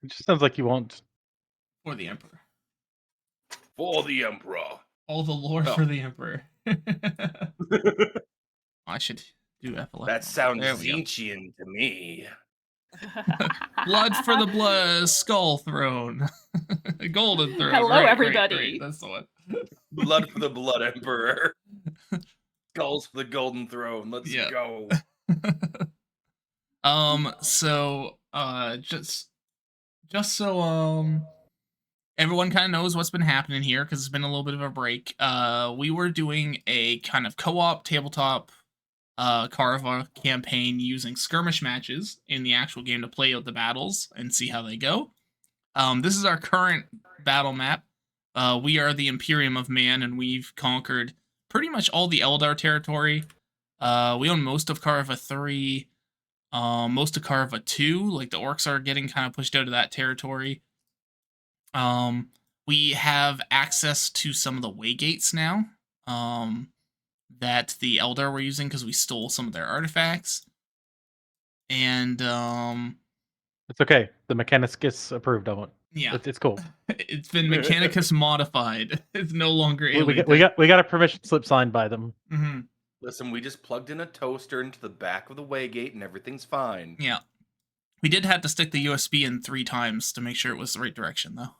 It just sounds like you want. For the Emperor. For the Emperor. All the lore Oh. for the Emperor. I should do F11. That sounds There we go. Zinchian to me. Blood for the blood skull throne. Golden throne. Hello, right, everybody. Right. That's the one. Blood for the Blood Emperor. Skulls for the Golden Throne. Let's Yeah. go. So just so everyone kind of knows what's been happening here, because it's been a little bit of a break. We were doing a kind of co-op tabletop Kaurava campaign using skirmish matches in the actual game to play out the battles and see how they go. This is our current battle map. We are the Imperium of Man, and we've conquered pretty much all the Eldar territory. We own most of Kaurava 3, most of Kaurava 2. Like, the orcs are getting kind of pushed out of that territory. We have access to some of the waygates now, that the Eldar were using because we stole some of their artifacts. And, It's okay. The Mechanicus approved of it. yeah. It's cool. It's been Mechanicus modified. It's no longer alien. We got a permission slip signed by them. Mm-hmm. Listen, we just plugged in a toaster into the back of the waygate and everything's fine. Yeah. We did have to stick the USB in 3 times to make sure it was the right direction, though.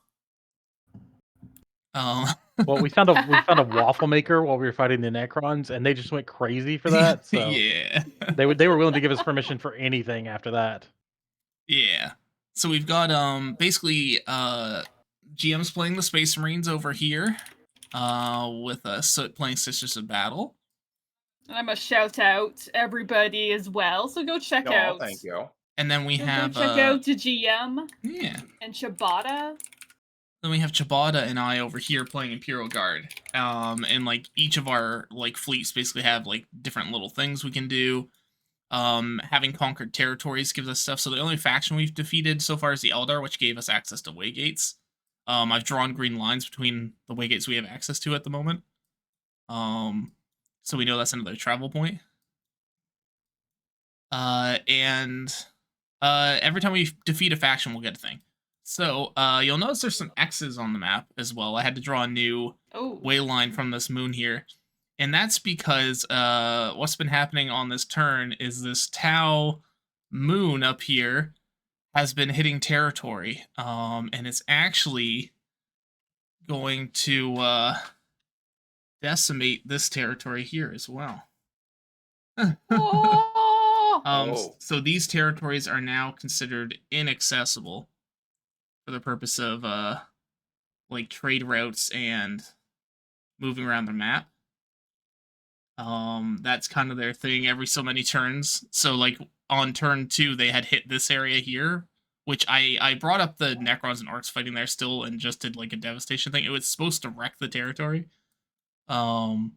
Well, we found a waffle maker while we were fighting the Necrons, and they just went crazy for that. So yeah. they were willing to give us permission for anything after that. Yeah. So we've got basically GM's playing the Space Marines over here, with Soot playing Sisters of Battle. And I must shout out everybody as well. So go check out. Thank you. And then we have go check out the GM. Yeah. And Ciabatta. Then we have Ciabatta and I over here playing Imperial Guard. And like each of our like fleets basically have like different little things we can do. Having conquered territories gives us stuff. So the only faction we've defeated so far is the Eldar, which gave us access to waygates. I've drawn green lines between the waygates we have access to at the moment. So we know that's another travel point. And every time we defeat a faction, we'll get a thing. So you'll notice there's some X's on the map as well. I had to draw a new way line from this moon here. And that's because what's been happening on this turn is this Tau moon up here has been hitting territory. And it's actually going to decimate this territory here as well. So these territories are now considered inaccessible for the purpose of like trade routes and moving around the map. That's kind of their thing every so many turns. So like on turn 2 they had hit this area here, which I brought up the Necrons and Orcs fighting there still and just did like a devastation thing. It was supposed to wreck the territory. And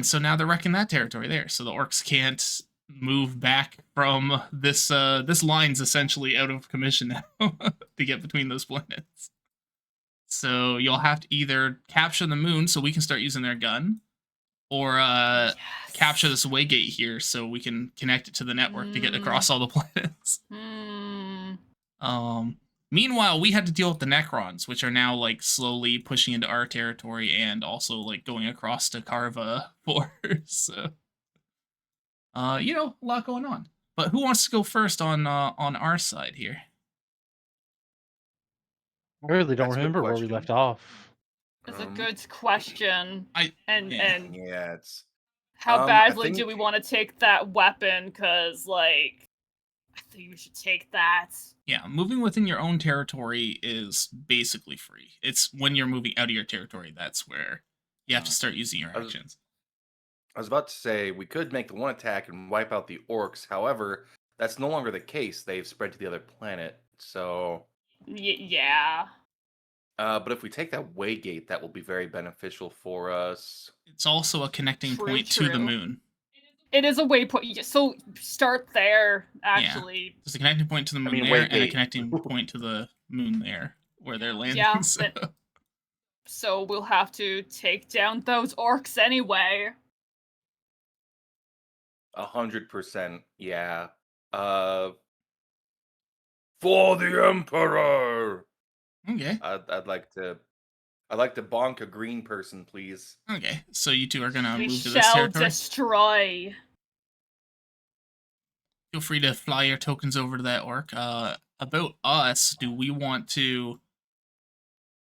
so now they're wrecking that territory there. So the Orcs can't move back from this this line's essentially out of commission now to get between those planets. So you'll have to either capture the moon so we can start using their gun, or capture this waygate here so we can connect it to the network to get across all the planets. Meanwhile, we had to deal with the Necrons, which are now like slowly pushing into our territory and also like going across to Kaurava 4. So you know, a lot going on. But who wants to go first on our side here? I really don't remember where we left off. It's a good question. And yeah, it's how badly do we want to take that weapon? Because like, I think we should take that. Yeah, moving within your own territory is basically free. It's when you're moving out of your territory that's where you have to start using your actions. I was about to say, we could make the one attack and wipe out the orcs. However, that's no longer the case. They've spread to the other planet, so... Yeah. But if we take that waygate, that will be very beneficial for us. It's also a connecting point to the moon. It is a waypoint, so start there, actually. Yeah. There's a connecting point to the moon there, and a connecting point to the moon there, where they're landing. Yeah, so we'll have to take down those orcs anyway. 100%, yeah. For the Emperor. Okay. I'd like to bonk a green person, please. Okay. So you two are gonna We move to this shall territory. destroy. Feel free to fly your tokens over to that orc. About us, do we want to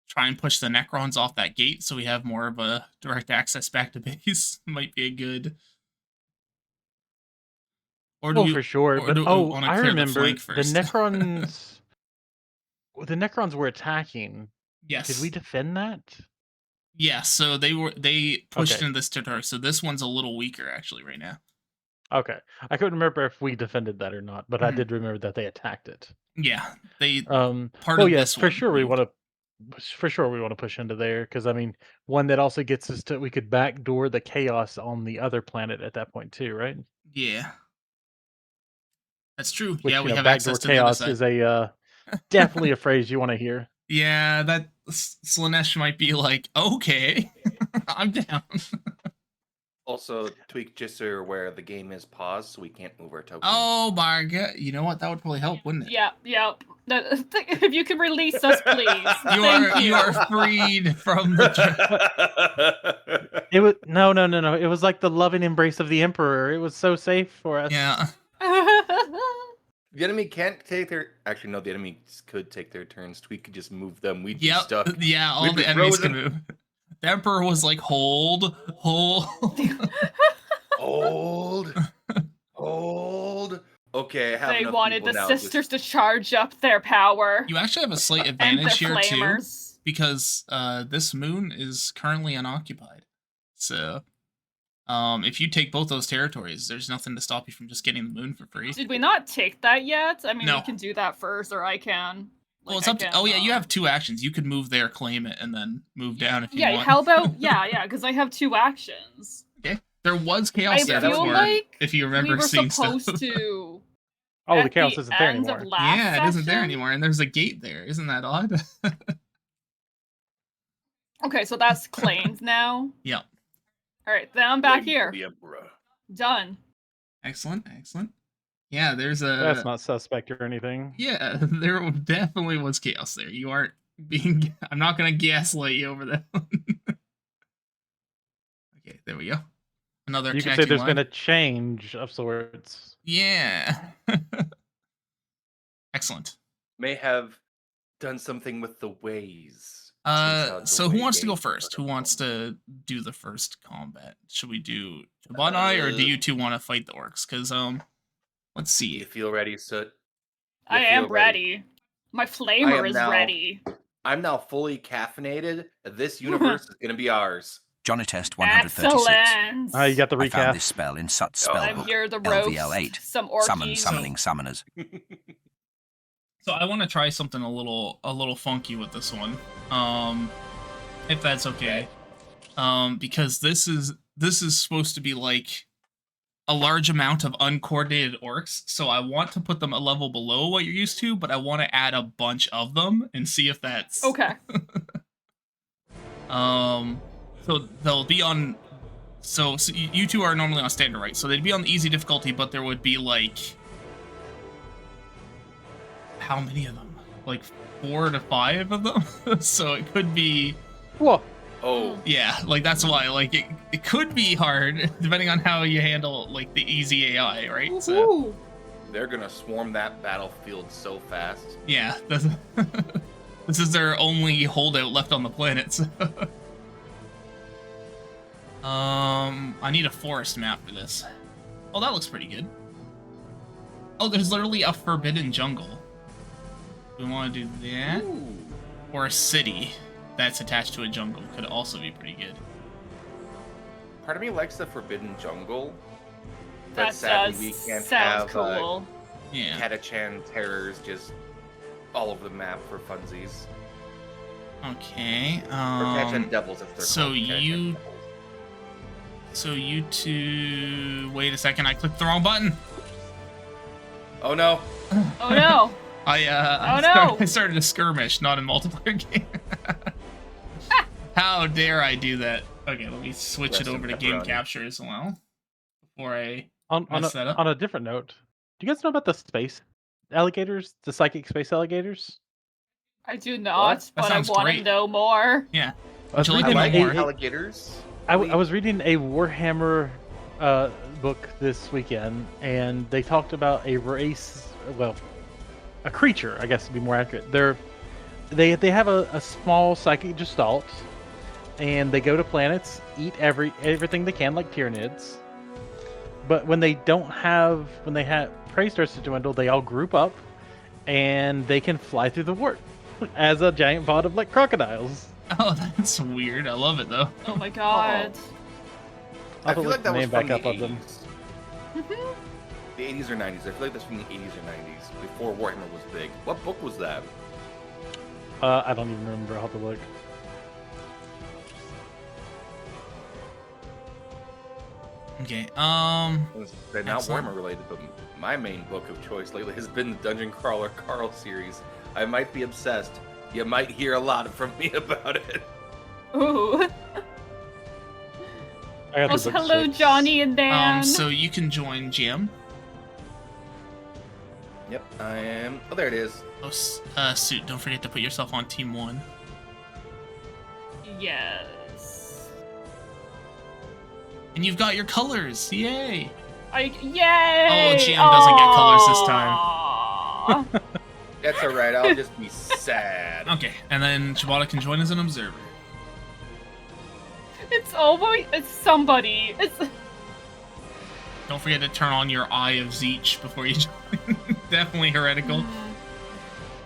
try and push the Necrons off that gate so we have more of a direct access back to base? Might be a good. Or do Well, we, for sure. or But do we want to I clear the remember flank the first? Necrons. The Necrons were attacking. Yes. Did we defend that? Yeah. So they pushed Okay. into this territory. So this one's a little weaker actually right now. Okay. I couldn't remember if we defended that or not, but I Mhm. did remember that they attacked it. Yeah. They Part of yes, this for one sure we moved. want to. For sure, we want to push into there because I mean, one that also gets us to we could backdoor the chaos on the other planet at that point too, right? Yeah. That's true. Which Yeah, we have backdoor access to the other chaos side. is a definitely a phrase you want to hear. Yeah, that Slanesh might be like, okay, I'm down. Also, Tweak, just so you're aware, the game is paused, so we can't move our tokens. Oh my god, you know what? That would probably help, wouldn't it? Yep. If you could release us, please. You are freed from the. It was no. It was like the loving embrace of the Emperor. It was so safe for us. Yeah. The enemy can't take their. Actually, no. The enemy could take their turns. Tweak could just move them. We'd be Yep. stuck. Yeah. All We'd the be enemies frozen. can move. The Emperor was like, hold. Hold. Okay, I have They enough wanted people the now. sisters to charge up their power. You actually have a slight and the advantage here too, flamers. because this moon is currently unoccupied. So, if you take both those territories, there's nothing to stop you from just getting the moon for free. Did we not take that yet? I mean, No. we can do that first, or I can. Well, it's up to. Oh yeah, you have two actions. You could move there, claim it, and then move down if you Yeah, want. how about because I have two actions. Okay. There was chaos I there feel before, like if you remember we were seeing supposed stuff. to. Oh, the at chaos the isn't there end of anymore. last Yeah, it isn't there session- anymore, and there's a gate there. Isn't that odd? Okay, so that's claimed now. Yeah. All right, then I'm back Blame here. The Emperor. Done. Excellent. Yeah, there's a. That's not suspect or anything. Yeah, there definitely was chaos there. You aren't being. I'm not gonna gaslight you over that one. Okay, there we go. Another. You could say connecting there's line. been a change of sorts. Yeah. Excellent. May have done something with the ways. So who wants to go first? Who wants to do the first combat? Should we do Jabani or do you two want to fight the orcs? Because let's You see. feel ready, Soot? I You am feel ready. My flamer am is now- ready. I'm now fully caffeinated. This universe is going to be ours. Johnny Test 136. Excellent. You got the I found this recast. spell in Sut's Oh. I'm spellbook. here to roast LVL8. some orkies. Summon summoning summoners. So I want to try something a little funky with this one. If that's okay. Because this is supposed to be like a large amount of uncoordinated orcs, so I want to put them a level below what you're used to, but I want to add a bunch of them and see if that's Okay. So they'll be on. So you two are normally on standard, right? So they'd be on the easy difficulty, but there would be like how many of them? Like 4 to 5 of them. So it could be. Whoa. Oh, Yeah, like that's why. Like it could be hard depending on how you handle like the easy AI, right? So Woohoo. they're going to swarm that battlefield so fast. yeah, this is their only holdout left on the planet. So. I need a forest map for this. Oh, that looks pretty good. Oh, there's literally a forbidden jungle. We want to do that, Ooh. or a city that's attached to a jungle could also be pretty good. Part of me likes the Forbidden Jungle. But That sadly, does we can't sound have cool. Yeah. Katachan terrors just all over the map for funsies. Okay. Or Katachan devils if they're so called Katachan you- devils. So you two. Wait a second. I clicked the wrong button. Oh no! Oh no. I started a skirmish, not a multiplayer game. How dare I do that? Okay, let me switch it Rest in over to game pepperoni. capture as well. Before I. On Mess that up. a different note, do you guys know about the space alligators, the psychic space alligators. I do not, That but I sounds want to great. know more. Yeah. I was Would you like I reading to know like more? alligators. I was reading a Warhammer book this weekend, and they talked about a race, well, a creature, I guess to be more accurate. They have a small psychic gestalt, and they go to planets, eat everything they can, like Tyranids. But when they have prey starts to dwindle, they all group up, and they can fly through the warp as a giant pod of like crocodiles. Oh, that's weird. I love it though. Oh my god. I'll I have to feel look like the that was name from back the up of them. 80s. The 80s or 90s. I feel like that's from the 80s or 90s, before Warhammer was big. What book was that? I don't even remember. I'll have to look. Okay. They're not Excellent. Warhammer related, but my main book of choice lately has been the Dungeon Crawler Carl series. I might be obsessed. You might hear a lot from me about it. Ooh. I got the Also, book hello, switched. Johnny and Dan. So you can join Jam. Yep, I am. Oh, there it is. Oh, Suit, don't forget to put yourself on Team 1. Yes. And you've got your colors. Yay! Yay! Oh, Jam doesn't get colors this time. Aw. That's alright, I'll just be sad. Okay, and then Shibata can join as an observer. It's somebody. It's Don't forget to turn on your Eye of Zeech before you join. Definitely heretical.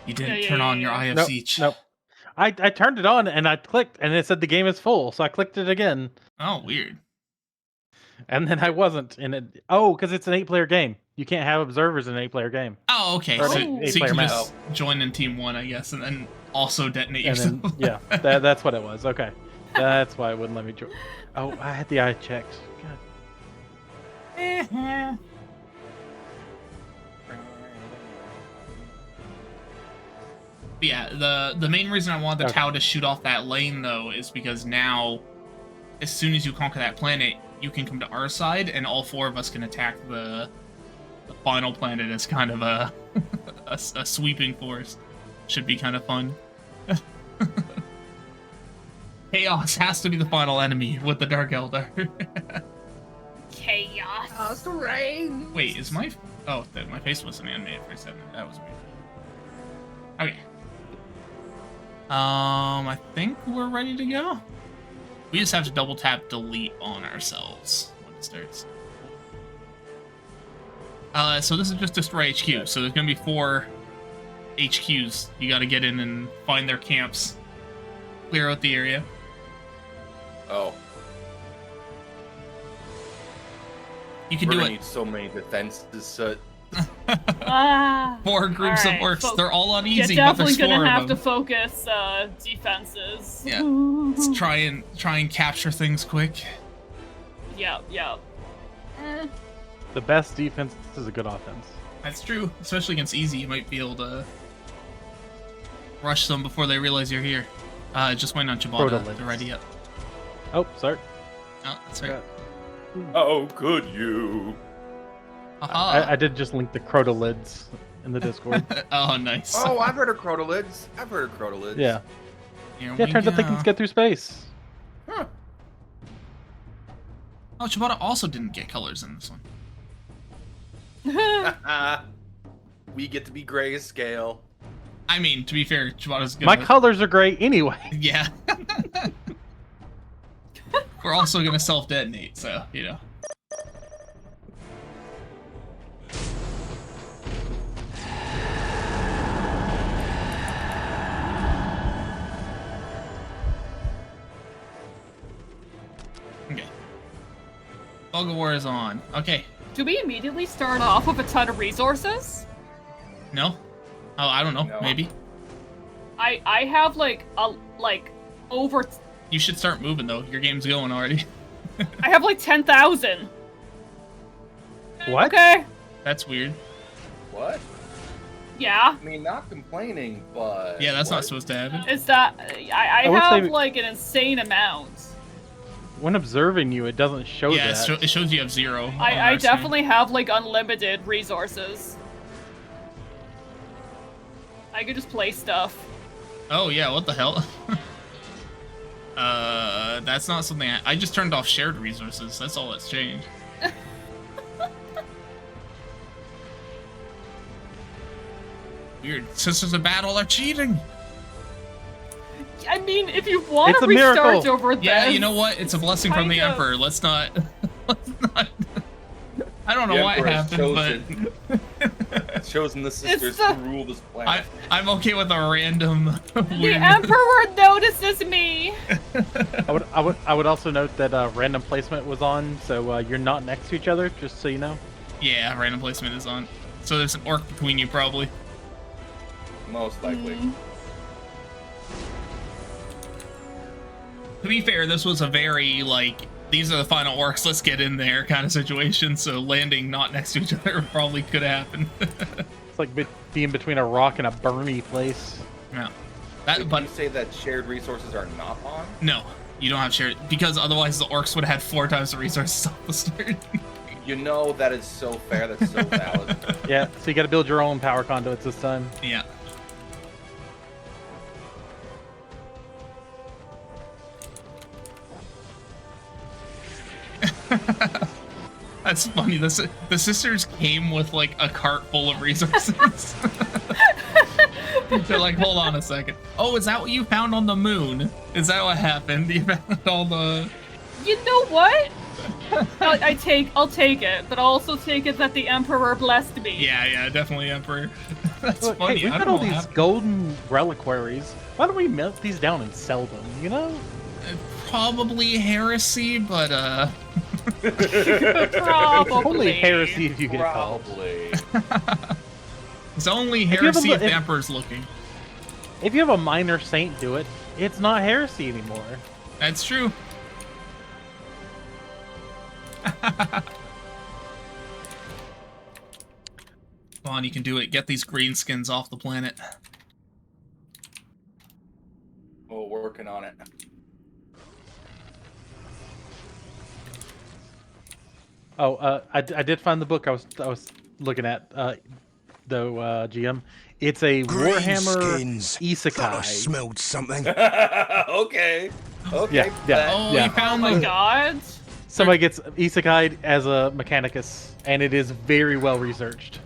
You didn't Yeah, turn on your yeah. Eye of Nope, Zeech. nope. I turned it on and I clicked and it said the game is full, so I clicked it again, Oh, weird. and then I wasn't in it. Oh, because it's an 8-player game. You can't have observers in an 8-player game. Oh, okay. Or So, an Oh. so you 8-player can map. just join in Team 1, I guess, and then also detonate And yourself. then yeah, that's what it was. Okay, that's why it wouldn't let me join. Oh, I had the eye checked. God. Yeah, the main reason I wanted the Okay. Tau to shoot off that lane, though, is because now, as soon as you conquer that planet, you can come to our side, and all 4 of us can attack the final planet as kind of a a sweeping force. Should be kind of fun. Chaos has to be the final enemy with the Dark Eldar. chaos. Wait, is my... Oh, my face wasn't animated for a second. That was weird. Okay. I think we're ready to go. We just have to double tap delete on ourselves when it starts. So this is just Destroy HQ. So there's gonna be 4 HQs. You gotta get in and find their camps. Clear out the area. Oh, You can we're do gonna it. need so many defenses. So 4 groups Alright, of orcs. They're all on You're easy, but definitely there's 4 gonna have of to them. focus defenses. Yeah. Let's try and capture things quick. Yep. The best defense is a good offense. That's true. Especially against easy, you might be able to rush them before they realize you're here. Just waiting on Chibata Protoliths. to ready up. Oh, sorry. Oh, that's right. how could you? Haha. I did just link the crotolids in the Discord. Oh, nice. Oh, I've heard of crotolids. Yeah. Here Yeah, we turns out they can go. get through space. Huh. Oh, Chibata also didn't get colors in this one. We get to be grayscale. I mean, to be fair, Chibata's gonna... My colors are great anyway. Yeah. We're also gonna self-detonate, so, you know. Okay. Fog of War is on. Okay. Do we immediately start off with a ton of resources? No? Oh, I don't know. No. Maybe. I have over. You should start moving, though. Your game's going already. I have like 10,000. What? Okay. That's weird. What? Yeah. I mean, not complaining, but Yeah, that's not what? supposed to happen. Is that I wish have they- like an insane amount. When observing you, it doesn't show Yeah, that. it shows you have 0. on I our screen. definitely have like unlimited resources. I could just play stuff. Oh yeah, what the hell? That's not something I just turned off shared resources. That's all that's changed. Weird. Sisters of Battle are cheating. I mean, if you want It's to a restart miracle. over this, Yeah, you know what? It's a blessing from the kind of- Emperor. Let's not. Let's not. I don't know The why it Emperor has happened, chosen the sisters the- to rule this planet. I'm okay with a random. The weird... Emperor notices me. I would also note that random placement was on, so you're not next to each other, just so you know. Yeah, random placement is on. So there's an orc between you, probably. Most likely. To be fair, this was a very, like, these are the final orcs, let's get in there kind of situation, so landing not next to each other probably could happen. It's like being between a rock and a burny place. Yeah. But But you say that shared resources are not on? no, you don't have shared, because otherwise the orcs would have had 4 times the resources off the start. You know that is so fair. That's so valid. Yeah, so you got to build your own power conduits this time. Yeah. That's funny. The sisters came with like a cart full of resources. They're like, hold on a second. Oh, is that what you found on the moon? Is that what happened? You found all the... You know what? I'll take it, but I'll also take it that the Emperor blessed me. Yeah, definitely Emperor. That's Look, funny. hey, we've I got don't all know what these happened. golden reliquaries. Why don't we melt these down and sell them, you know? Probably heresy, but Probably. Only heresy if you get called. Probably. it's only If you have a heresy li- if the if- Emperor's looking. If you have a minor saint do it, it's not heresy anymore. That's true. Come on, you can do it. Get these greenskins off the planet. Oh, working on it. Oh, I did find the book I was looking at, though, GM. It's a Warhammer Thought I Isekai. smelled something. Okay. Okay. Yeah, yeah. Oh, Yeah. you found Oh my the... god. Somebody gets Isekai as a Mechanicus, and it is very well researched.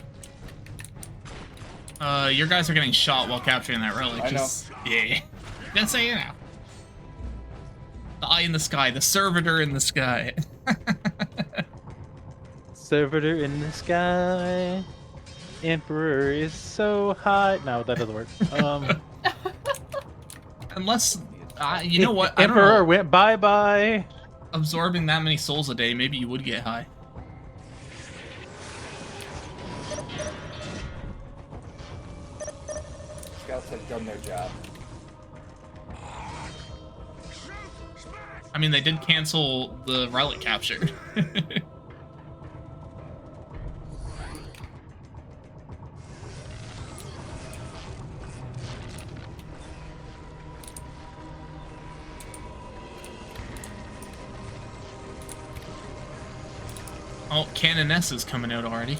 Your guys are getting shot while capturing that relic. I know. Yeah. Just say it now. The eye in the sky, the servitor in the sky. Servitor in the sky, Emperor is so hot. No, that doesn't work. Unless, you know what? I don't Emperor know. went bye-bye. Absorbing that many souls a day, maybe you would get high. Scouts have done their job. I mean, they did cancel the relic capture. Oh, Canoness is coming out already.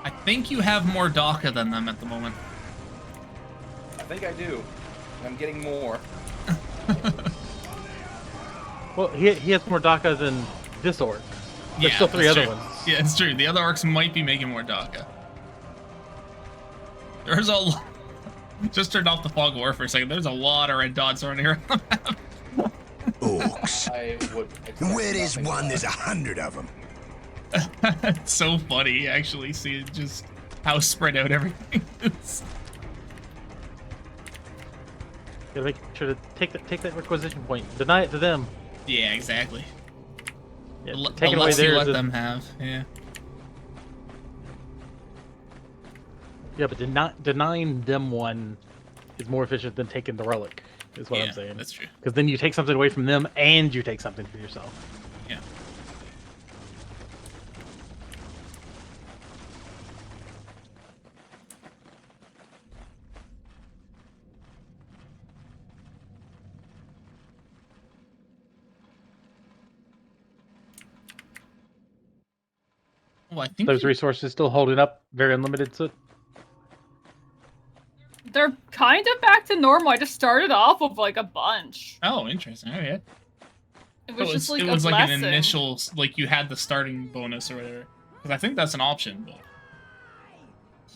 I think you have more DACA than them at the moment. I think I do. I'm getting more. Well, he has more DACA than this orc. There's still 3 that's other true. ones. Yeah, it's true. The other orcs might be making more DACA. There's a lot... Just turned off the fog of war for a second. There's a lot of red dots running around the map. Orcs. I would. expect Where there's nothing one, less. there's 100 of them. It's so funny, actually, see just how spread out everything is. Gotta make sure to take that requisition point. Deny it to them. Yeah, exactly. Yeah, The taking away less you theirs let is- them have, yeah. Yeah, but denying them one is more efficient than taking the relic, is what Yeah, I'm saying. that's true. Because then you take something away from them and you take something for yourself. Yeah. Oh, I think Those resources still holding up, very unlimited. So They're kind of back to normal. I just started off with like a bunch. Oh, interesting. Oh, yeah. It was just like it a was like an blessing. initial, like you had the starting bonus or whatever. Because I think that's an option,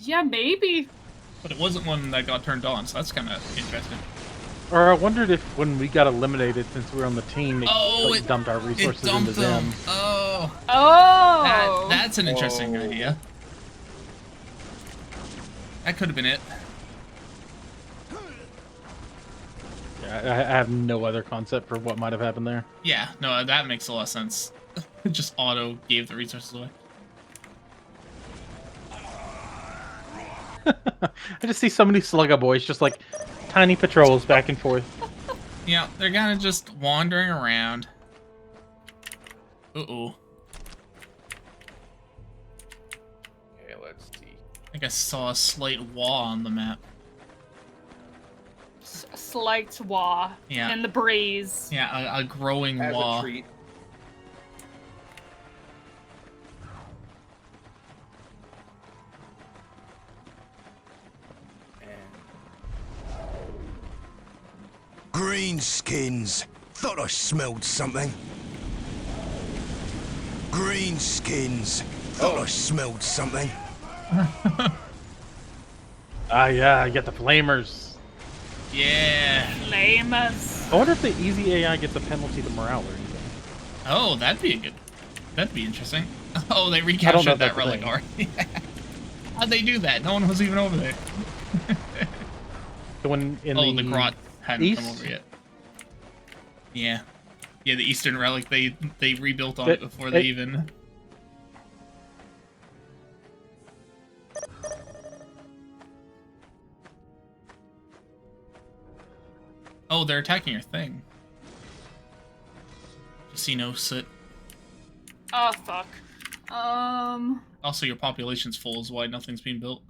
Yeah, maybe. but it wasn't one that got turned on, so that's kind of interesting. or I wondered if when we got eliminated, since we were on the team, it dumped our resources It dumped into them. Oh, Oh. that's an interesting Whoa. idea. That could have been it. Yeah, I have no other concept for what might have happened there. Yeah, no, that makes a lot of sense. It just auto gave the resources away. I just see so many Slugga boys, just like tiny patrols back and forth. Yeah, they're kind of just wandering around. Uh-oh. Okay, let's see. I think I saw a slight wall on the map. Slight wah. Yeah. In the breeze. Yeah, a growing As wall. a treat. Greenskins. Thought I smelled something. Greenskins. Thought I smelled something. Ah, yeah, I get the flamers. Yeah. Flamers. I wonder if the easy AI gets a penalty to morale or anything. Oh, that'd be interesting. Oh, they I don't know recaptured if that that's a relic thing. already. How'd they do that? No one was even over there. The one in The grot hadn't come east? over yet. Yeah. Yeah, the Eastern relic, they rebuilt on it before they even... Oh, they're attacking your thing. Casino sit. Oh, fuck. Also, your population's full is why nothing's being built.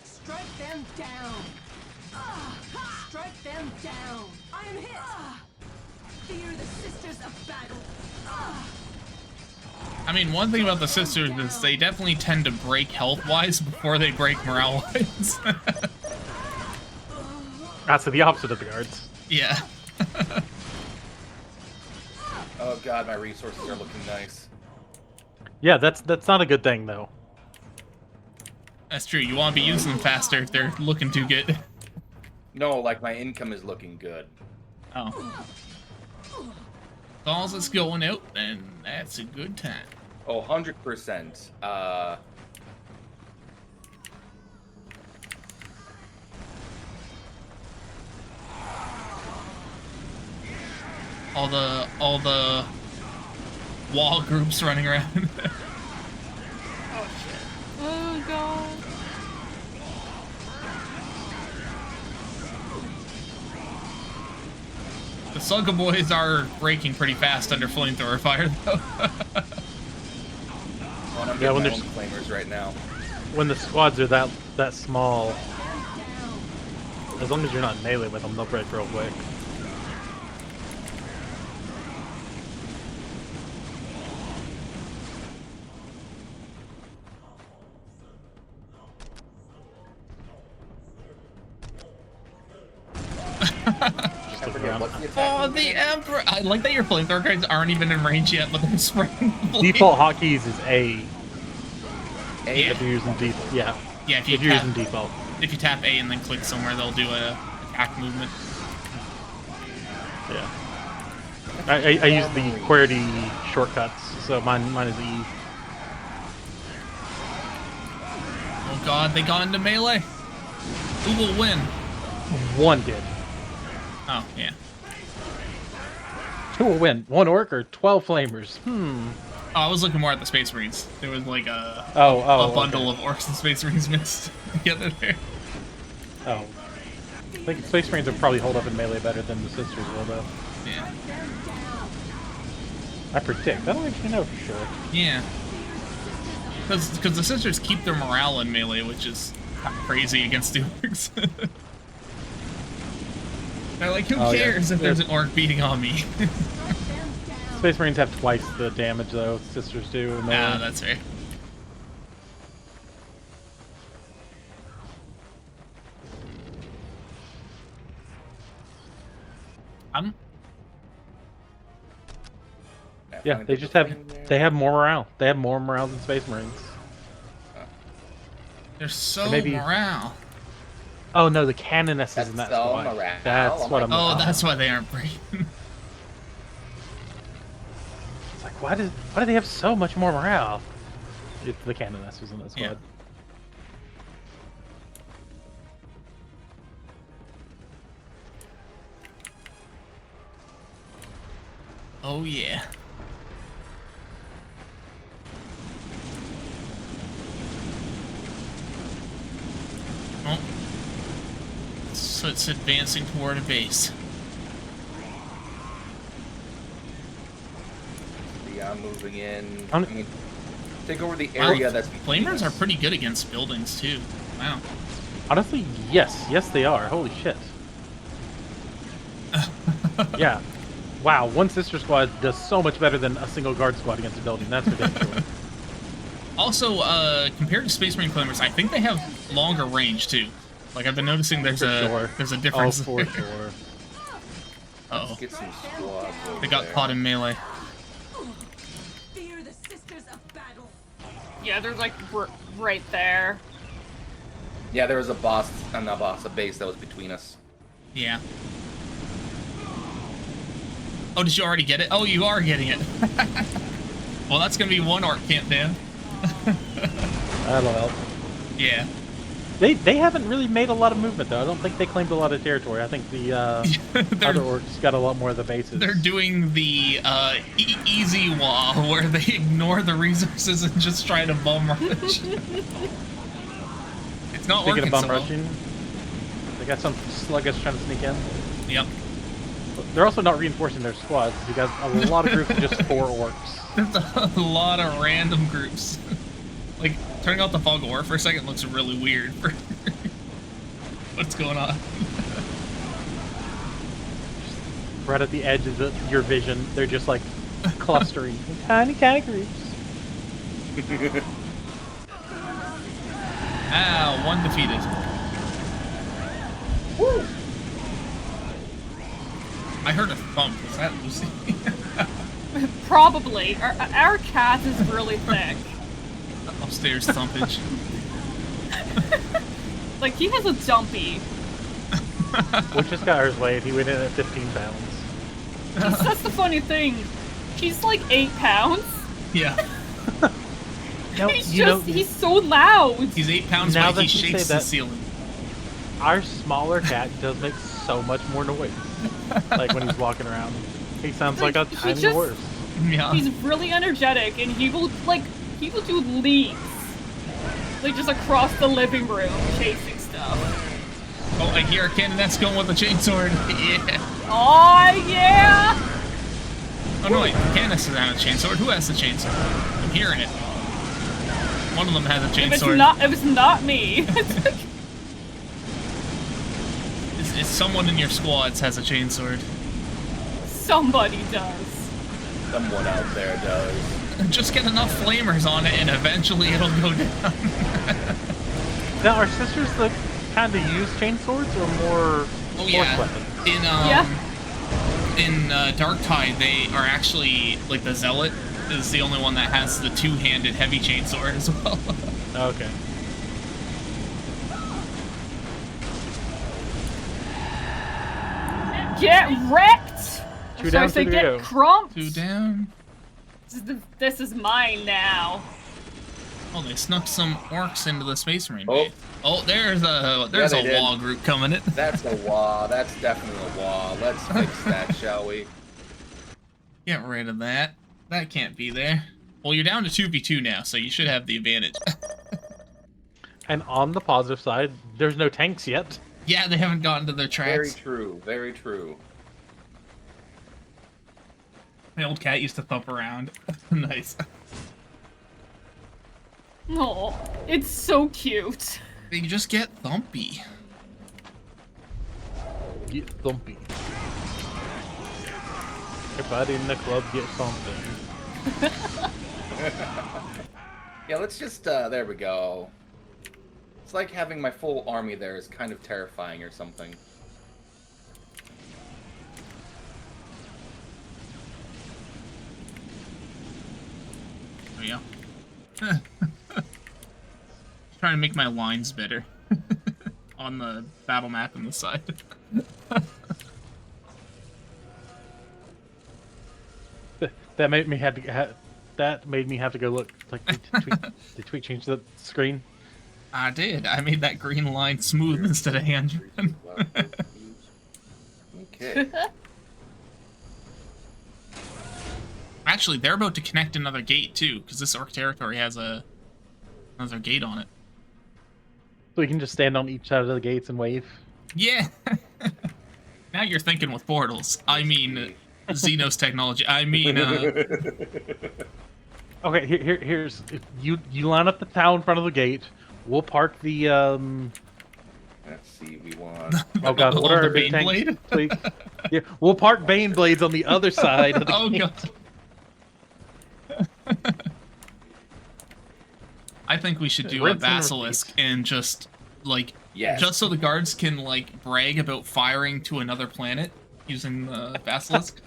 Strike them down. Strike them down. I am hit. Fear the sisters of battle. I mean, one thing about the sisters is they definitely tend to break health-wise before they break morale-wise. That's the opposite of the guards. Yeah. Oh god, my resources are looking nice. Yeah, that's not a good thing though. That's true. You want to be using them faster if they're looking too good. No, like my income is looking good. Oh. As long as it's going out, then that's a good time. Oh, 100%. All the wall groups running around. Oh, shit. Oh, God. The Slugga boys are breaking pretty fast under flamethrower fire, though. Oh, and I'm Yeah, getting when my there's- own flamers right now. When the squads are that small, as long as you're not in melee with them, they'll break real quick. Just I look forget, around. what's the attack? Oh, the Emperor! I like that your flamethrower cards aren't even in range yet, but they're spraying flames. Default hotkeys is A. Yeah. If you're using default, yeah. Yeah, If you're using default. if you tap A and then click somewhere, they'll do a attack movement. Yeah. I use the QWERTY shortcuts, so mine is E. Oh god, they got into melee. Who will win? One did. Oh, yeah. Who will win? One orc or 12 flamers? Oh, I was looking more at the Space Marines. There was like a Oh, bundle okay. of orcs and Space Marines mixed together there. Oh. I think Space Marines will probably hold up in melee better than the Sisters will, though. Yeah. I predict. I don't actually know for sure. Yeah. Because the sisters keep their morale in melee, which is kind of crazy against the orcs. They're like, who cares if there's an orc beating on me? Space Marines have twice the damage, though. Sisters do. in melee. Ah, that's right. Yeah, they just have more morale. They have more morale than Space Marines. They're so maybe- morale. Oh no, the cannonesses That's in that so squad. morale. That's Oh what I'm. Oh, that's why they aren't breaking. It's like why do they have so much more morale? It's the cannonesses in that squad. Yeah. Oh yeah. Oh. So it's advancing toward a base. Yeah, I'm moving in. I'm- I mean, take over the Wow, area that's between Flamers are us. pretty good against buildings too. Wow. Honestly, yes, they are. Holy shit. Yeah. Wow, one sister squad does so much better than a single guard squad against a building. That's ridiculous. Also, compared to Space Marine Flamers, I think they have longer range too. Like I've been noticing there's For a sure. there's a difference. Oh, for there. sure. Uh-oh. Get some squads over They got there. caught in melee. Fear the sisters of battle. Yeah, they're like right there. Yeah, there was a boss, not boss, a base that was between us. Yeah. Oh, did you already get it? Oh, you are getting it. Well, that's gonna be one orc camp, Dan. That'll help. Yeah. They haven't really made a lot of movement though. I don't think they claimed a lot of territory. I think the other orcs got a lot more of the bases. They're doing the easy wall where they ignore the resources and just try to bum rush. It's not Speaking working of bum so well. rushing, they got some sluggish trying to sneak in. Yep. They're also not reinforcing their squads. You got a lot of groups of just 4 orcs. There's a lot of random groups. Like, turning off the fog of war for a second looks really weird for what's going on. Right at the edge of your vision, they're just like clustering in tiny groups. Ah, one defeated. Woo! I heard a thump. Was that Lucy? Probably. Our cat is really thick. Upstairs thumpage. Like, he has a dumpy. We just got ours weighed. He went in at 15 pounds. That's the funny thing. He's like 8 pounds. Yeah. No, He's so loud. He's 8 pounds, Now but he that you say shakes the that- ceiling. Our smaller cat does make so much more noise. Like when he's walking around. He sounds like a He tiny just- horse. Yeah. He's really energetic, and he will do leaps, like just across the living room, chasing stuff. Oh, I hear a canoness going with a chainsword. Yeah. Oh yeah! Oh no, wait. The canoness doesn't have a chainsword. Who has the chainsword? I'm hearing it. One of them has a chainsword. If it's not me. It's someone in your squads has a chainsword. Somebody does. Someone out there does. Just get enough flamers on it, and eventually it'll go down. Now, are sisters the kind of use chainswords or more Oh force yeah. weapons? In Dark Tide, they are actually like the Zealot is the only one that has the 2-handed heavy chainsword as well. Okay. Get wrecked! Two down, They two to get go. crumped. 2 down. This is mine now. Oh, they snuck some orcs into the Space Marine Oh. base. Oh, there's a they did. wall group coming in. That's a wall. That's definitely a wall. Let's fix that, shall we? Get rid of that. That can't be there. Well, you're down to 2v2 now, so you should have the advantage. And on the positive side, there's no tanks yet. Yeah, they haven't gotten to their Very tracks. true. Very true. My old cat used to thump around. Nice. Oh, it's so cute. They just get thumpy. Get thumpy. Everybody in the club get something. Yeah, let's just, there we go. It's like having my full army there is kind of terrifying or something. There we go. Trying to make my lines better on the battle map on the side. That made me have to. That made me have to go look. Like, did Tweak change the screen? I did. I made that green line smooth instead of hand. Okay. Actually, they're about to connect another gate too, because this orc territory has another gate on it. So we can just stand on each side of the gates and wave. Yeah. Now you're thinking with portals. I mean, Xenos technology. I mean, Okay, here's if you line up the town in front of the gate. We'll park the Let's see, we want... Oh god, what are our the big tanks? Baneblade? Please. Yeah, we'll park Bane Blades on the other side of the Oh gate. god. I think we should do a Rinse and basilisk and just like Yes. just so the guards can like brag about firing to another planet using the basilisk.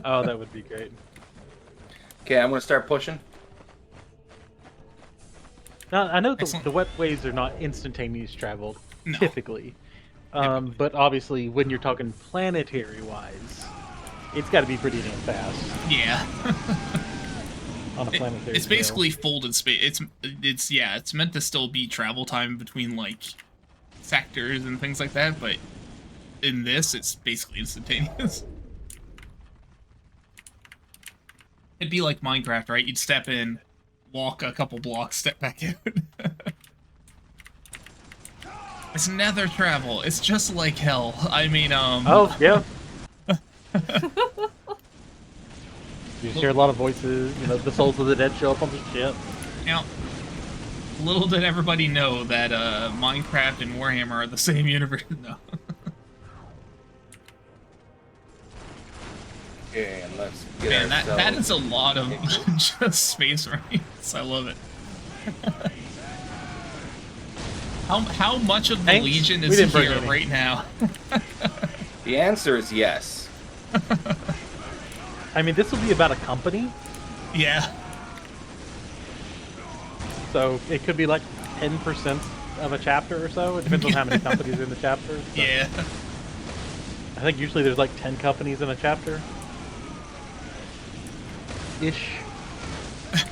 Oh, that would be great. Okay, I'm gonna start pushing. Now, I know Excellent. the wet waves are not instantaneous travel, No. typically. But obviously, when you're talking planetary-wise, it's got to be pretty damn fast Yeah. on a planetary It's scale. basically folded space. It's meant to still be travel time between like sectors and things like that, but in this it's basically instantaneous. It'd be like Minecraft, right? You'd step in, walk a couple blocks, step back out. It's nether travel. It's just like hell. I mean, Oh, yeah. You hear a lot of voices, you know, the souls of the dead show up on the ship. you know, little did everybody know that Minecraft and Warhammer are the same universe. No. Okay, and let's get Man, that ourselves... is a lot of just space marines. I love it. How much of the Thanks. Legion We is didn't bring here any. right now? The answer is yes. I mean, this will be about a company, Yeah. so it could be like 10% of a chapter or so. It depends on how many companies are in the chapter. So Yeah. I think usually there's like 10 companies in a chapter. Ish.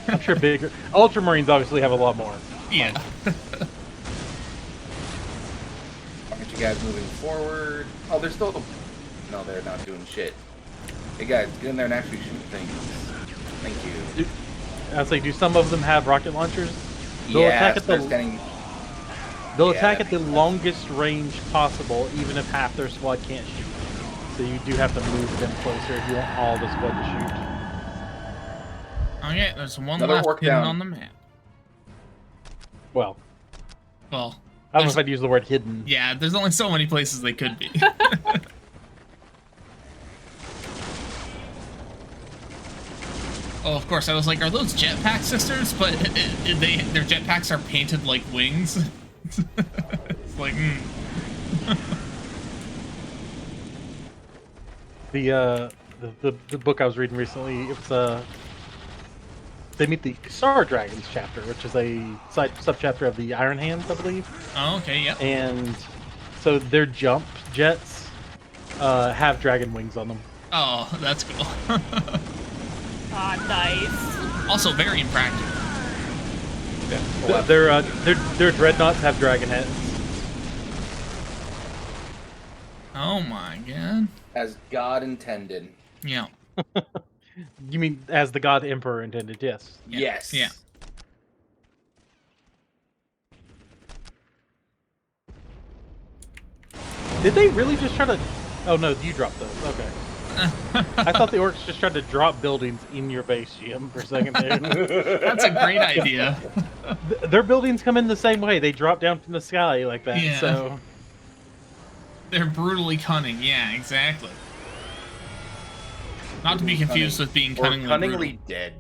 I'm sure bigger. Ultramarines obviously have a lot more. Yeah. Aren't you guys moving forward? Oh, they're still... No, they're not doing shit. Hey guys, get in there and actually shoot things. Thank you. I'd say, do some of them have rocket launchers? They'll Yeah, attack at they're the standing... they'll yeah, attack that at the makes sense. longest range possible, even if half their squad can't shoot. So you do have to move them closer if you want all the squad to shoot. Okay, there's one Another left orc hidden down. on the map. Well, Well, I don't know there's- if I'd use the word hidden. yeah, there's only so many places they could be. Oh, of course, I was like, are those jetpack sisters? But their jetpacks are painted like wings. It's like, The book I was reading recently, it's they meet the Star Dragons chapter, which is a subchapter of the Iron Hands, I believe. Oh, okay, yep. And so their jump jets have dragon wings on them. Oh, that's cool. Ah, nice. Also very impractical. Their dreadnoughts have dragon heads. Oh my god. As God intended. Yeah. You mean as the God Emperor intended? Yes. Yeah. Yes. Yeah. Did they really just try to? Oh no, you dropped those. Okay. I thought the orcs just tried to drop buildings in your base, GM, for a second there. That's a great idea. Their buildings come in the same way. They drop down from the sky like that. Yeah. So They're brutally cunning. Yeah, exactly. Not to be confused with being cunningly, cunningly dead.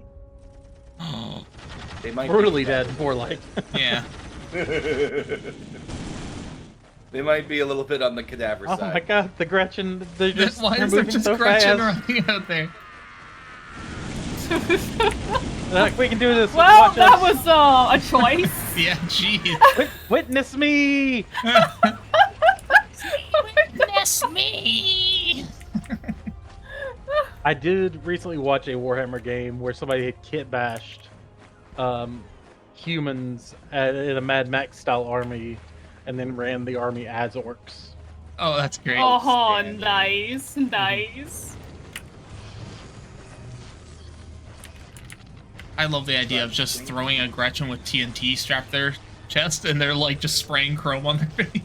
brutal. They might be brutally dead, more like. Yeah. They might be a little bit on the cadaver Oh side. my god, the Gretchen, they're just Why they're is there moving just so Gretchen fast. running out there? They're like, we can do this. Well, watch that us. was a choice. Yeah, jeez. Witness me! Witness me! I did recently watch a Warhammer game where somebody had kit bashed humans in a Mad Max style army, and then ran the army as orcs. Oh, that's great. Oh, Outstanding. nice, nice. I love the idea of just throwing a Gretchen with TNT strapped to their chest, and they're like just spraying chrome on their face.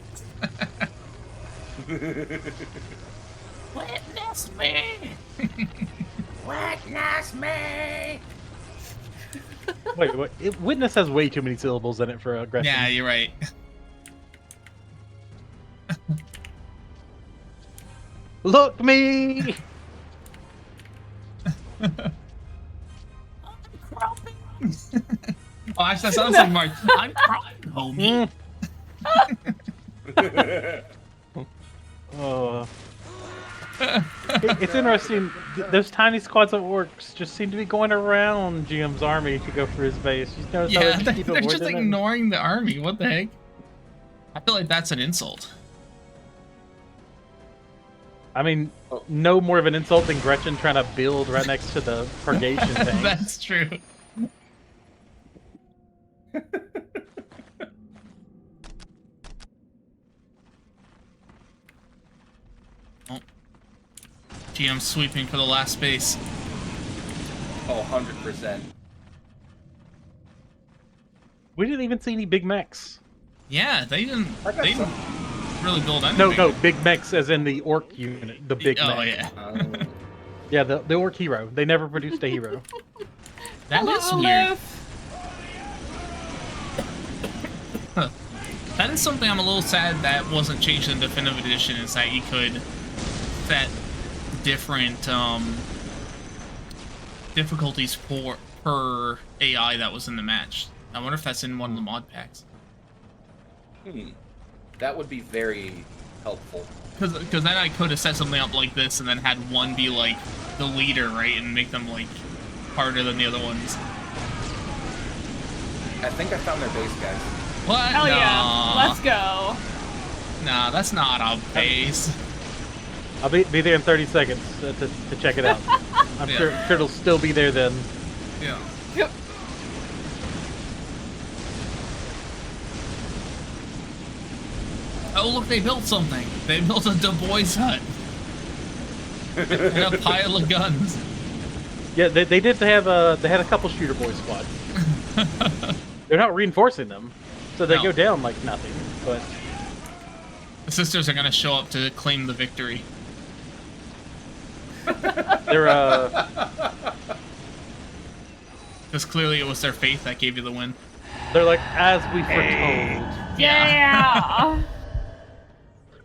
Witness me! Witness me! Wait, what? Witness has way too many syllables in it for aggression. Yeah, you're right. Look me! Oh, actually, that sounds like Mark. I'm crying, homie. Oh. It's interesting. Those tiny squads of orcs just seem to be going around GM's army to go for his base. You notice how Yeah, they they're, keep they're just avoiding him? ignoring the army. What the heck? I feel like that's an insult. I mean, no more of an insult than Gretchen trying to build right next to the purgation tank. That's true. Oh. GM sweeping for the last space. Oh, 100%. We didn't even see any big mechs. Yeah, they didn't. I got They didn't some. really build anything. No, big mechs as in the orc unit, the big Oh mech. yeah, Yeah, the orc hero. They never produced a hero. that Hello, is weird. Olaf. Huh. That is something I'm a little sad that wasn't changed in Definitive Edition. Is that you could set different difficulties per AI that was in the match. I wonder if that's in one of the mod packs. That would be very helpful. Because then I could have set something up like this and then had one be like the leader, right, and make them like harder than the other ones. I think I found their base, guys. What? Hell Nah. yeah, let's go. Nah, that's not a base. I'll be there in 30 seconds to check it out. I'm Yeah. sure it'll still be there then. Yeah. Yep. Oh, look, they built something. They built a Du Bois hut. And a pile of guns. Yeah, they did have they had a couple shooter boy squads. They're not reinforcing them, so they No. go down like nothing. But The sisters are gonna show up to claim the victory. they're Because clearly it was their faith that gave you the win. they're like as we foretold, Yeah.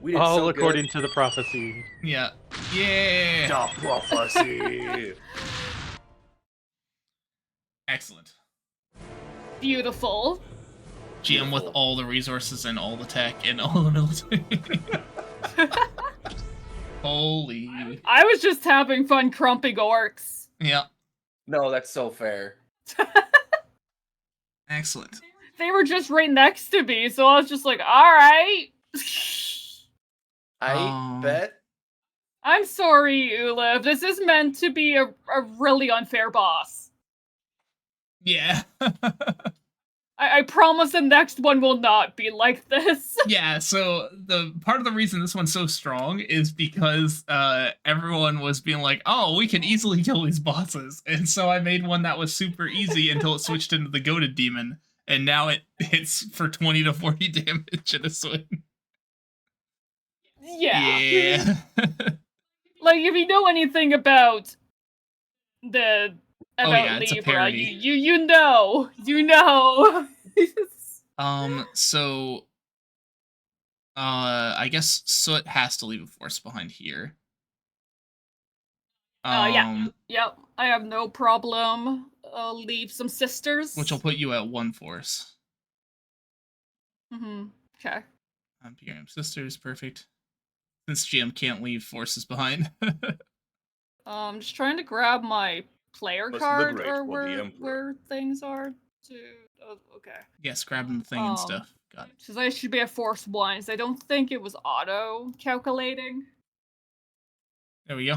We did all so according to the prophecy. Yeah. Yeah. good. Prophecy. Excellent. Beautiful. GM with all the resources and all the tech and all the military. Holy. I was just having fun crumping orcs. Yeah. No, that's so fair. Excellent. They were just right next to me, so I was just like, alright. I bet. I'm sorry, Ulev. This is meant to be a really unfair boss. Yeah. I promise the next one will not be like this. Yeah, so the part of the reason this one's so strong is because everyone was being like, oh, we can easily kill these bosses. And so I made one that was super easy until it switched into the goated demon. And now it hits for 20 to 40 damage in a swing. Yeah. Yeah. Like, if you know anything about the it's a Libra, parody. you know. So I guess Soot has to leave a force behind here. Yeah. Yep. I have no problem. I'll leave some sisters. Which will put you at 1 force. Okay. PRM sisters, perfect. Since GM can't leave forces behind. I'm just trying to grab my player Let's card liberate or while the Emperor- where things are. Oh, okay. Yes, grabbing the thing and stuff. Got it. Because I should be at force 1, so I don't think it was auto calculating. There we go.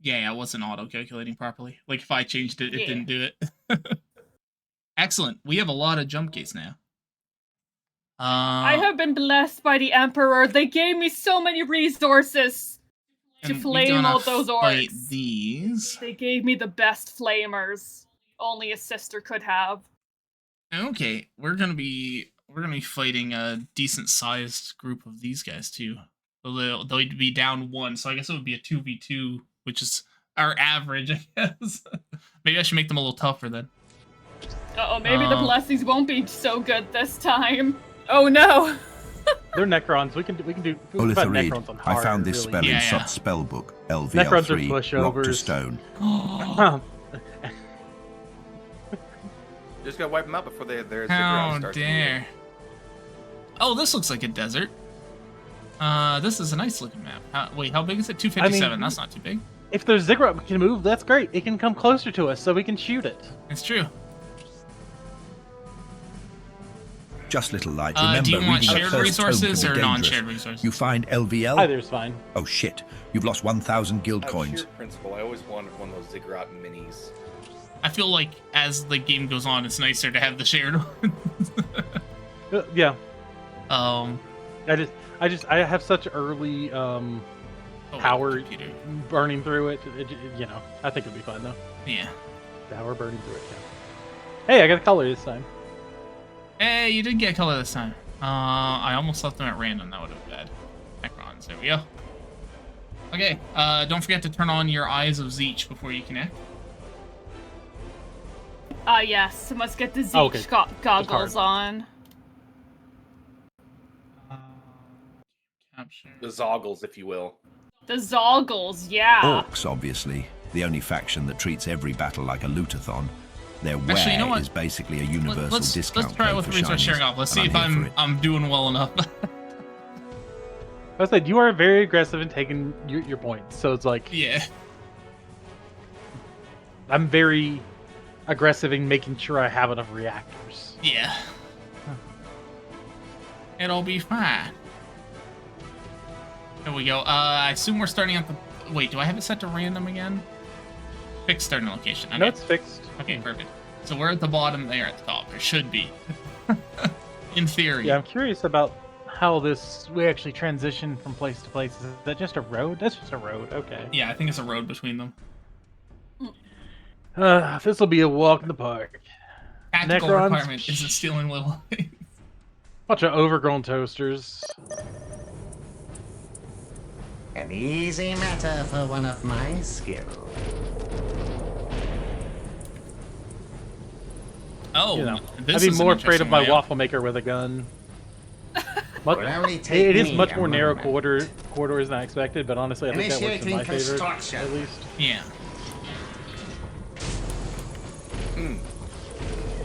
Yeah, it wasn't auto calculating properly. Like if I changed it, it didn't do it. Excellent. We have a lot of jump gates now. I have been blessed by the Emperor. They gave me so many resources to flame all those orcs. These. They gave me the best flamers only a sister could have. Okay, we're gonna be fighting a decent sized group of these guys too. They'll be down 1, so I guess it would be a 2v2, which is our average, I guess. Maybe I should make them a little tougher then. Maybe the blessings won't be so good this time. Oh no. They're Necrons. We can fight Necrons on hard. I found this really. spell in Yeah. Sot's spellbook. Necrons are LVL3, rock to pushovers. stone. Just gotta wipe them out before their ziggurat How starts. dare. Oh, this looks like a desert. This is a nice looking map. Wait, how big is it? 257. That's not too big. If their ziggurat can move, that's great. It can come closer to us so we can shoot it. It's true. Just little light. Remember, do you want reading a shared first resources tome or can be non-shared dangerous. resources? You find LVL? Either's fine. Oh shit! You've lost 1,000 guild Out of coins. sheer principle, I always wanted one of those ziggurat minis. I feel like as the game goes on, it's nicer to have the shared ones. Yeah. Oh, I have such early power computer. burning through it. I think it'll be fine though. Yeah. Power burning through it. Yeah. Hey, I got a color this time. Hey, you did get color this time. I almost left them at random. That would have been bad. Necrons. There we go. Okay. Don't forget to turn on your Eyes of Zeech before you connect. Yes. Must get the Zeech goggles on. Capture. The zoggles, if you will. The Zoggles, yeah. Orcs, obviously, the only faction that treats every battle like a lootathon. Their wear Actually, you know what? is basically a universal discount. Let's try it code with for resource shinies, sharing off. Let's and see if I'm here for it. I'm doing well enough. I said you are very aggressive in taking your points, so it's like Yeah. I'm very aggressive in making sure I have enough reactors. Yeah. It'll be fine. There we go. I assume we're starting at the... Wait, do I have it set to random again? Fixed starting location. Okay. No, it's fixed. Okay, perfect. So we're at the bottom there at the top. There should be. In theory. Yeah, I'm curious about how we actually transition from place to place. Is that just a road? That's just a road. Okay. Yeah, I think it's a road between them. This will be a walk in the park. Tactical Necrons. requirement isn't stealing little. Bunch of overgrown toasters. An easy matter for one of my skills. Oh, I'd be more afraid of my waffle maker with a gun. It is much more narrow corridors than I expected, but honestly, I think that works in my favor, at least. Yeah.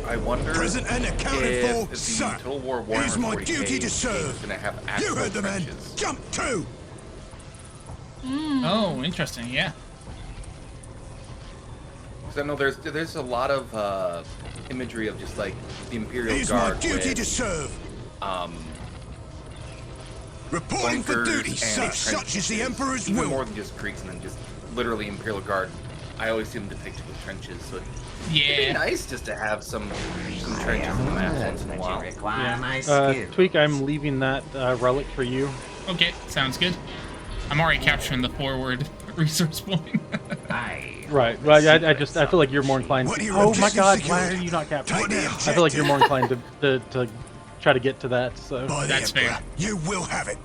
I wonder Present and accounted if for, the sir. Total War It is Warhammer my 40K duty to game is serve. gonna have You actual heard the man. trenches. Jump to. Oh, interesting. Yeah. Because I know there's a lot of imagery of just like the Imperial It is my Guard duty with, to serve. Reporting for bunkers duty, and sir. Such is the trenches, Emperor's even will. more than just creeks and then just literally Imperial Guard. I always see them depicted with trenches, so it'd be Yeah. nice just to have some trenches in the map once in a while. Require my skills. Tweak, I'm leaving that relic for you. Okay, sounds good. I'm already capturing the forward resource point. Right. Well, I feel like you're more inclined What to. do you Oh my objective God! secured? Why are you not capturing? Take the I feel like you're more inclined to try to get to that. So By the That's Emperor, fair. you will have it.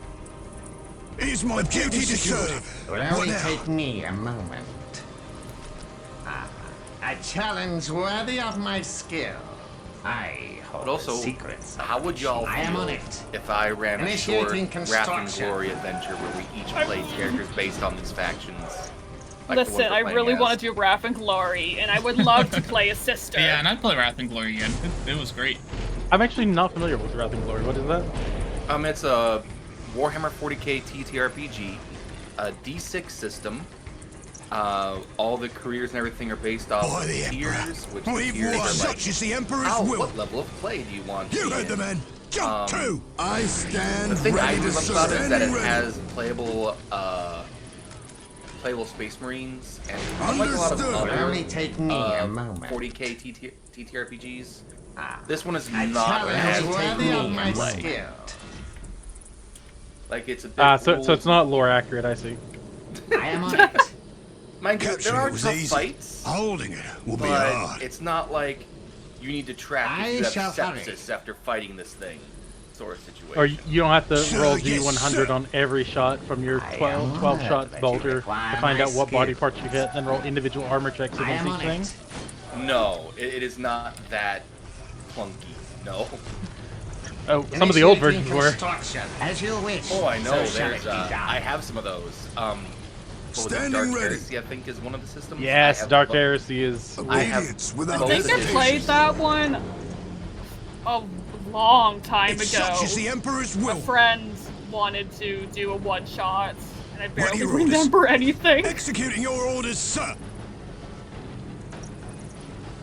It is my duty to serve. It will only take me a moment. A challenge worthy of my skill. I hold But also, secrets. how would y'all I am on feel it. if I ran a short Initiating Wrath and construction. Glory adventure where we each played characters based on these factions? Like the Listen, ones I we're really playing want as. to do Wrath and Glory, and I would love to play a sister. Yeah, and I'd play Wrath and Glory again. It was great. I'm actually not familiar with Wrath and Glory. What is that? It's a Warhammer 40k TTRPG, a D6 system. All the careers and everything are based off By of the Emperor. tiers, which the We've tiers won. are like, Such is the Emperor's will. what level of play do you want? You to be heard the in? man. Jump to. I stand The thing I ready to love about it is that it serve. has playable Space Marines, and unlike a lot of Understood. It will other only take me a moment. 40k TTRPGs, Ah, this one is a not as challenge worthy tame of my to play. skill. Like it's a bit So it's not lore accurate. I see. I am on it. Mind you, Capturing there are it was tough easy. fights, Holding it will be but hard. it's not like you need to track I if you have shall hurry. sepsis after fighting this thing, sort of situation. Or you don't have to Sir, roll yes, D100 sir. on every shot from your I 12 am 12 honored shots that you bolter to require find my out what body skill. parts you hit, then roll individual armor checks I against am each on thing. it. No, it is not that clunky. No. Oh, some of the old Initiating versions were. construction. As you wish. Oh, I know. So shall There's. it be done. I have some of those. What was it, Standing Dark ready. Heresy, I think, is one of the systems. Yes, I have Dark both. Heresy is. I have Obedience without both I think I editions. played that one a long time If ago. such is the Emperor's A will. friend wanted to do a one-shot, and I barely you wrote is- remember anything. Executing your orders, sir.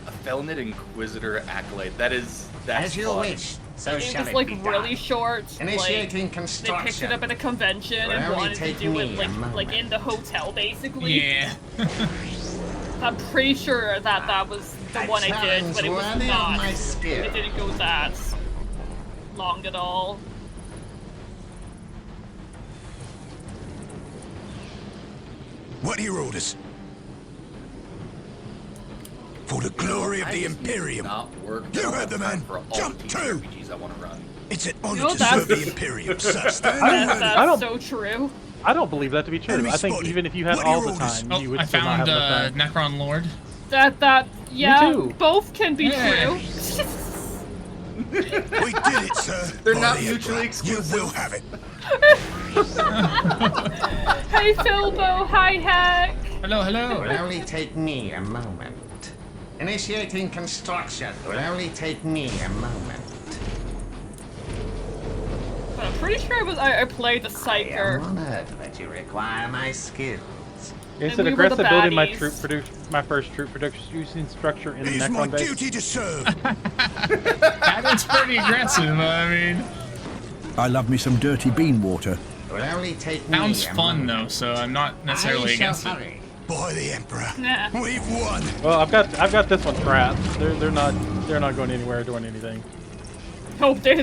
A Felnet Inquisitor accolade. That's As you fun. wish. So It shall was it like be done. really short. Initiating Like, they construction. picked it up at a convention Will and only wanted to take do me it a like moment. in the hotel, basically. Yeah. I'm pretty sure that was the A one I did, challenge but it was worthy of not. my skill. It didn't go that long at all. What are your orders? For the glory of I the just need to Imperium. Not work You that heard the time man. for all Jump the to. TTRPGs I want to run. It's an honor know, to that's- serve the Imperium, sir. Standing That's ready. I don't- so true. I don't believe that to be true. Enemy I think spotted. even if you had What are all your the orders? time, Oh, you would I still not found have enough time. Necron Lord. Yeah, too. both can be Yeah. true. We did it, sir. They're By not the mutually Emperor. exclusive. You will have it. Hey Philbo, hi Hack. Hello, It will hello. only take me a moment. Initiating construction. It will only take me a moment. But I'm pretty sure I played the I am Psyker. honored that you require my skills. It's And an we were the aggressive building baddies. my first troop producing structure in It the is my Necron base. duty to serve. That is pretty aggressive. I mean, I love me some dirty bean water. It will only take me sounds a fun moment. though, so I'm not necessarily I shall against it. hurry. By the Emperor. Nah. We've won. Well, I've got this one trapped. They're not going anywhere or doing anything. Oh, they're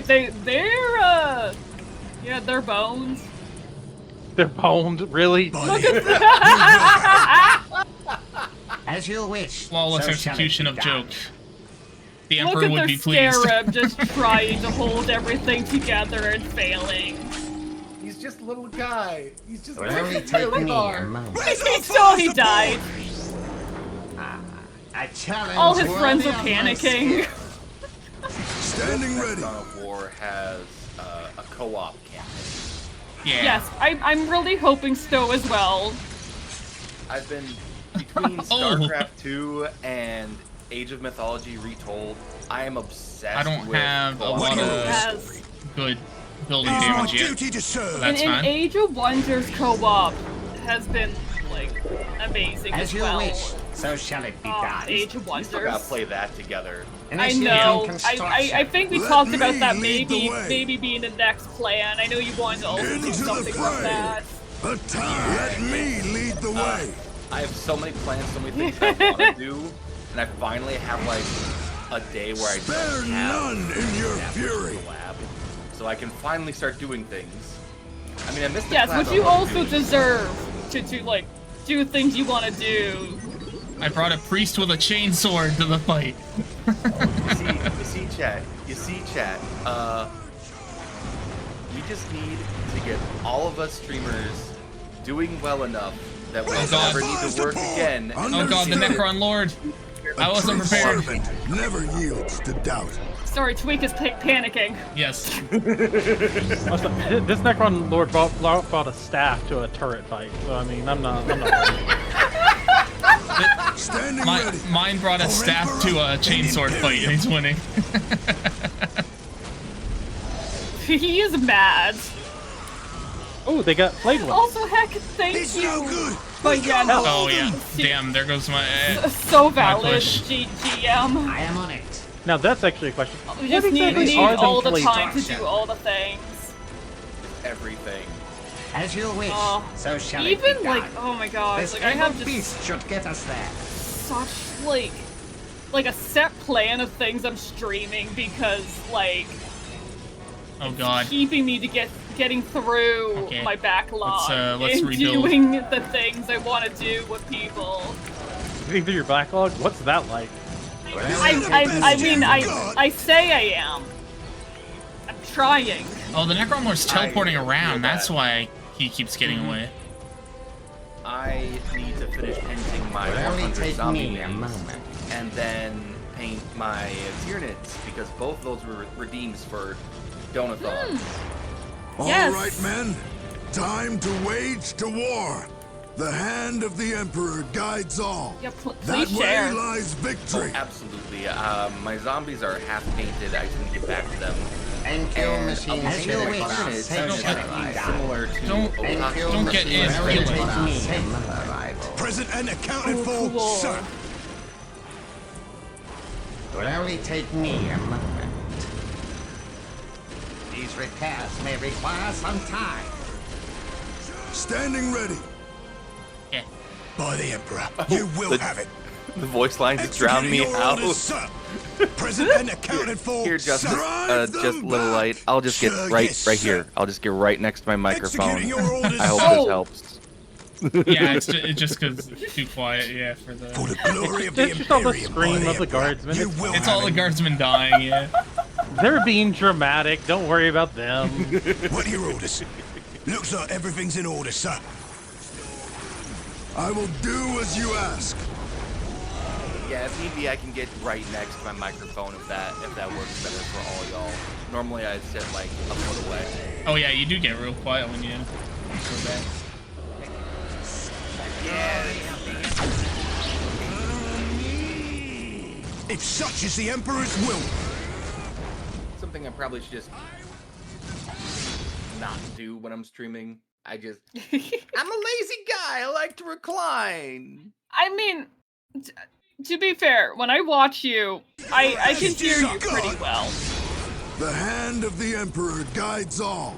bones. They're boned, really. By the Emperor. As you wish. Flawless so shall it execution be of done. joke. The Look Emperor at would their be pleased. scarab just trying to hold everything together and failing. He's just a little guy. He's just It will only take me a moment. He died. A challenge All his friends worthy are of my panicking. Standing ready. Dawn of War has a co-op campaign. Yeah. Yes, I'm really hoping so as well. I've been between Oh. StarCraft 2 and Age of Mythology Retold. I am obsessed. I don't with have a co-op lot of Yes. good building It is my damage yet. duty to serve. That's and fine. Age of Wonders co-op has been like amazing As as you well. wish, so shall it be done. Age of We still gotta Wonders. play that together. I Initiating know. construction. I think we Let talked about me that lead the maybe way. being the next plan. I know you wanted to also do Into the something with fray. that. Let me lead the way. I have so many plans, so many things I want to do, and I finally have like a day where I Spare don't have none in your that fury. collab, so I can finally start doing things. I mean, I missed the Yes, collab which I you wanted also to do. deserve to like do things you want to do. I brought a priest with a chainsword to the fight. You see, chat. We just need to get all of us streamers doing well enough that we never need to work again. Oh god, the Necron Lord! I wasn't prepared. Servant never yields to doubt. Sorry, Tweak is panicking. Yes. This Necron Lord brought a staff to a turret fight, so I mean, I'm not Standing ready. Mine brought a staff to a chainsword fight, and he's winning. He is mad. Oh, they got played with. Also, heck, thank It's you. no good. But yeah, no. Oh yeah. Damn, there goes my. So valid, push. GM. I am on it. Now that's actually a question. We just What need exactly are all them the played time with? to do all the things. Everything. As you wish, Oh, so shall it even be like, done. oh my gosh, This like I have evil just beast should get us there. such like a set plan of things I'm streaming because like Oh god. keeping me to getting through Okay. my backlog Let's and rebuild. doing the things I want to do with people. Getting through your backlog? What's that like? I mean I say I am. I'm trying. Oh, the Necron Lord's teleporting feel around. that. That's why he keeps getting away. I need to finish painting my Will only 100 take zombie me a minis, moment. and then paint my Tyranids, because both of those were redeems for Donathon. All Yes. right, men. Time to wage to war. The hand of the Emperor guides all. Yeah, That please way share. lies victory. Absolutely. My zombies are half painted. I just need to get back to them. And kill And machines as you spirit wish, for us. it's So shall it be done. similar to Don't- And kill Don't get in, machines feel it. spirit for us. Arrival. Present and accounted Oh, for, cool. sir. It will only take me a moment. These repairs may require some time. Standing ready. Yeah. By the Emperor, you will have it. The voice lines drown me Executing your out. orders, sir. Present and accounted for, Here, Justice, sir. just a little light. I'll just get Sure, right yes, here. sir. I'll just get right next to my microphone. Executing your orders, I hope sir. this helps. Yeah, it's just because it's too quiet. Yeah, for the. For the glory of the It's just all the Imperium, by scream the of the Emperor, guardsmen. you will It's have all the it. guardsmen dying. Yeah. They're being dramatic. Don't worry about them. What are your orders? Looks like everything's in order, sir. I will do as you ask. Yeah, if need be, I can get right next to my microphone if that works better for all y'all. Normally, I sit like a foot away. Oh yeah, you do get real quiet when you. If such is the Emperor's will, Something I probably should just not do when I'm streaming. I'm a lazy guy. I like to recline. I mean, to be fair, when I watch you, I can hear you pretty well. the hand of the Emperor guides all.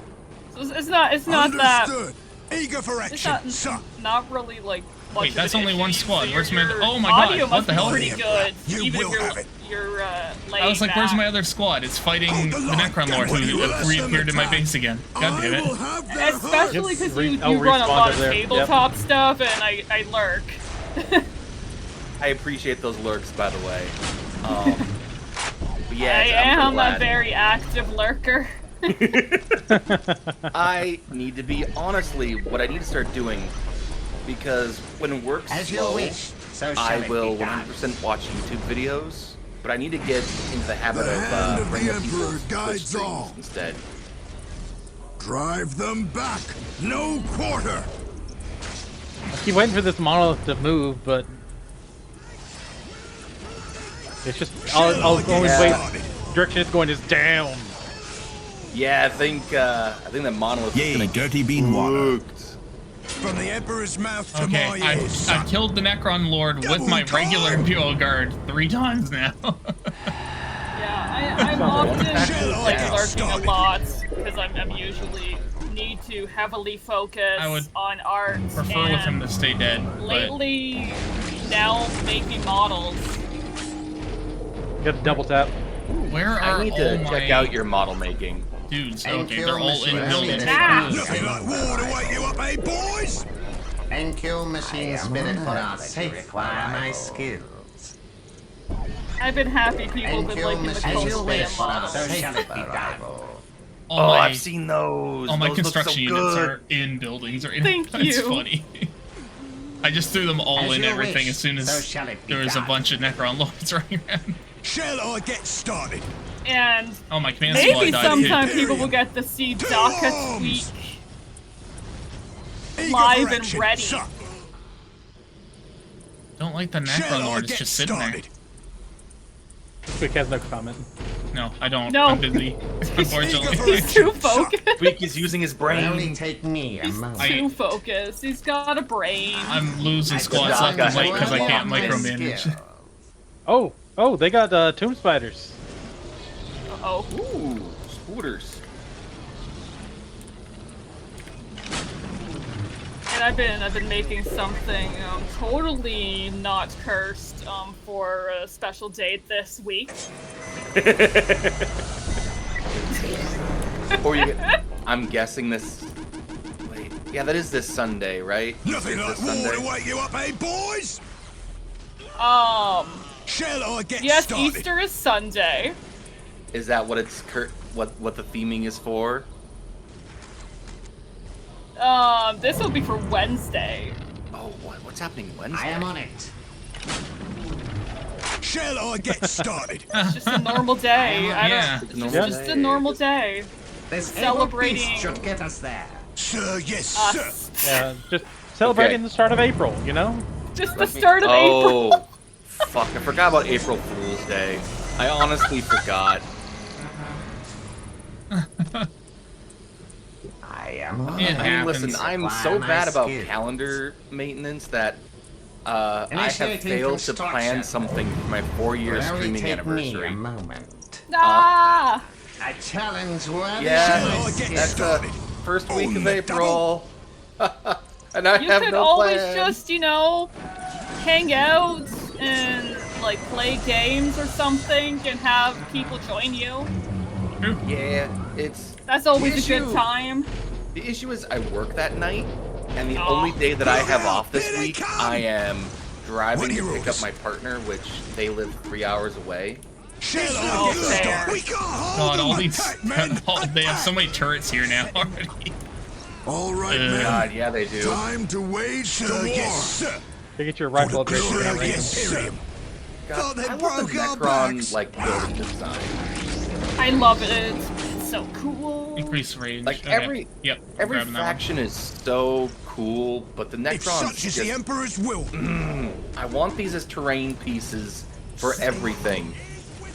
So it's not that Understood. Eager for it's action, sir. not really like. much Wait, of that's an only one issue. squad. So Where's my? your Oh my god! audio What must the be hell? pretty good, You even will if have it. you're I was like, where's my back. other squad? It's fighting Hold the the line, Necron Lord, Captain. who Let them reappeared in my attack. base again. God damn I will it! have their Especially hearts. because you I'll run a respawn lot of over there. tabletop stuff, and I lurk. I appreciate those lurks, by the way. But yeah, I I'm so am a glad. very active lurker. I need to be honestly what I need to start doing, because when work's As you slow, wish, so shall I it will be done. 100% watch YouTube videos. But I need to get into the habit The hand of of the bringing Emperor people to guides streams all. instead. Drive them back. No quarter. I keep waiting for this monolith to move, but it's just I'll always wait. Direction it's going is down. Yeah, I think that monolith is Yay, gonna get dirty bean water. cooked. From the Emperor's mouth to Okay, my ears, I've sir. killed the Necron Lord with Double my time. regular Imperial Guard 3 times now. Yeah, I'm often like down. lurking a lot because I'm usually need to heavily focus I would on art. Prefer and with him to stay dead. But lately, now making models. Got to double tap. where are I need all to my check out your model making. dudes? And Okay, kill they're all in machines buildings. spirit Ah! for us. Nothing like war to wake you up, eh, boys? And kill machine spirit for our sake require my skills. I've been happy people And been kill liking the machine spirit Colosseum for our models. sake arrival. all my, I've seen those. all my Those look construction so units good. are in buildings or in. Thank It's you. funny. I just threw them all As in you everything wish, as soon so as shall it be there was a done. bunch of Necron Lords running around. Shall I get started? And Oh, my command squad maybe died sometime too. people will get to see Daka tweak Eager live for and action, ready. sir. Don't like the Shall Necron I Lord is get just sitting there. started? Quick has no comment. No, I don't. No. I'm busy, unfortunately. He's too focused. Tweak is using his It'll only brain. take me a He's moment. too focused. He's got a brain. I'm losing I squads forgot left and right I because I can't had this micromanage. Oh, they got tomb spiders. Oh. Ooh, scooters. And I've been making something totally not cursed for a special date this week. Or you get, I'm guessing this. Wait, yeah, that is this Sunday, right? Nothing Is like this war to Sunday? wake you up, eh, boys? Shall I get Yes, started? Easter is Sunday. Is that what it's what the theming is for? This will be for Wednesday. Oh, what's happening Wednesday? I am on it. Shall I get started? It's just a normal day. I Yeah. don't. It's Normal just day. a normal day. This Celebrating- able beast should get us there. Sir, yes, sir. Us. Yeah, just celebrating the start of April, you know? Just the start of April. Oh, fuck! I forgot about April Fool's Day. I honestly forgot. I am on It it. I mean, listen, happens. I'm Apply so my bad about skills. calendar maintenance that I have Initiating failed to plan construction. something for my 4-year It'll only streaming take me anniversary. a moment. Ah! A challenge worthy Yeah, Shall I of get that's the started? first week On of the April. And I You have could no always plan. just, hang out and like play games or something and have people join you. Yeah, it's That's always a issue- good time. the issue is I work that night, and the Oh. only day that I have Look out, off this here they week, come. I am driving What to pick heroes? up my partner, which they live 3 hours away. Shall I Oh, get fair. started? We can't hold God, them all these. attack, men. They have so many turrets here now already. All right, Uh, men. God, yeah, they do. Time to wage the war. yes, sir. They get your For rifle the upgrade. glory you're of not the raising. Imperium. God, Thought they I love broke the our Necron backs. like building design. I love it. It's so cool. Increase range. Like Okay. every Yep. every grabbing that one. faction is so cool, but the If Necrons such is the just, Emperor's will. I want these as terrain pieces for everything.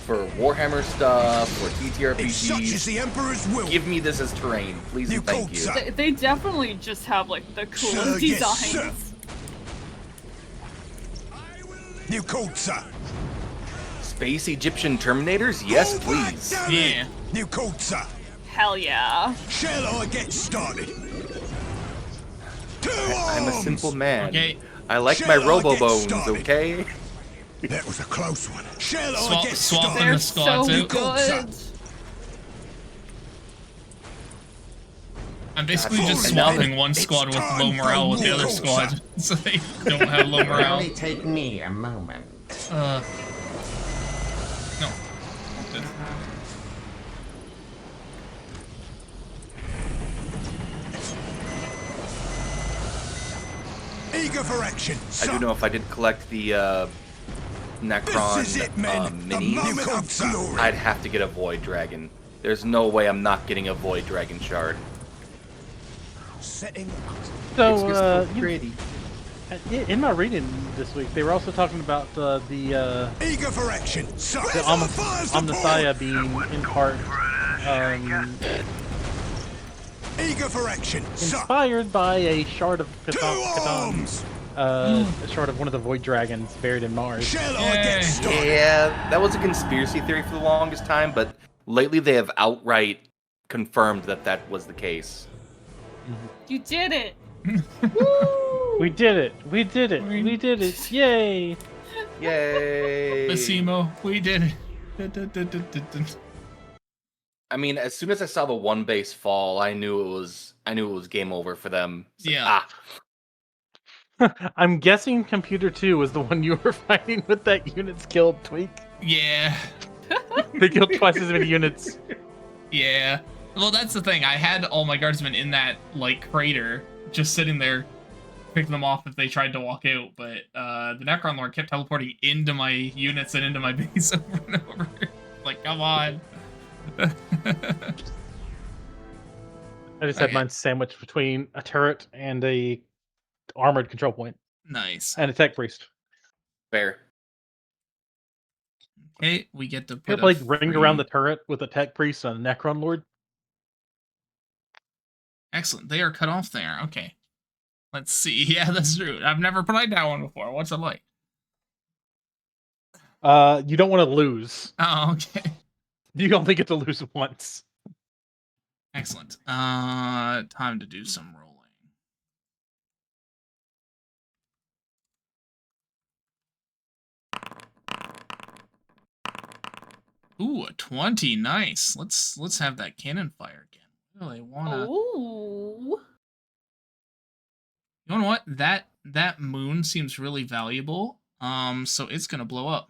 For Warhammer stuff, for If such is TTRPGs. the Emperor's will. Give me this as terrain, please New and thank coats, you. sir. They definitely just have like the coolest Sir, yes, designs. sir. New coat, sir. Space Egyptian Terminators? Yes, Hold back, please. damn it. Yeah. New coat, sir. Hell yeah. Shall I get started? To I'm a arms! simple man. Okay. I like Shall my I get robo-bones, started? okay? That was a close one. Shall I Swap- get swap started? them. They're the so squads out. good. I'm basically God, just and now swapping one it's squad with time low morale for with the other more. squad, so they don't have low It'll morale. only take me a moment. No. Eager for action, I sir. do know if I did collect the Necron This is it, men. A minis, moment of glory. I'd have to get a Void Dragon. There's no way I'm not getting a Void Dragon shard. Setting It's So, just so you- pretty. in my reading this week, they were also talking about the eager for action, sir. Omnissiah being in part Eager for action, sir. inspired by a shard of To Catan, arms! a shard of one of the Void Dragons buried in Mars. Shall I get Yay. started? Yeah, that was a conspiracy theory for the longest time, but lately they have outright confirmed that that was the case. You did it. We did it! We did it! We did it! Yay! Yay! Basimo, we did it. Dun-dun-dun-dun-dun-dun. I mean, as soon as I saw the one base fall, I knew it was game over for them. It's like, Yeah. I'm guessing Computer 2 was the one you were fighting with that units killed tweak. Yeah. They killed twice as many units. Yeah. Well, that's the thing. I had all my guardsmen in that like crater, just sitting there, picking them off if they tried to walk out. But the Necron Lord kept teleporting into my units and into my base over and over. Like, come on. I just had Okay. mine sandwiched between a turret and a armored control point Nice. and a tech priest. Fair. Okay, we get to You put ever played a ring free... around the turret with a tech priest and a Necron Lord? Excellent. They are cut off there. Okay. Let's see. Yeah, that's true. I've never played that one before. What's it like? You don't want to lose. Oh, okay. You only get to lose once. Excellent. Time to do some rolling. Ooh, a 20. Nice. Let's have that cannon fire again. Really wanna... Ooh. You know what? That moon seems really valuable. So it's gonna blow up.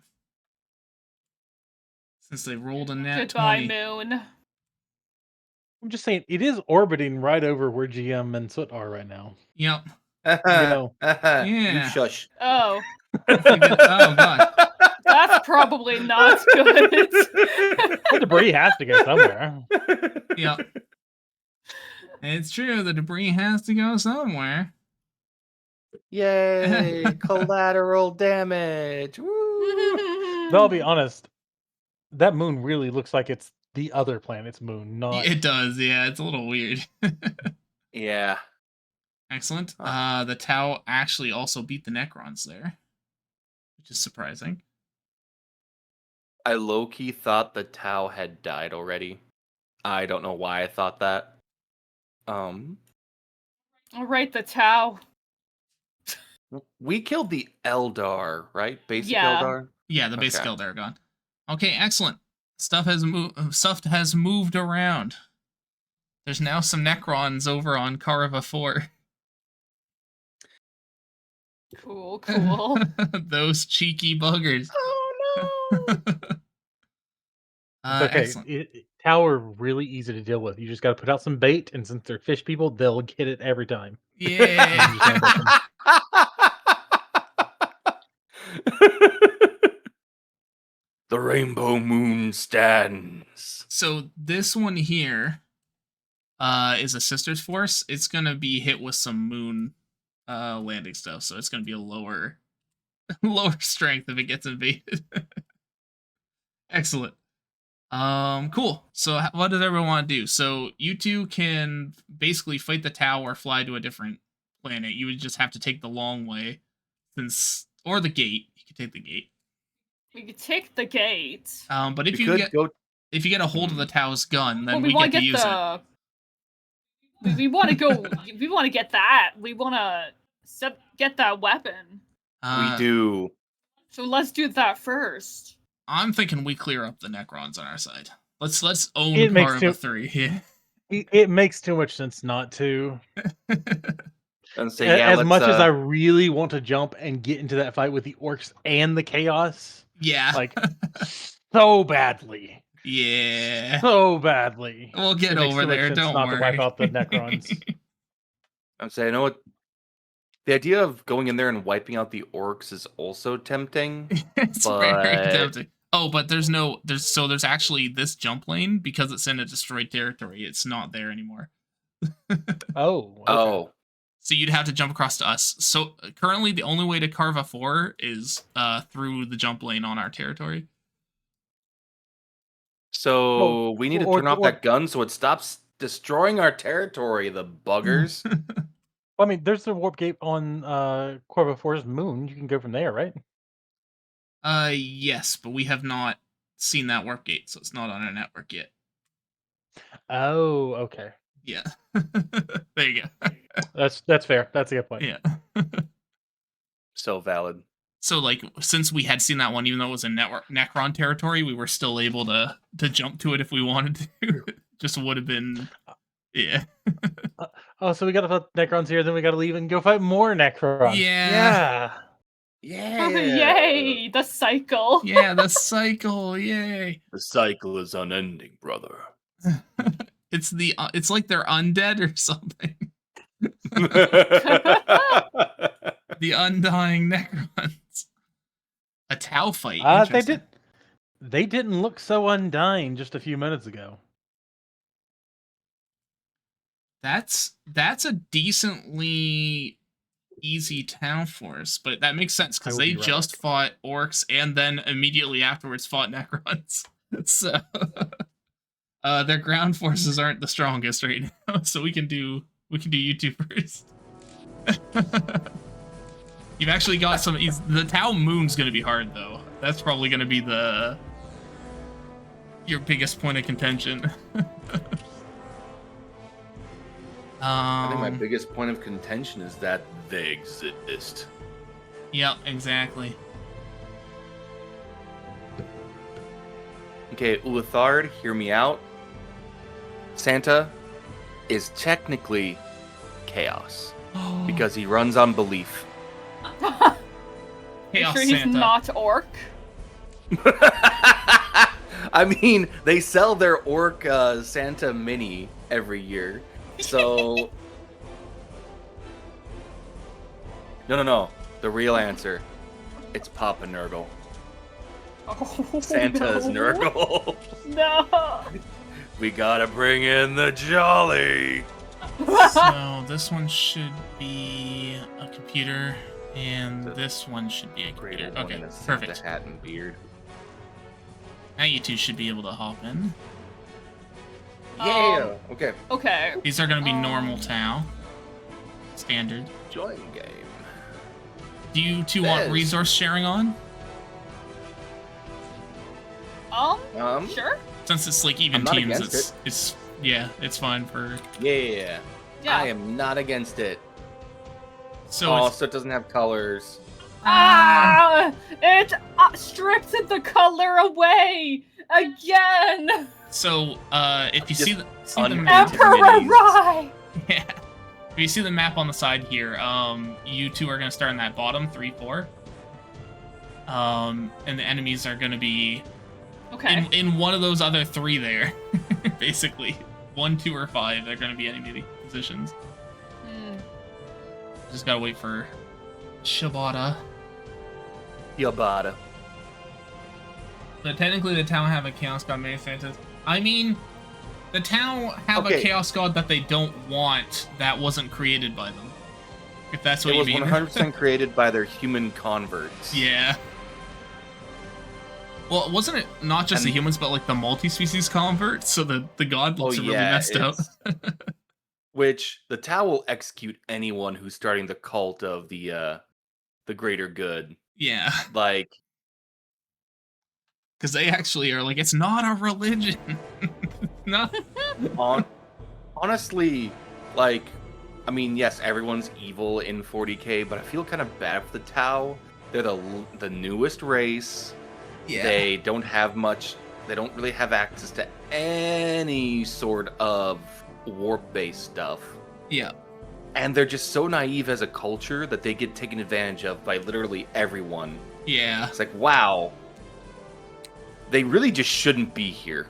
Since they rolled a nat Goodbye, 20. moon. I'm just saying, it is orbiting right over where GM and Soot are right now. Yep. know. Yeah. You shush. Oh. Oh god. That's probably not good. Well, debris has to go somewhere. Yep. It's true, the debris has to go somewhere. Yay! Collateral damage. Woo! But I'll be honest, that moon really looks like it's the other planet's moon, not... It does, yeah, it's a little weird. Yeah. Excellent. Huh. The Tau actually also beat the Necrons there, which is surprising. I low-key thought the Tau had died already. I don't know why I thought that. Alright, the Tau. We killed the Eldar, right? Basic Yeah. Eldar? Yeah, the base Okay. skill there gone. Okay, excellent. Stuff has moved around. There's now some Necrons over on Kaurava 4. Cool, cool. Those cheeky buggers. Oh no! It's okay. Excellent. Tau are really easy to deal with. You just got to put out some bait, and since they're fish people, they'll get it every time. Yeah. The rainbow moon stands. So this one here is a Sisters Force. It's gonna be hit with some moon landing stuff, so it's gonna be a lower strength if it gets invaded. Excellent. Cool. So what does everyone want to do? So you two can basically fight the Tau or fly to a different planet. You would just have to take the long way, or the gate. You could take the gate. We could take the gate. But if We you could go. if you get a hold of the Tau's gun, then Well, we want get to use it. We want to go. We want to get that. We want to get that weapon. We do. So let's do that first. I'm thinking we clear up the Necrons on our side. Let's own It makes Kaurava 3. Yeah. It makes too much sense not to. And say, As much as I really want to jump and get into that fight with the orcs and the chaos, Yeah. like so badly. Yeah. So badly. We'll get It makes over too much there. sense Don't not worry. to wipe out the Necrons. I'm saying, you know what? The idea of going in there and wiping out the orcs is also tempting. It's very but- tempting. Oh, but there's actually this jump lane because it's in a destroyed territory. It's not there anymore. Oh. Okay. Oh. So you'd have to jump across to us. So currently the only way to Kaurava 4 is through the jump lane on our territory. So Well, we need to or- turn off or- that gun so it stops destroying our territory, the buggers. I mean, there's the warp gate on Corva 4's moon. You can go from there, right? Yes, but we have not seen that warp gate, so it's not on our network yet. Oh, okay. Yeah. There you go. That's fair. That's a good point. Yeah. So valid. So, like, since we had seen that one, even though it was in Necron territory, we were still able to jump to it if we wanted to. Just would have been, yeah. Oh, so we gotta put Necrons here, then we gotta leave and go fight more Necrons. Yeah. Yeah. Yay! The cycle. Yeah, the cycle, yay. The cycle is unending, brother. It's like they're undead or something. The undying Necrons. A Tau fight. They didn't look so undying just a few minutes ago. That's a decently easy Tau force, but that makes sense because they just fought orcs and then immediately afterwards fought Necrons. So their ground forces aren't the strongest right now, so we can do you two first. You've actually got some. The Tau Moon's gonna be hard though. That's probably gonna be your biggest point of contention. I think my biggest point of contention is that they exist. Yep, exactly. Okay, Ulithard, hear me out. Santa is technically chaos because he runs on belief. Chaos sure he's Santa. not orc? I mean, they sell their orc Santa mini every year, so... No. The real answer. It's Papa Nurgle. Oh, Santa's no. Nurgle. No! We gotta bring in the jolly. So this one should be a computer, and this one should be a computer. Okay, perfect. Hat and beard. Now you two should be able to hop in. Yeah. Okay. Okay. These are going to be normal Tau. Standard. Join game. Do you two want resource sharing on? Sure. Since it's like even I'm not teams, against it's fine for. Yeah. I am not against it. So so it doesn't have colors. It strips the color away again. So if you see the Emperor Rye. Yeah. If you see the map on the side here, you two are gonna start in that bottom 3-4. And the enemies are gonna be in one of those other three there. Basically. 1, 2, or 5, they're gonna be enemy positions. Just gotta wait for Shibata. Yabata. But technically the Tau have a Chaos God many Santas. I mean, the Tau have a Chaos God that they don't want that wasn't created by them. If that's what you mean. It was 100% created by their human converts. Yeah. Well, wasn't it not just the humans, but like the multi-species converts? So the god looks really messed up. Which the Tau will execute anyone who's starting the cult of the greater good. Yeah. Like, because they actually are like, it's not a religion. No. Honestly, like, I mean, yes, everyone's evil in 40k, but I feel kind of bad for the Tau. They're the newest race. Yeah. They don't have much. They don't really have access to any sort of warp-based stuff. Yeah. And they're just so naive as a culture that they get taken advantage of by literally everyone. Yeah. It's like, wow. They really just shouldn't be here.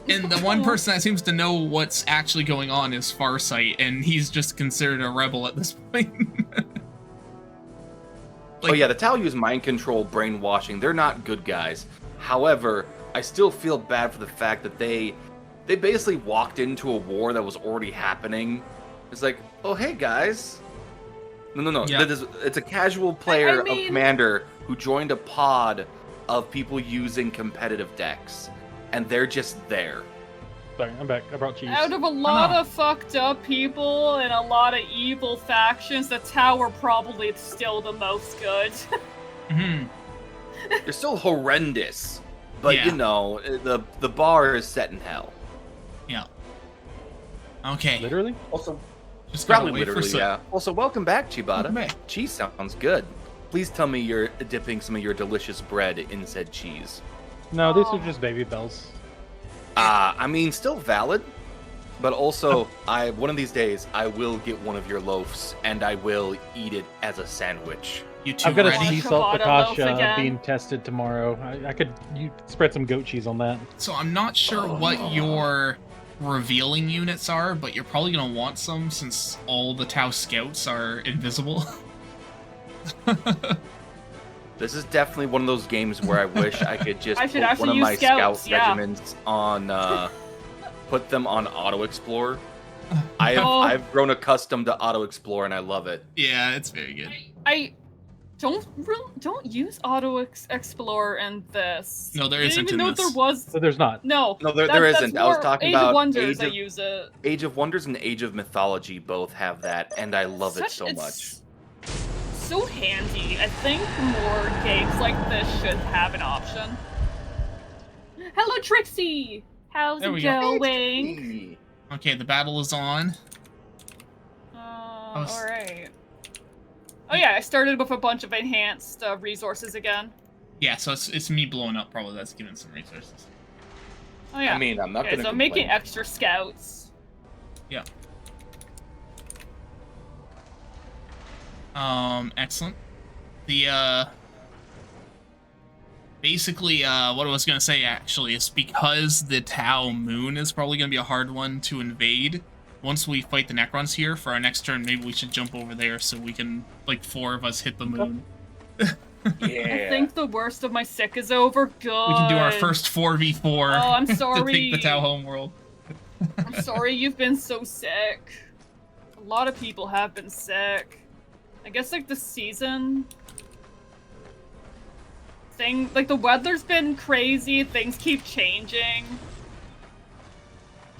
And the one person that seems to know what's actually going on is Farsight, and he's just considered a rebel at this point. Oh yeah, the Tau use mind control, brainwashing. They're not good guys. However, I still feel bad for the fact that they basically walked into a war that was already happening. It's like, oh hey guys. No. Yeah. It's a casual player of Commander who joined a pod of people using competitive decks. And they're just there. Sorry, I'm back. I brought cheese. Out of a lot of fucked up people and a lot of evil factions, the Tau are probably still the most good. They're still horrendous. But you know, the bar is set in hell. Yeah. Okay. Literally? Also, just probably literally, yeah. Also, welcome back, Chibata. Cheese sounds good. Please tell me you're dipping some of your delicious bread in said cheese. No, these are just baby bells. I mean, still valid. But also, one of these days, I will get one of your loaves, and I will eat it as a sandwich. You two I've got ready? a sea salt focaccia being tested tomorrow. You spread some goat cheese on that. So I'm not sure what your revealing units are, but you're probably going to want some since all the Tau scouts are invisible. This is definitely one of those games where I wish I could just I should put actually one of use my scouts, scout yeah. regiments on, put them on auto explore. I've grown accustomed to auto explore and I love it. Yeah, it's very good. I don't use auto explore in this. No, there I isn't didn't in even know this. there was. So there's not. No, No, there that's isn't. I was more talking Age about of Wonders. Age I of- use it. Age of Wonders and Age of Mythology both have that, and I love it so It's much. So handy. I think more games like this should have an option. Hello, Trixie. How's There it we go. going? Okay, the battle is on. All right. Oh yeah, I started with a bunch of enhanced resources again. Yeah, so it's me blowing up. Probably that's giving some resources. Oh yeah. I mean, I'm not okay, gonna so I'm complain. making extra scouts. Yeah. Excellent. The basically what I was gonna say actually is because the Tau moon is probably gonna be a hard one to invade. Once we fight the Necrons here for our next turn, maybe we should jump over there so we can, like, 4 of us hit the moon. Yeah. I think the worst of my sick is over. Good. We can do our first 4v4. Oh, I'm to sorry. take the Tau homeworld. I'm sorry you've been so sick. A lot of people have been sick. I guess like the season thing, like the weather's been crazy. Things keep changing.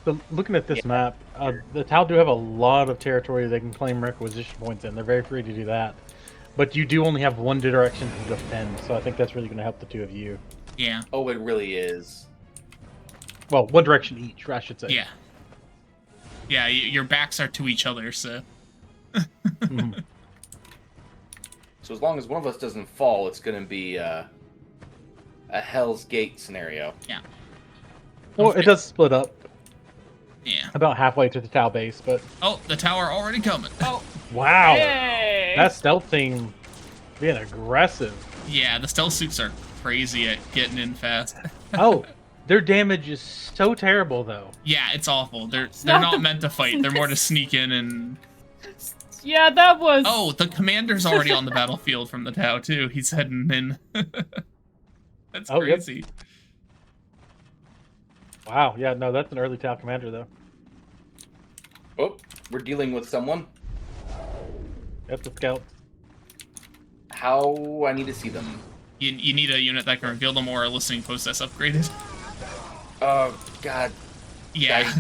So looking at this map, the Tau do have a lot of territory they can claim requisition points in. They're very free to do that. But you do only have one direction to defend, so I think that's really going to help the two of you. Yeah. Oh, it really is. Well, one direction each, I should say. Yeah. Yeah, your backs are to each other, so... Mhm. So as long as one of us doesn't fall, it's going to be a Hell's Gate scenario. Yeah. Well, it does split up Yeah. about halfway to the Tau base, but... Oh, the tower already coming. Oh, Wow! hey! That stealth thing being aggressive. Yeah, the stealth suits are crazy at getting in fast. Oh, their damage is so terrible, though. Yeah, it's awful. They're not not the- meant to fight. They're more to sneak in and... Yeah, that was. Oh, the commander's already on the battlefield from the Tau, too. He's heading in. That's Oh, yep. crazy. Wow, yeah, no, that's an early Tau commander, though. Oh, we're dealing with someone. That's the scout. How I need to see them. You need a unit that can reveal them or a listening post that's upgraded. Oh, God. Yeah.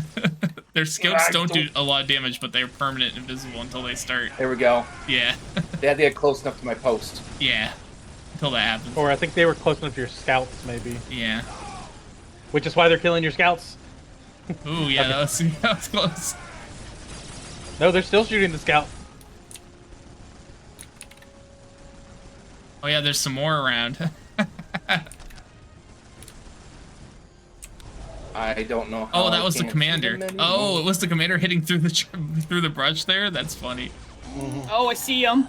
Their scouts I don't do don't- a lot of damage, but they're permanent invisible until they start. There we go. Yeah. They had to get close enough to my post. Yeah. Until that happens. Or I think they were close enough to your scouts, maybe. Yeah. Which is why they're killing your scouts. Ooh, yeah, that was close. No, they're still shooting the scout. Oh yeah, there's some more around. I don't know how Oh, that I was the can't see commander. them Oh, anymore. it was the commander hitting through the brush there. That's funny. Oh, I see him.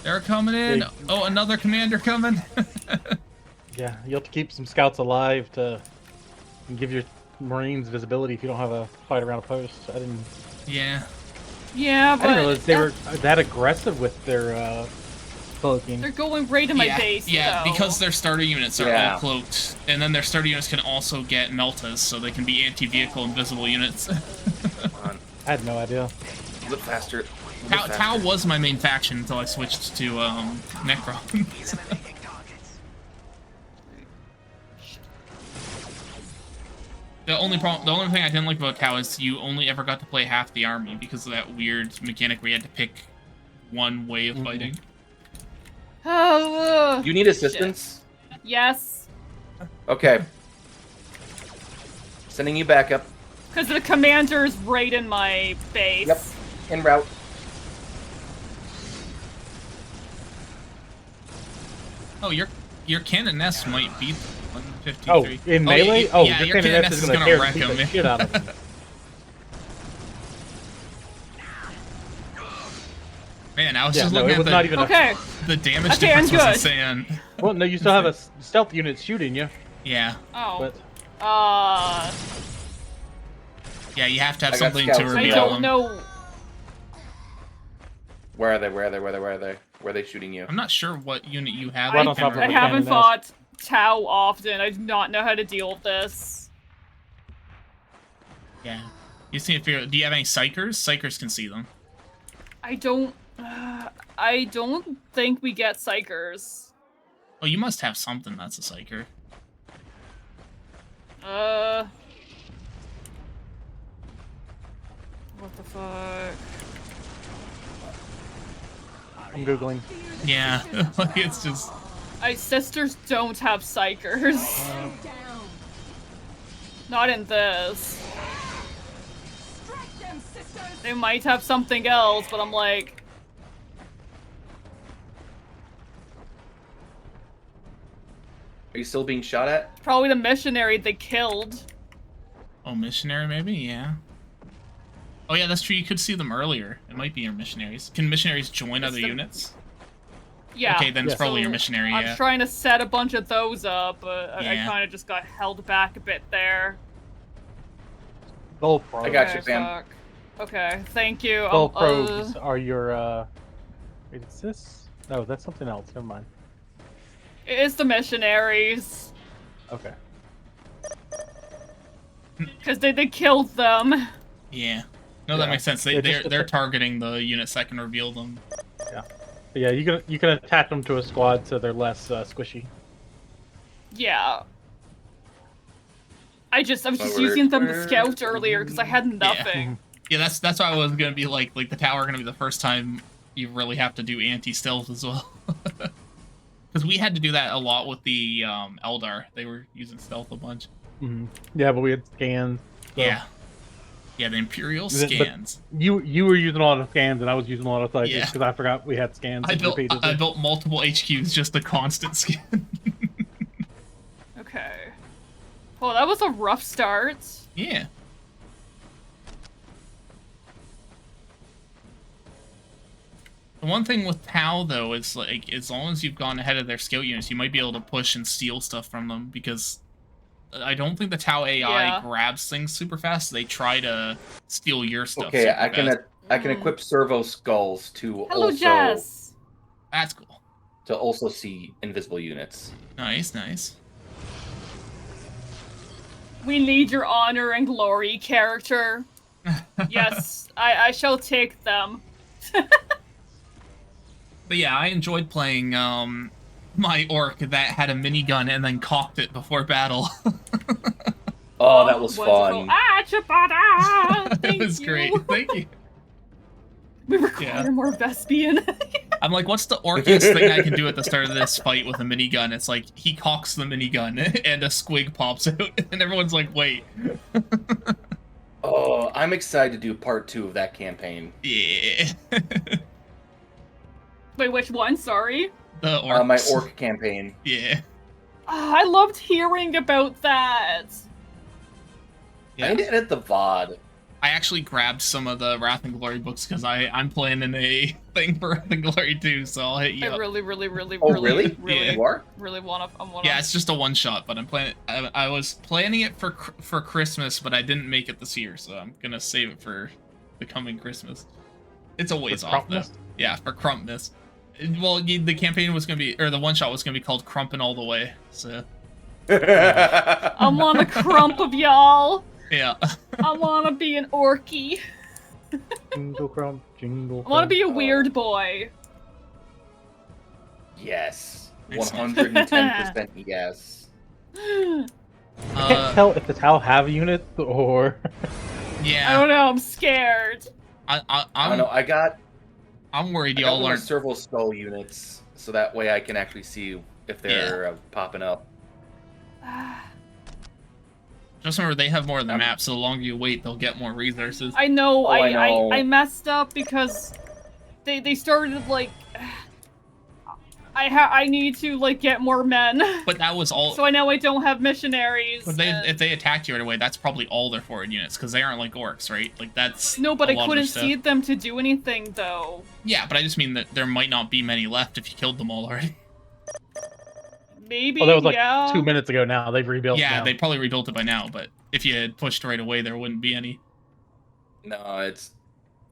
They're coming in. Big. Oh, another commander coming. Yeah, you have to keep some scouts alive to give your Marines visibility if you don't have a fight around a post. I didn't Yeah. Yeah, but realize they were that aggressive with their cloaking. they're going right in my yeah, base. yeah, though. because their starter units are Yeah. all cloaked, and then their starter units can also get meltas, so they can be anti-vehicle invisible units. Come on. I had no idea. A little faster. A little Tau faster. was my main faction until I switched to Necrons. The only thing I didn't like about Tau is you only ever got to play half the army because of that weird mechanic where you had to pick one way of fighting. Oh, You need assistance? yes, Okay. Sending you back up. because the commander's right in my base. Yep. En route. Oh, your canoness might beat 153. Oh, in melee? Yeah, Oh, yeah, your canoness canoness is is gonna gonna tear wreck the him. shit out of him. Man, I was Yeah, just no, looking it at was not even Okay, the damage Okay, I'm difference was good. insane. Well, no, you still have a stealth unit shooting you, Yeah. oh, but Yeah, you have to have I got something to scouts. reveal I don't them. know. Where are they? Where are they? Where are they? Where are they? Where are they shooting you? I'm not sure what unit you have. Right I, on top of I the haven't cannon fought Tau often. I do not know how to deal with this. Yeah. You see if you're. Do you have any psychers? Psychers can see them. I don't think we get psychers. Oh, you must have something that's a psycher. What the fuck? I'm googling. Yeah, like it's just. Sisters don't have psychers. Not in this. Strike them, sisters! They might have something else, but I'm like... Are you still being shot at? Probably the missionary they killed. Oh, missionary maybe? Yeah. Oh yeah, that's true. You could see them earlier. It might be your missionaries. Can missionaries join other units? Yeah. Okay, then it's probably So your missionary, I'm yeah. trying to set a bunch of those up, but I Yeah. kind of just got held back a bit there. Gold probes. I got you, Okay, Sam. fuck. Okay, thank you. Gold probes are your, wait, is this? No, that's something else. Never mind. It's the missionaries. Okay. Because they killed them. Yeah. No, that Yeah. makes sense. Yeah, They're targeting the units that can reveal them. Yeah. But yeah, you can attach them to a squad so they're less squishy. Yeah. I was just Where- using them to where- scout earlier because I had nothing. Yeah, that's why I was gonna be like the tower gonna be the first time you really have to do anti-stealth as well. Because we had to do that a lot with the Eldar. They were using stealth a bunch. Mm-hmm. Yeah, but we had scans. So. Yeah. Yeah, the Imperial But scans. You were using a lot of scans and I was using a lot of psychics Yeah. because I forgot we had scans. I repeatedly. built multiple HQs just a constant scan. Okay. Well, that was a rough start. Yeah. The one thing with Tau, though, is like as long as you've gone ahead of their scout units, you might be able to push and steal stuff from them because I don't think the Tau AI Yeah. grabs things super fast. They try to steal your stuff. Okay, super I can fast. I can equip servo skulls to Hello, Jess. That's cool. to also see invisible units. Nice, nice. We need your honor and glory, character. Yes, I shall take them. But yeah, I enjoyed playing my orc that had a minigun and then cocked it before battle. Oh, that was Wonderful. fun. Ah, Chapata! It Thank was you. great. Thank you. We require more Vespian. I'm like, what's the orciest thing I can do at the start of this fight with a minigun? It's like, he cocks the minigun and a squig pops out, and everyone's like, wait. Oh, I'm excited to do part 2 of that campaign. Yeah. Wait, which one? Sorry. The orcs. My orc campaign. Yeah. Ah, I loved hearing about that. Yeah. I need to edit the VOD. I actually grabbed some of the Wrath and Glory books because I'm planning a thing for Wrath and Glory too, so I'll hit you I up. really Oh, really? Yeah. You are? really want to. Yeah, it's just a one-shot, but I'm planning. I was planning it for Christmas, but I didn't make it this year, so I'm gonna save it for the coming Christmas. It's a ways off, though. Crumpness? Yeah, for Crumpness. Well, the campaign was gonna be, or the one-shot was gonna be called Crumpin' All the Way, so... I want a crump of y'all. Yeah. I want to be an orky. Jingle crump, jingle. I want to be a Oh. weird boy. Yes. Excellent. 110% yes. I can't tell if the Tau have units or. I Yeah. don't know. I'm scared. I don't know. I'm worried I got y'all one of aren't... my servo skull units, so that way I can actually see if they're popping up. Just remember, they have more of the map, so the longer you wait, they'll get more resources. I know. Oh, I know. I messed up because they started like. I need to like get more men. But that was all... So I know I don't have missionaries. But if they attacked you right away, that's probably all their forward units, because they aren't like orcs, right? Like, that's... No, but a I lot of couldn't their stuff. see them to do anything though. Yeah, but I just mean that there might not be many left if you killed them all already. Maybe. Oh, that was like yeah. 2 minutes ago. Now they've rebuilt. Yeah, now. they probably rebuilt it by now. But if you had pushed right away, there wouldn't be any. No, it's.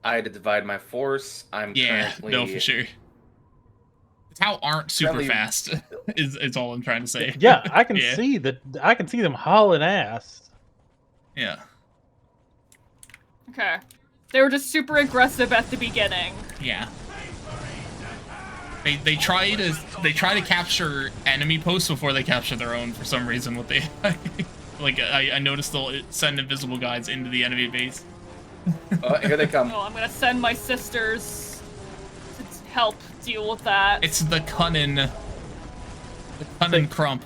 I had to divide my force. I'm currently. No, for sure. The Tau aren't super Currently- fast. is all I'm trying to say. Yeah, I can Yeah. see that. I can see them hauling ass. Yeah. Okay. They were just super aggressive at the beginning. Yeah. They try to capture enemy posts before they capture their own for some reason. What they like, I noticed they'll send invisible guys into the enemy base. Here they come. Oh, I'm gonna send my sisters to help deal with that. It's the Cunnin Crump.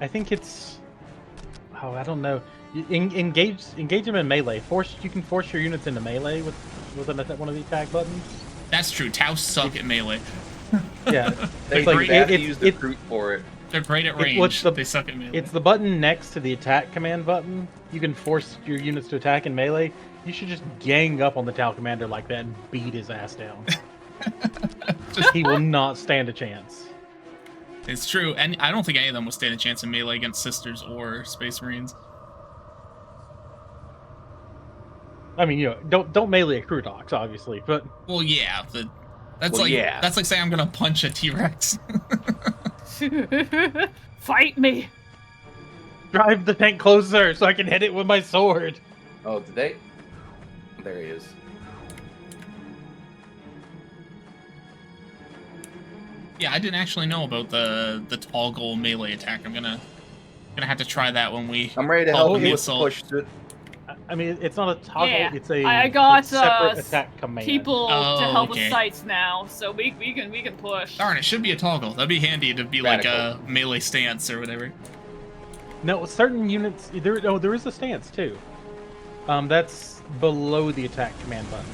I think it's. Oh, I don't know. Engage them in melee. You can force your units into melee with one of the attack buttons. That's true. Tau suck at melee. Yeah, They it's like have to use the fruit for it. They're great at range. They suck at melee. It's the button next to the attack command button. You can force your units to attack in melee. You should just gang up on the Tau commander like that and beat his ass down. He will not stand a chance. It's true, and I don't think any of them will stand a chance in melee against Sisters or Space Marines. I mean, don't melee a crew docs, obviously, but well, yeah, that's like saying I'm gonna punch a T-Rex. Fight me! Drive the tank closer so I can hit it with my sword. Oh, did they? There he is. Yeah, I didn't actually know about the toggle melee attack. I'm gonna have to try that when we. I'm ready to help you with the push. I mean, it's not a toggle. Yeah, it's a I got separate attack command. people to help with sites now, so we can push. Darn, it should be a toggle. That'd be handy to be like a melee stance or whatever. No, certain units. There is a stance too. That's below the attack command button.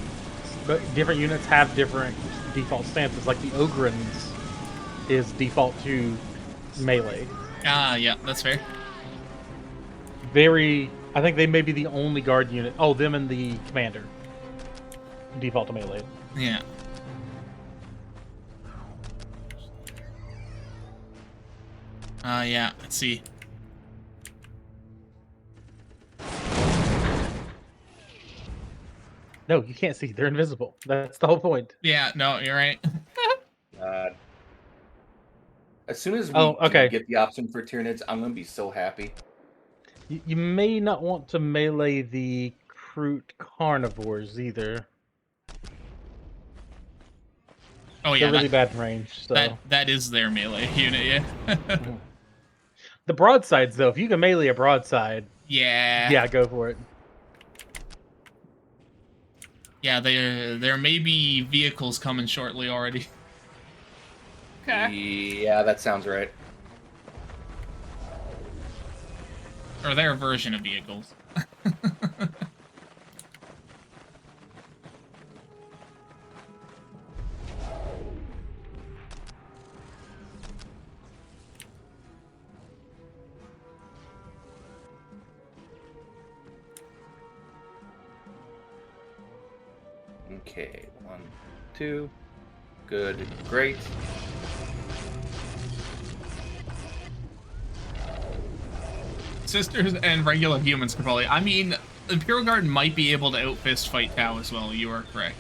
But different units have different default stances. Like the Ogrins is default to melee. Yeah, that's fair. I think they may be the only guard unit. Oh, them and the commander. Default to melee. Yeah. Yeah, let's see. No, you can't see. They're invisible. That's the whole point. Yeah, no, you're right. As soon as we okay. get the option for Tyranids, I'm going to be so happy. You may not want to melee the Kroot carnivores either. Oh yeah, they're really bad in range. So that is their melee unit, yeah. The broadsides, though, if you can melee a broadside, yeah, go for it. Yeah, there may be vehicles coming shortly already. Okay. Yeah, that sounds right. Or their version of vehicles. Okay, 1, 2. Good, great. Sisters and regular humans could probably. I mean, Imperial Guard might be able to outfist fight Tau as well. You are correct.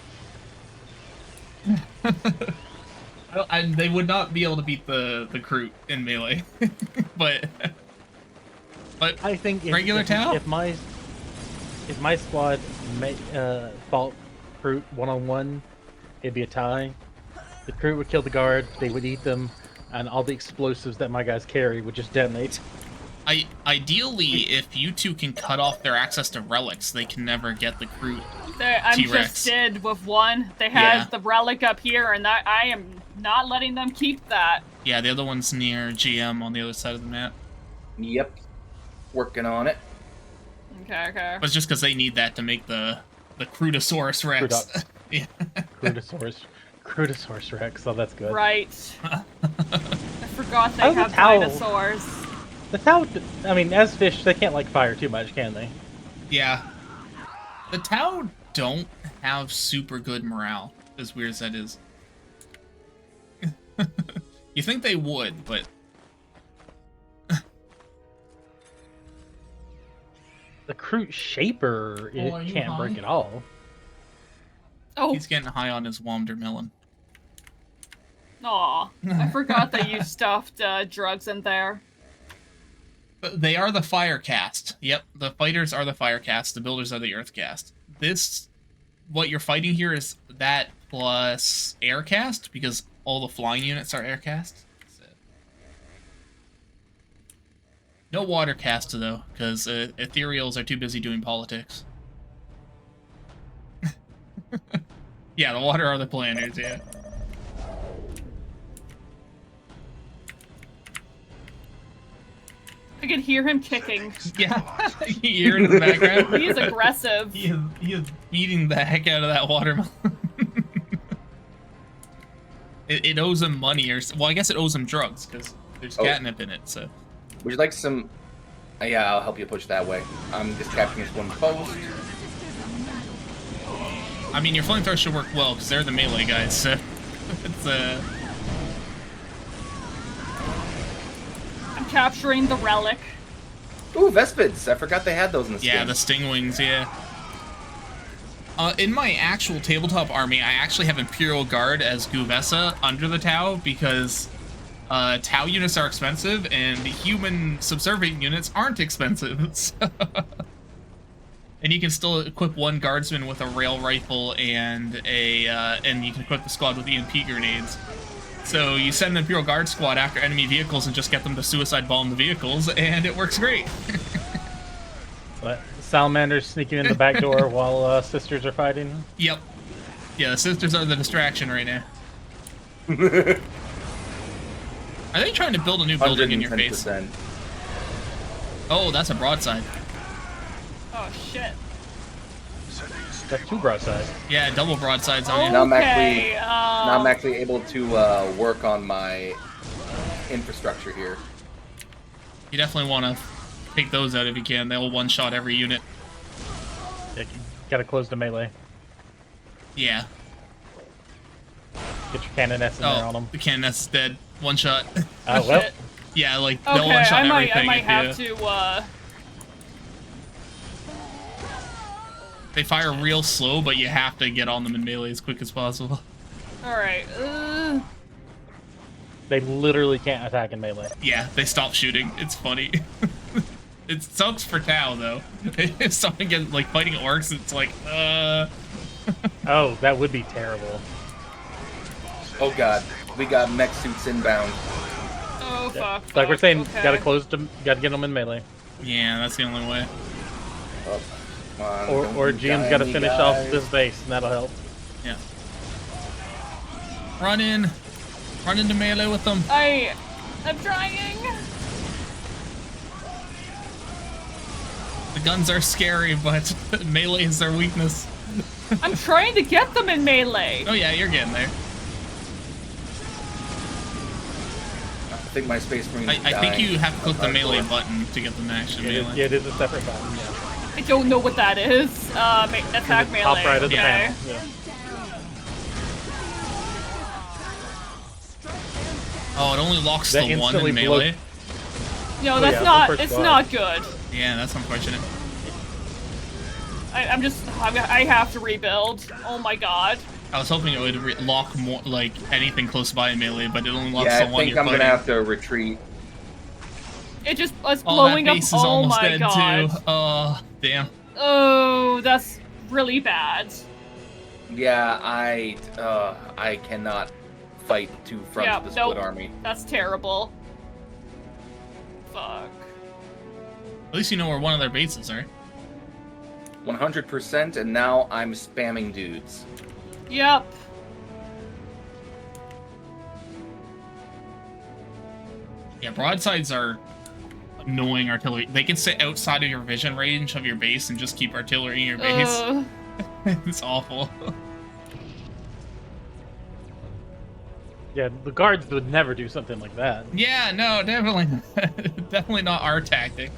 And they would not be able to beat the Kroot in melee, but I think regular Tau. If my squad fought Kroot 1-on-1, it'd be a tie. The Kroot would kill the guard. They would eat them, and all the explosives that my guys carry would just detonate. Ideally, if you two can cut off their access to relics, they can never get the Kroot. I'm just did with one. They had the relic up here, and I am not letting them keep that. Yeah, the other one's near GM on the other side of the map. Yep. Working on it. Okay. But it's just because they need that to make the Krootosaurus Rex. Yeah. Krootosaurus Rex, oh, that's good. Right. I forgot they have dinosaurs. The Tau, I mean, as fish, they can't like fire too much, can they? Yeah. The Tau don't have super good morale, as weird as that is. You think they would, but The Kroot Shaper are you can't break high? it all. Oh, he's getting high on his Wondermelon. aw. I forgot that you stuffed drugs in there. They are the fire cast. Yep, the fighters are the fire cast. The builders are the earth cast. What you're fighting here is that plus air cast, because all the flying units are air cast. So. No water cast, though, because ethereals are too busy doing politics. Yeah, the water are the planners, yeah. I can hear him kicking. Yeah, you hear it in the background. He is aggressive. He is beating the heck out of that watermelon. It owes him money, well, I guess it owes him drugs, because there's catnip in it, so. Would you like some... yeah, I'll help you push that way. I'm just capturing this one post. I mean, your flamethrower should work well, because they're the melee guys, so... It's, I'm capturing the relic. Ooh, Vespids! I forgot they had those in the yeah, skin. the Stingwings, yeah. In my actual tabletop army, I actually have Imperial Guard as Guvesa under the Tau, because Tau units are expensive, and human subservient units aren't expensive. So. And you can still equip one guardsman with a rail rifle and and you can equip the squad with EMP grenades. So you send an Imperial Guard squad after enemy vehicles and just get them to suicide bomb the vehicles, and it works great. But Salamander's sneaking in the back door while sisters are fighting. Yep. Yeah, the sisters are the distraction right now. Are they trying to build a new building in your face? 110%. Oh, that's a broadside. Oh shit. That's 2 broadsides. Yeah, double broadsides on you. Now Okay, I'm actually able to work on my infrastructure here. You definitely want to take those out if you can. They'll one-shot every unit. Yeah, you gotta close the melee. Yeah. Get your cannoness in there on them. The cannoness is dead. One shot. Well. Yeah, like, they'll okay, one-shot I everything. might have to, They fire real slow, but you have to get on them in melee as quick as possible. Alright, They literally can't attack in melee. Yeah, they stop shooting. It's funny. It sucks for Tau, though. If someone gets, like, fighting orcs, it's like, Oh, that would be terrible. Oh god, we got mech suits inbound. oh fuck. Like we're saying, okay. gotta get them in melee. Yeah, that's the only way. Oh, come on, Or don't GM's die gotta me, finish off guys. this base, and that'll help. Yeah. Run in. Run into melee with them. I'm trying. The guns are scary, but melee is their weakness. I'm trying to get them in melee. Oh yeah, you're getting there. I think my space marine is I think dying. you have to click the Hardcore. melee button to get them to action melee. Yeah, it is a separate button. Yeah. I don't know what that is. Attack melee. Top right of the okay. panel. Yeah. Oh, it only locks That the one instantly in melee. No, Oh, that's yeah, not. the first It's squad. not good. Yeah, that's unfortunate. I have to rebuild. Oh my god. I was hoping it would lock more, like, anything close by in melee, but it only locks Yeah, the I one think you're I'm fighting. gonna have to retreat. It just was Oh, blowing that up. base is Oh almost my dead god. too. Oh, damn. Oh, that's really bad. Yeah, I cannot fight 2 fronts Yeah, of the split nope. army. That's terrible. Fuck. At least you know where one of their bases are. 100%, and now I'm spamming dudes. Yep. Yeah, broadsides are annoying artillery. They can sit outside of your vision range of your base and just keep artillery in your base. It's awful. Yeah, the guards would never do something like that. Yeah, no, definitely, definitely not our tactic.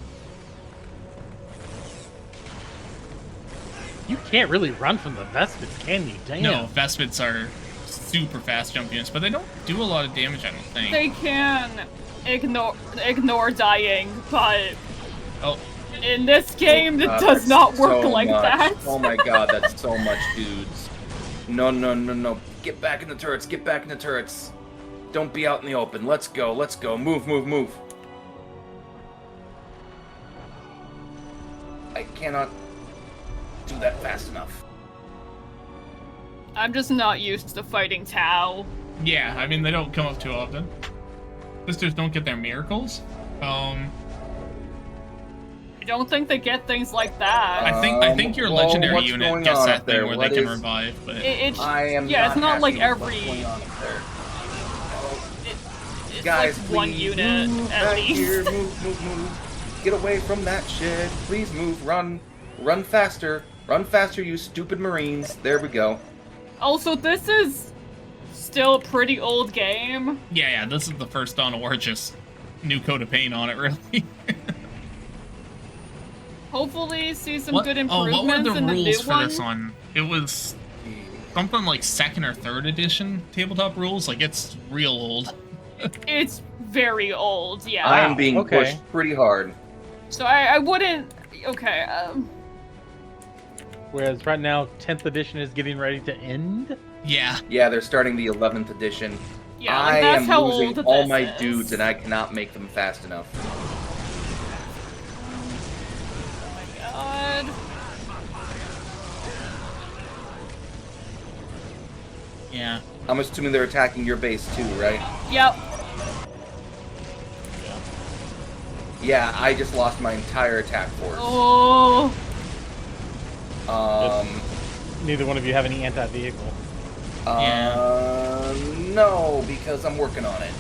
You can't really run from the Vespids, can you? Damn. No, Vespids are super fast jump units, but they don't do a lot of damage, I don't think. They can ignore dying, but in this game, it does not work so like much. that. Oh my god, that's so much dudes. No, no, no, no. Get back in the turrets, get back in the turrets. Don't be out in the open. Let's go, let's go. Move, move, move. I cannot do that fast enough. I'm just not used to fighting Tau. Yeah, I mean, they don't come up too often. Sisters don't get their miracles. I don't think they get things like that. I think your legendary what's unit going gets on that up there? thing where What they can is- revive, but It's not not like happy with every. what's going on up there. It's Guys, like one please unit move at back least. here. Move, move, move. Get away from that shit. Please move. Run. Run faster. Run faster, you stupid Marines. There we go. Also, this is still a pretty old game. yeah, this is the first Dawn of War, just new coat of paint on it, really. Hopefully, see some good what improvements were the in the new rules for one. this one? It was something like 2nd or 3rd edition tabletop rules. Like, it's real old. It's very old, yeah. I am being okay. pushed pretty hard. So I wouldn't. Okay. Whereas right now, 10th edition is getting ready to end. Yeah. Yeah, they're starting the 11th edition. Yeah, I that's am how losing old all this my is. dudes, and I cannot make them fast enough. Oh my god. Yeah. I'm assuming they're attacking your base too, right? Yep. Yeah, I just lost my entire attack force. Oh. Neither one of you have any anti-vehicle. No, because I'm working on it.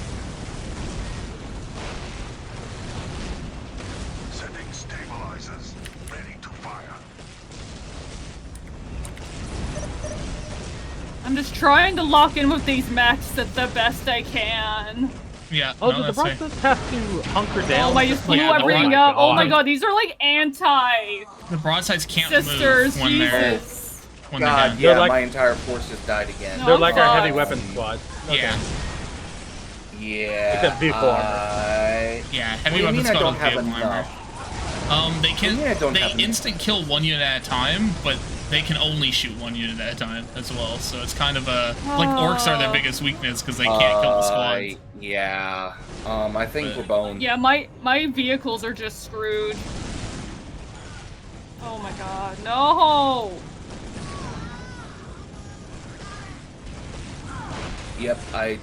Setting stabilizers. Ready to fire. I'm just trying to lock in with these mechs at the best I can. Yeah. Oh, no, did the that's fair. Broncos have to hunker down? Oh, I just blew Yeah, everything my up. Oh God. my god, these are like anti The broadsides can't sisters. move when they're Jesus. when they're God, down. yeah, like- my entire force just died again. No. They're like our God. heavy weapons squad. Okay. Yeah. Yeah. Except vehicle armor. Yeah, What heavy do you weapons mean I squad don't with have vehicle armor. enough? They What do you mean I don't can have they enough? instant kill one unit at a time, but they can only shoot one unit at a time as well. So it's kind of a like orcs are their biggest weakness because they can't kill the squads. Yeah. I think But- we're boned. Yeah, my vehicles are just screwed. Oh my god, no! Yep, I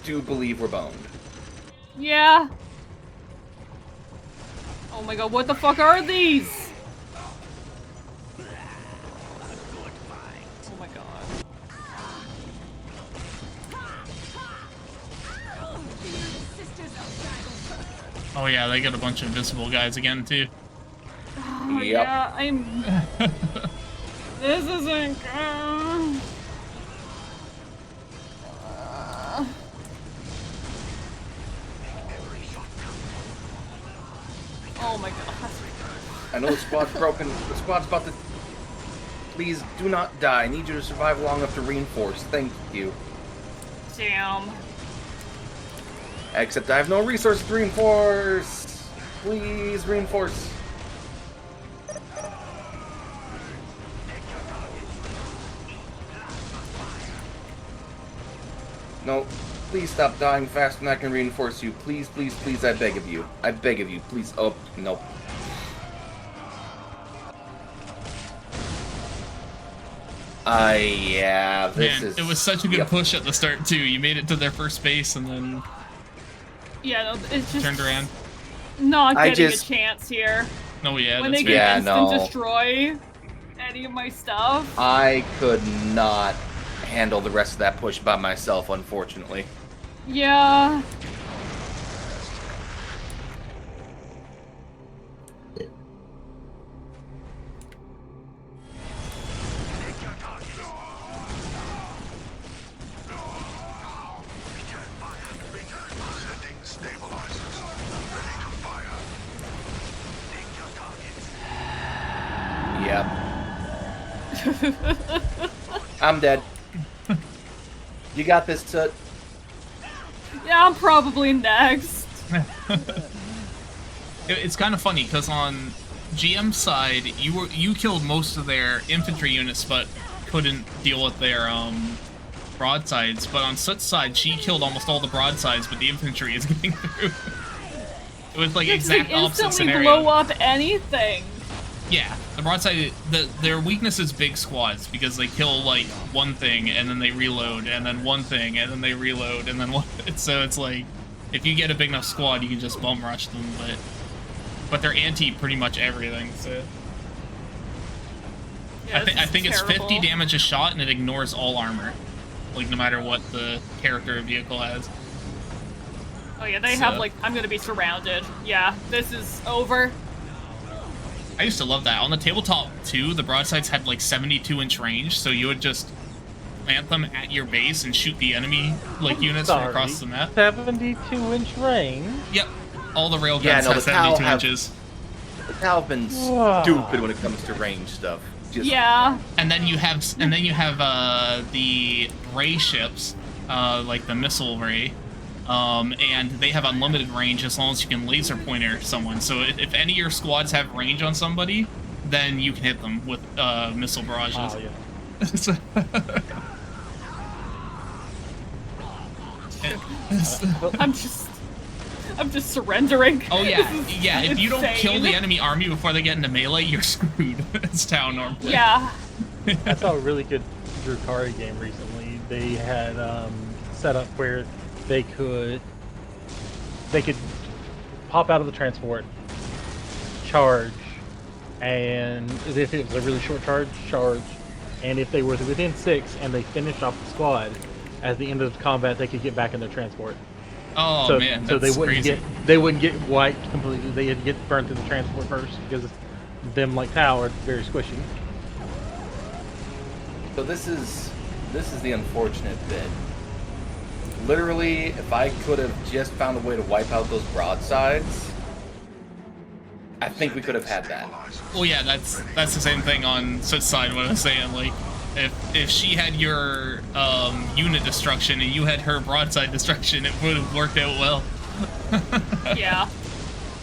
do believe we're boned. Yeah. Oh my god, what the fuck are these? Oh my god. Oh yeah, they got a bunch of invisible guys again too. Oh, Yep. yeah, I'm. This isn't good. Oh my god. I know the squad's broken. The squad's about to... Please, do not die. I need you to survive long enough to reinforce. Thank you. Damn. Except I have no resources to reinforce. Please, reinforce. No, please stop dying faster than I can reinforce you. Please, please, please, I beg of you. I beg of you, please. Oh, nope. Yeah, this Man, is... it was such a good Yep. push at the start too. You made it to their first base and then Yeah, no, it's just turned around. not I getting just- a chance here. Oh yeah, When that's they fair. can Yeah, instant no. destroy any of my stuff. I could not handle the rest of that push by myself, unfortunately. Yeah. Setting stabilizers. Ready to fire. Take your targets. Yep. I'm dead. You got this, Soot. Yeah, I'm probably next. It's kind of funny because on GM's side, you killed most of their infantry units, but couldn't deal with their broadsides. But on Soot's side, she killed almost all the broadsides, but the infantry is getting through. It was like exact opposite instantly scenario. blow up anything. Yeah, the broadside, their weakness is big squads because they kill like one thing and then they reload, and then one thing and then they reload, and then one. So it's like if you get a big enough squad, you can just bum rush them, but they're anti pretty much everything. So Yeah, I think it's terrible. 50 damage a shot and it ignores all armor, like no matter what the character or vehicle has. Oh yeah, they have like, I'm gonna be surrounded. Yeah, this is over. I used to love that. On the tabletop too, the broadsides had like 72-inch range, so you would just plant them at your base and shoot the enemy like units from across the map. 72-inch range? Yep. All the railguns Yeah, no, have the Tau 72 inches. The Tau have been stupid when it comes to range stuff. Just... Yeah. And then you have the ray ships, like the missile ray. And they have unlimited range as long as you can laser pointer someone. So if any of your squads have range on somebody, then you can hit them with missile barrages. Oh, yeah. I'm just surrendering. Oh yeah, yeah. If you don't insane. kill the enemy army before they get into melee, you're screwed. It's town normally. Yeah. I saw a really good Drukari game recently. They had set up where they could pop out of the transport, charge, and if it was a really short charge, and if they were within 6 and they finished off the squad, at the end of the combat they could get back in their transport. Oh man, so that's crazy. they wouldn't get wiped completely. They had to get burned through the transport first because them like Tau are very squishy. So this is the unfortunate bit. Literally, if I could have just found a way to wipe out those broadsides, I think we could have had that. Well, yeah, that's the same thing on Soot's side. What I was saying, like, if she had your unit destruction and you had her broadside destruction, it would have worked out well. Yeah.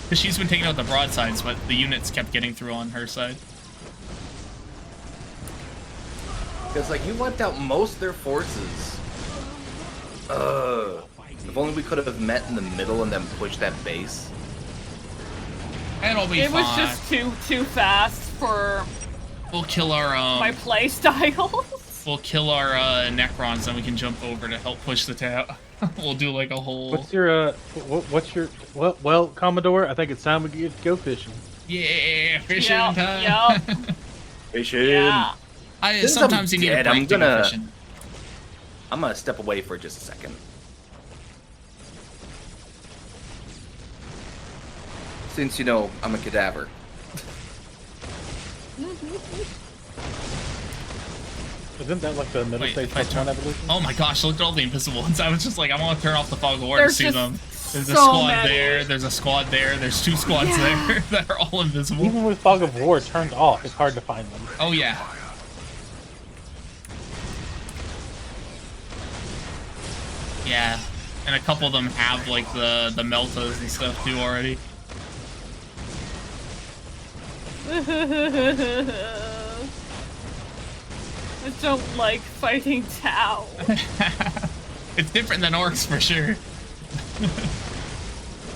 Because she's been taking out the broadsides, but the units kept getting through on her side. Because like you wiped out most of their forces. If only we could have met in the middle and then pushed that base. It'll be It fine. was just too fast for We'll kill our my play style. We'll kill our Necrons, and we can jump over to help push the Tau. We'll do like a whole. What's your well, Commodore? I think it's time we get to go fishing. Yeah, fishing Yep, time. yep. Fishing. Yeah. Sometimes you need a break to go fishing. I'm gonna step away for just a second. Since you know I'm a cadaver. Isn't that like the middle stage Pokemon evolution? Oh my gosh, look at all the invisible ones. I was just like, I want to turn off the fog of war to There's see just them. There's a so squad many. there, there's a squad there, there's 2 squads there that are all invisible. Even with Fog of War turned off, it's hard to find them. Oh yeah. Yeah, and a couple of them have like the meltas and stuff too already. I don't like fighting Tau. It's different than orcs for sure.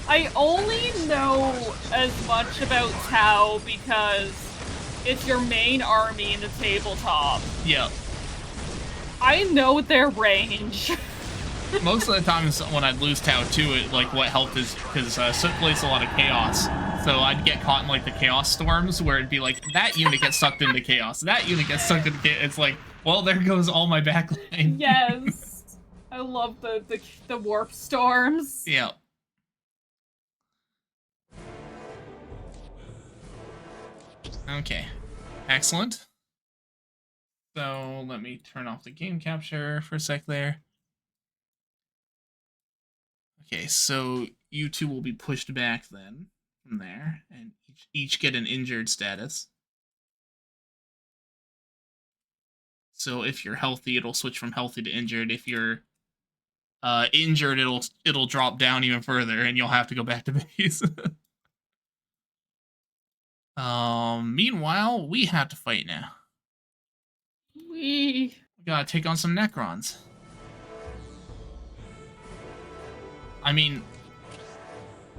I only know as much about Tau because it's your main army in the tabletop. Yeah. I know their range. Most of the times when I'd lose Tau too, like what helped is because Soot plays a lot of chaos, so I'd get caught in like the chaos storms where it'd be like that unit gets sucked into chaos, that unit gets sucked into chaos. It's like, well, there goes all my backline. Yes, I love the warp storms. Yeah. Okay, excellent. So let me turn off the game capture for a sec there. Okay, so you two will be pushed back then from there, and each get an injured status. So if you're healthy, it'll switch from healthy to injured. If you're injured, it'll drop down even further, and you'll have to go back to base. Meanwhile, we have to fight now. We gotta take on some Necrons. I mean,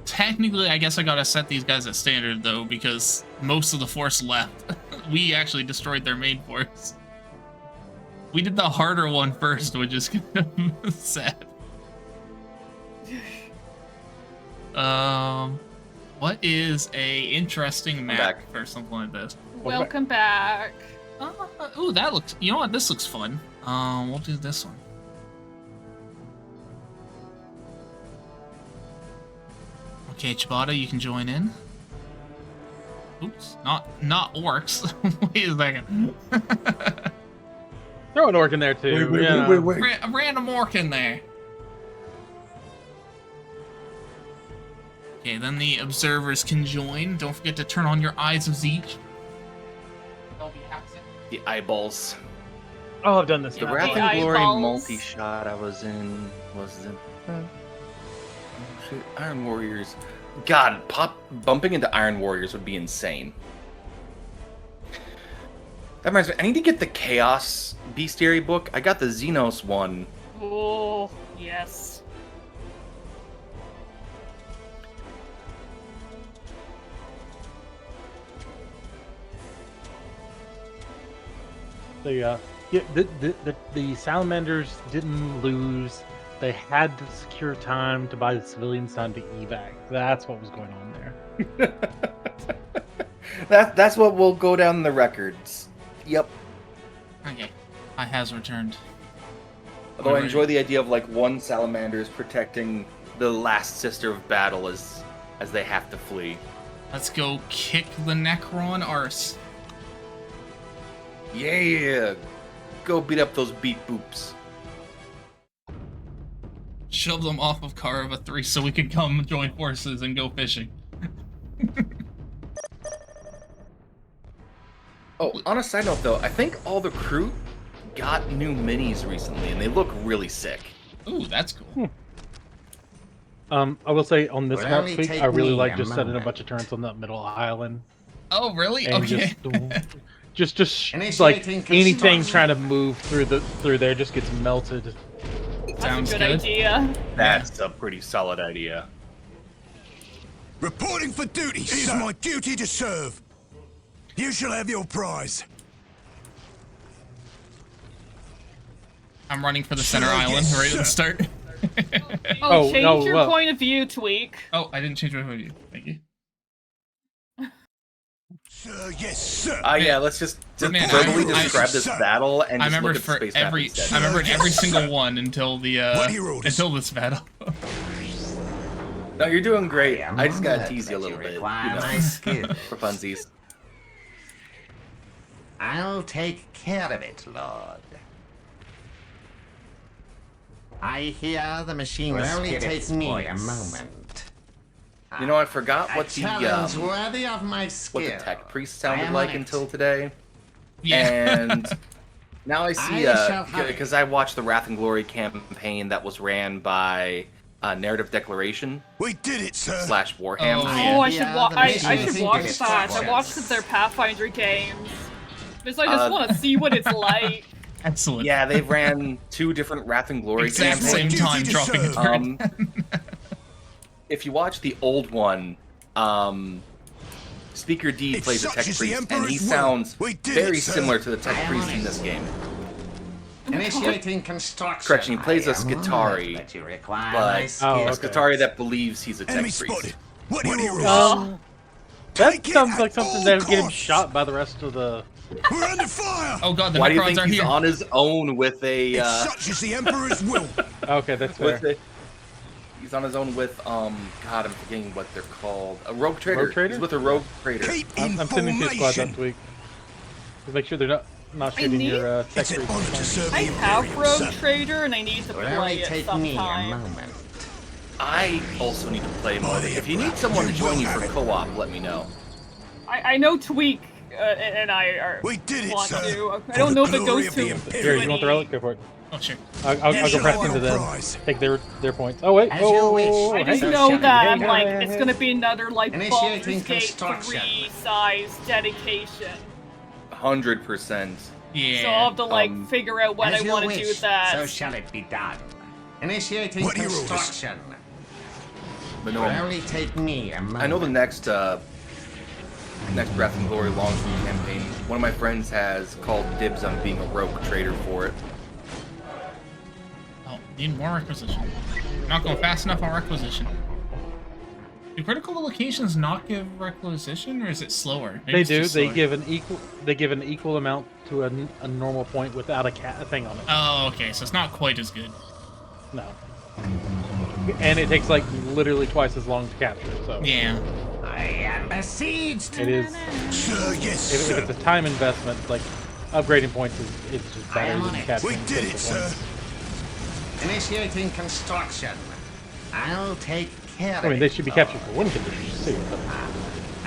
technically, I guess I gotta set these guys at standard, though, because most of the force left. We actually destroyed their main force. We did the harder one first, which is kind of sad. What is a interesting map for something like this? Welcome back. Ooh, that looks... You know what? This looks fun. We'll do this one. Okay, Chibata, you can join in. Oops, not orcs. Wait a second. Throw an orc in there too. Wait. A random orc in there. Okay, then the observers can join. Don't forget to turn on your eyes of Zeech. They'll be happy. The eyeballs. Oh, I've done this. The now. Wrath The and Glory eyeballs. multi-shot I was in Iron Warriors. God, bumping into Iron Warriors would be insane. That reminds me, I need to get the Chaos Bestiary book. I got the Xenos one. Oh, yes. The salamanders didn't lose. They had to secure time to buy the civilians time to evac. That's what was going on there. That's what will go down in the records. Yep. Okay, I has returned. Although I enjoy the idea of like one salamander is protecting the last sister of battle as they have to flee. Let's go kick the Necron arse. Yeah, go beat up those beat boops. Shove them off of Kaurava 3 so we can come join forces and go fishing. Oh, on a side note though, I think all the crew got new minis recently, and they look really sick. Ooh, that's cool. I will say on this Will map only tweak, take I really me like a just setting a moment. bunch of turrets on that middle island. Oh, really? And Okay. just like Initiating anything construction. trying to move through there just gets melted. Sounds That's a good idea. That's a pretty solid idea. Reporting for duty. It is my duty to serve. You shall have your prize. I'm running for the center island right at the start. Oh, Oh, change no, your well- point of view, Tweak. Oh, I didn't change my point of view. Thank you. Sir, yes, sir. Yeah, let's just Man, verbally I- describe this battle and I just remember look at the for space map every instead. I remembered every single one until the What are your orders? until this battle. No, you're doing great. am I just gotta honored tease you a that little bit, require you know, my skill. for funsies. I'll take care of it, Lord. I hear the machine will only take me a moment. You know, I forgot A what the challenge worthy of my skill. what the tech priest I sounded am like on it. until today. Yeah. And now I see, I shall have because I watched the Wrath and Glory campaign that was ran by Narrative Declaration We did it, sir. / Warhammer. Oh, Oh, I should Yeah, wa- the I mission should is watch finished. that. I watched their Pathfinder games. Because I just want to see what it's like. Excellent. Yeah, they ran 2 different Wrath and Glory Exact campaigns. same Duty time to dropping a serve. turret. If you watch the old one, Speaker D If plays a such tech is the priest, and he Emperor's will, sounds we did very it, sir. similar to the tech I am priest on in it. this game. Initiating construction. Correction, he plays I a am Skitari, honored that you require but my skill. Oh, a okay. Skitari that believes he's a tech Enemy priest. spotted. What are your orders? That Take it sounds at like something all that would get him costs. shot by the rest of the. We're under fire. Oh god, the Why do you Necrons think are he's here. on his own with a If such is the Emperor's will. Okay, that's fair. with a? He's on his own with God, I'm forgetting what they're called. A rogue trader. Rogue trader? He's with a rogue trader. Keep I'm sending 2 squads that information. week. Just make sure they're not I shooting need- your tech It's an priest. honor to serve I the have Imperium, Rogue sir. Trader and I need to Will play only it take me a sometime. moment. I also need to play more. the If you need Emperor, someone to you join will you have for it. co-op, let me know. I know Tweak and I are We did it, want sir. to. I For don't the know if it glory goes of the to. Imperium. Here, you want the relic? Go for it. Oh, sure. I'll go press into them. Prize. Take their points. Oh wait. As you Oh, wish. I just So know shall that it I'm be. like it's gonna be another like Initiating Baldur's Gate construction. 3 size dedication. 100%. Yeah. So I'll have to like figure out what As I you want to wish, do with that. So shall it be done. Initiating What hero is- construction. But Will no, only take me a moment. I know the next Breath and Glory launching campaign. One of my friends has called dibs on being a rogue trader for it. Oh, need more requisition. Not going fast enough on requisition. Do critical locations not give requisition, or is it slower? Maybe They it's do. just They slower. give an equal. They give an equal amount to a normal point without a thing on it. Oh, okay. So it's not quite as good. No. And it takes like literally twice as long to capture. So Yeah. I am besieged. it is. Sir, yes, If sir. it's a time investment, like upgrading points is it's just I better am than on it. capturing We did it, physical sir. points. Initiating construction. I'll take care I mean, of they it. should be captured for win conditions too. But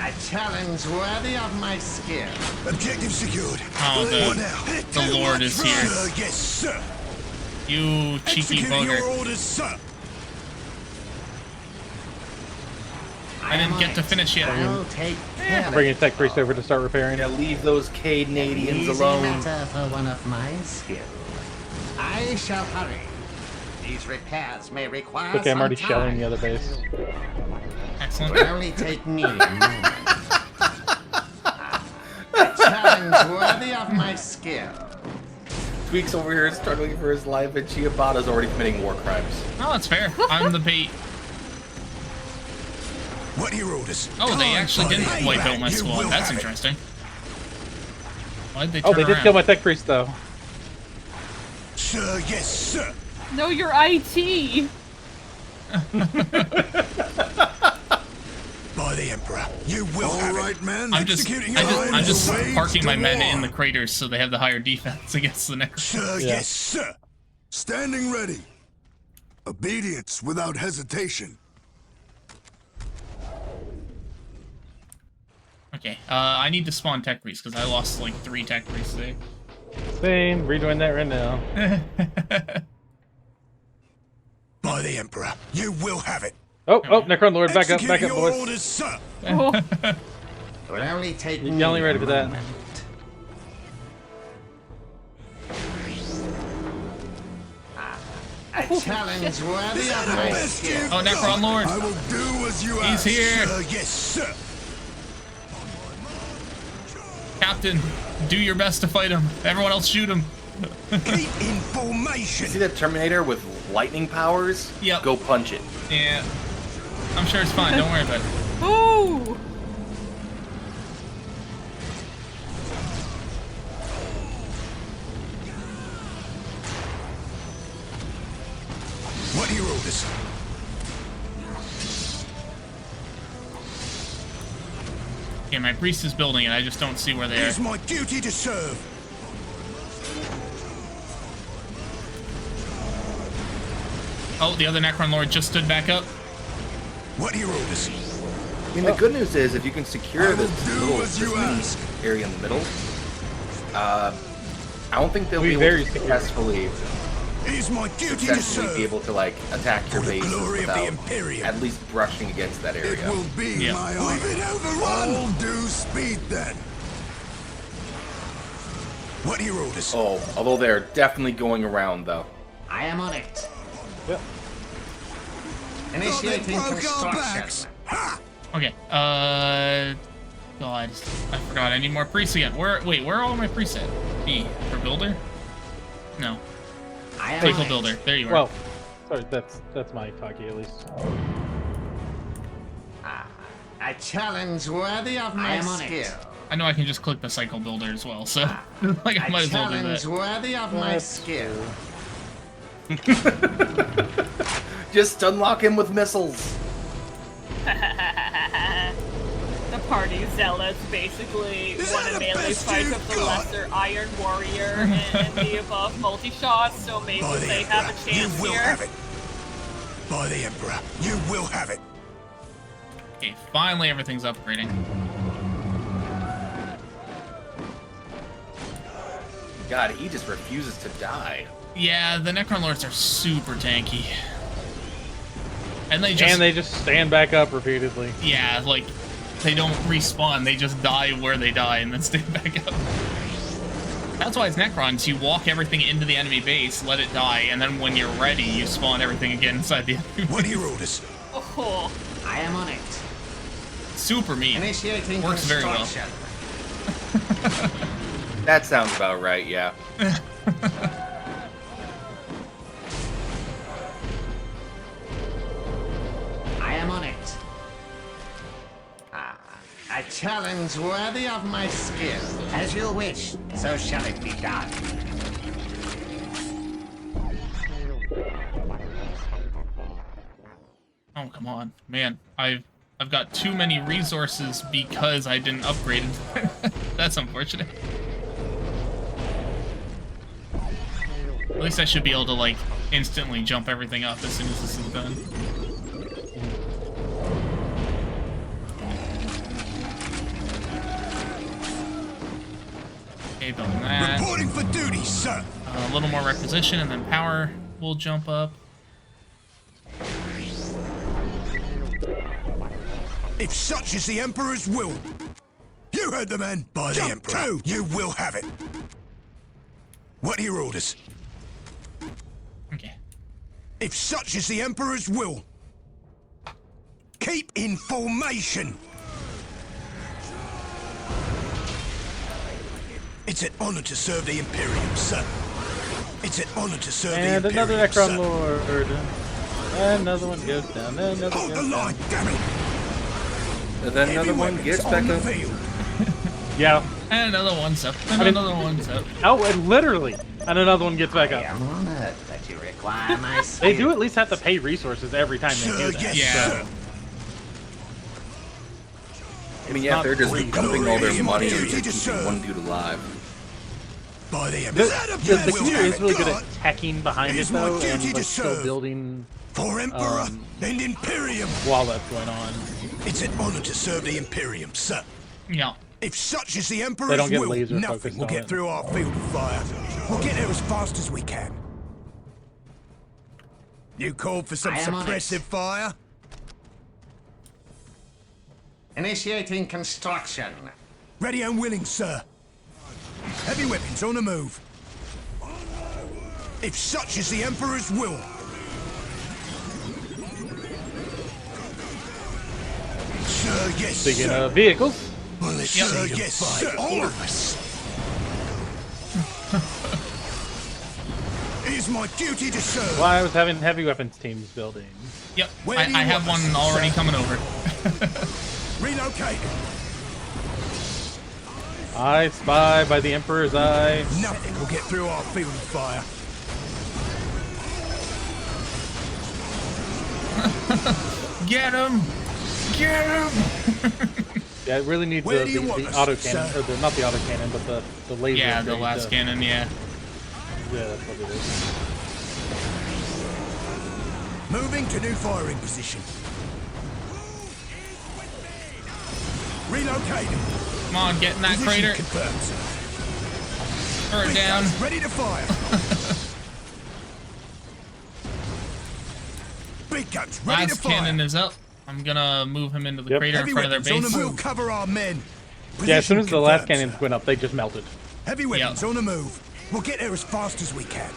A challenge worthy of my skill. Objective secured. Oh, What now? the Lord is here. Sir, yes, sir. You cheeky Executing your bugger. orders, sir. I didn't get to finish yet. I'll take care I'm of bringing it. Tech Priest over to start repairing. Yeah, leave those Canadians Easy alone. matter for one of my skills. I shall hurry. These repairs may require Okay, I'm already some shelling time. the other base. Excellent. Will only take me a moment. A challenge worthy of my skill. Tweaks over here is struggling for his life, and Ciabatta's already committing war crimes. Oh, that's fair. I'm the bait. What are your orders? Oh, they Time actually for didn't wipe out my payback. You squad. will That's have it. interesting. Why'd they Oh, turn they did around? kill my Tech Priest though. Sir, yes, sir. No, you're IT. By the Emperor, you will have it. Man. I'm just parking my men in the craters so they have the higher defense against the next. Sir, Yeah. yes, sir. Standing ready. Obedience without hesitation. Okay, I need to spawn tech priests because I lost like 3 tech priests today. Same. Redoing that right now. By the Emperor, you will have it. Oh, Necron Lord, back up, Executing your boys. orders, sir. Oh, It will only take You're me only ready a for that. moment. A challenge worthy of my Best skill. you've Oh, Necron got. Lord. I will do as you He's ask. here. Sir, yes, sir. Captain, do your best to fight him. Everyone else shoot him. Keep in See formation. that Terminator with lightning powers? Yep. Go punch it. Yeah. I'm sure it's fine. Don't worry about it. ooh. What are your orders? Okay, my priest is building it. I just don't see where they It are. is my duty to serve. Oh, the other Necron Lord just stood back up. What are your orders? I mean, the good news is if you can secure I will this do little as you this mini ask. area in the middle, I don't think they'll Be be able very to secure. successfully It is my duty to serve. be able to like attack your For the bases glory of the without Imperium. at least brushing against that It area. will be Yeah. my honor. Leave it overrun. All due speed then. What are your orders? Oh, although they're definitely going around though. I am on it. Yep. Initiating broke our construction. backs. Ha! Okay. God, I forgot. I need more priests again. Wait, where are all my priests at? B for builder? No, I am vehicle on builder. it. There you are. Well, sorry, that's my talkie at least. A challenge worthy of my am on it. I skill. know I can just click the cycle builder as well, so like I A might as well do challenge that. worthy of my skill. Just unlock him with missiles. The party zealots basically Is won that a the melee best fight you've of the got? lesser Iron Warrior and the above multi-shots, so maybe By the they Emperor, have a you chance will here. have it. By the Emperor, you will have it. Okay, finally everything's upgrading. God, he just refuses to die. Yeah, the Necron Lords are super tanky. And they just stand back up repeatedly. Yeah, like they don't respawn, they just die where they die and then stand back up. That's why it's Necrons. You walk everything into the enemy base, let it die, and then when you're ready, you spawn everything again inside the enemy base. What are your orders? Oh. I am on it. Super mean. Initiating Works very well. That sounds about right, yeah. I am on it. A challenge worthy of my skill. As you wish, so shall it be done. Oh, come on. Man, I've got too many resources because I didn't upgrade it. That's unfortunate. At least I should be able to, like, instantly jump everything up as soon as this is done. Okay, building that. Reporting for duty, sir. A little more requisition, and then power will jump up. If such is the Emperor's will. You heard the man. By the Emperor. You will have it. What are your orders? Okay. If such is the Emperor's will. Keep in formation. It's an honor to serve the Imperium, sir. It's an honor to serve the Imperium, And another Necron sir. Lord. And another one goes down. And another Hold the goes line, down. damn it. And then another one gets back up. Yeah. And another one's up. And another one's up. Oh, and literally. And another one gets back I up. am honored that you require my skill. They do at least have to pay resources every time they do that. Yes, Yeah. sir. I mean, yeah, they're just free. dumping all their money Duty into to keeping serve. one dude alive. By the Emperor. The Coop is really good at teching behind it, It's my though, duty and to like, still serve. building For Emperor and Imperium. while that's going on. It's an honor to serve the Imperium, sir. Yeah. If such is the Emperor's They don't get will, laser nothing focused will on get it. through our field of fire. We'll get there as fast as we can. You called for some I am on it. suppressive fire? Initiating construction. Ready and willing, sir. Heavy weapons on the move. If such is the Emperor's will. Sir, yes, Speaking sir. of vehicles, Well, let's Yep. sir, yes, sir. All of us. It is my duty to serve. well, I was having heavy weapons teams building. Yep. Where I do you have want one us, already sir? coming over. Relocate. I spy by the Emperor's eye. Nothing will get through our field of fire. Get him! Get him! Yeah, it really needs Where the do you want us, autocannon, sir? or not the autocannon, but the laser. Yeah, the upgrade, last cannon, yeah. Yeah, that's what it is. Moving to new firing position. Relocating. Come on, get in that Position crater. confirmed, sir. Throw it Big down. guns ready to fire. Big guns ready to Last fire. cannon is up. I'm gonna move him into the Yep. crater in Heavy front of their weapons on base. the move. Cover our men. Yeah, as soon as Position the last confirmed, cannons went up, they just melted. sir. Heavy weapons on the move. We'll get there as fast as we can.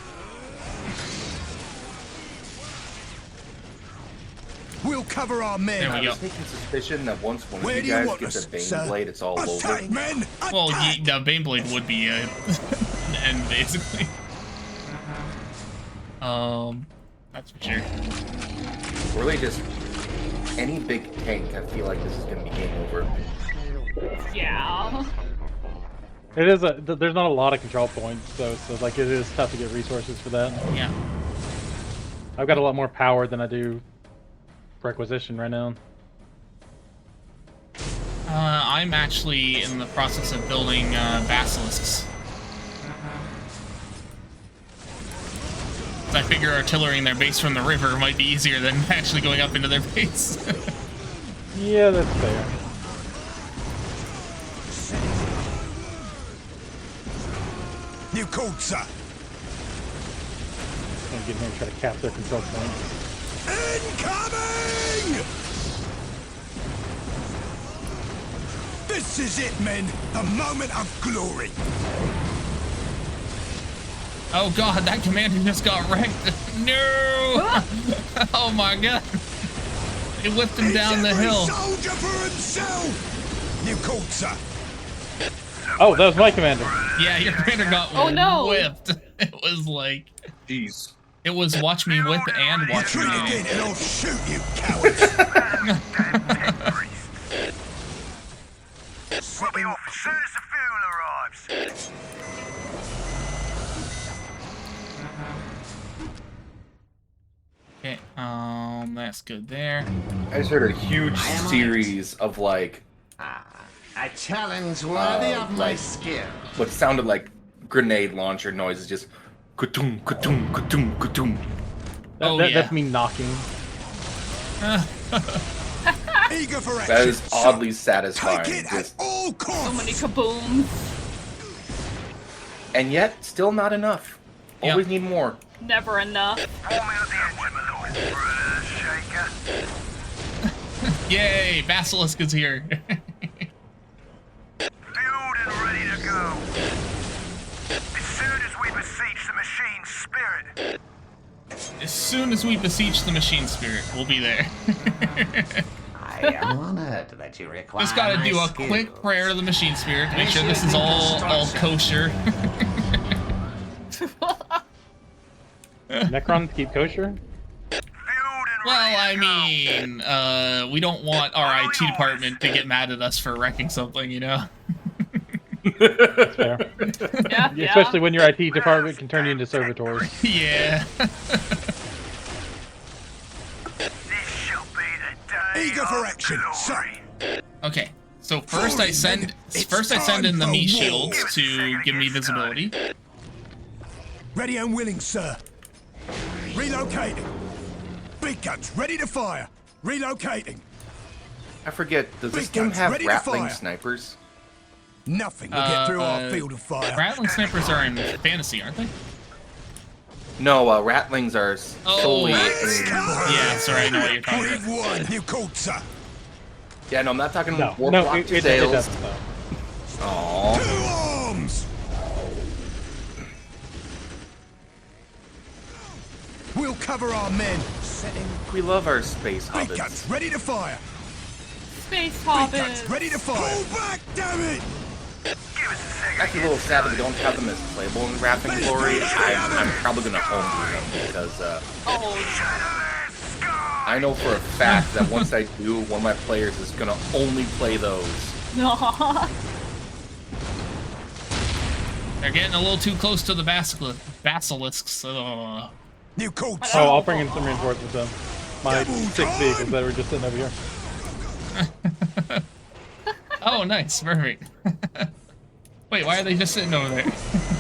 We'll cover our men. There I we was go. taking suspicion that once one Where of do you you guys want gets us, a Bane sir? blade, it's all Attack, over. men! Well, Attack! the Baneblade would be an end, basically. That's for sure. Really, just any big tank, I feel like this is gonna be game over. Yeah. It is there's not a lot of control points, so like it is tough to get resources for that. Yeah. I've got a lot more power than I do requisition right now. I'm actually in the process of building basilisks. I figure artillerying their base from the river might be easier than actually going up into their base. Yeah, that's fair. You called, sir. Gonna get in there and try to cap their control points. Incoming! This is it, men. The moment of glory. Oh god, that commander just got wrecked. No! Oh my god. He whipped him down the hill. Soldier for himself. You called, sir. Oh, that was my commander. Yeah, your commander got whipped. It was like... Jeez. It was watch me whip and You watch me try whip. again and I'll shoot you, cowards. We'll be off as soon as the fuel arrives. Okay, that's good there. I just heard a huge series of like A challenge worthy of my skill. what sounded like grenade launcher noises, just ka-toom, ka-toom, ka-toom, ka-toom. That's me knocking. Eager for action. That is oddly Take satisfying. it at Just, all So costs. many kabooms. and yet, still not enough. Yep. Always need more. Never enough. Warm me up the engine, my lord. Shaker. Yay, Basilisk is here. Fueled and ready to go. As soon as we beseech the machine's spirit. As soon as we beseech the machine spirit, we'll be there. I am honored that you require Just gotta my do a skills. quick prayer to the machine spirit to make sure this is all kosher. Necrons keep kosher? Well, I mean, we don't want our IT department to get mad at us for wrecking something, you know? That's fair. Yeah, Especially when your IT department can turn you into servitors. Yeah. This shall be the day Eager for of action, glory. Okay. So first I send in the me shields to give me visibility. Ready and willing, sir. Relocating. Big guns ready to fire. Relocating. I forget, does this Big game guns have ready to rattling fire. snipers? Nothing will get through our field of fire. Rattling snipers are in fantasy, aren't they? No, rattlings are solely in... Yeah, sorry, I know what you're talking We've about. won. You called, sir. Yeah, no, I'm not talking No, warp it sales. doesn't though. Aww. To arms. We'll cover our men. Setting We love our space big hobbits. guns ready to fire. Space Big guns hobbits. ready to fire. Pull back, damn it! Actually, a little sad that we don't have them as playable in Wrapping Glory. I'm probably gonna home them because I know for a fact that once I do, one of my players is gonna only play those. No. They're getting a little too close to the basilisks. You called, Oh, sir. I'll bring in some reinforcements then. My 6 vehicles that were just sitting over here. Oh, nice, perfect. Wait, why are they just sitting over there?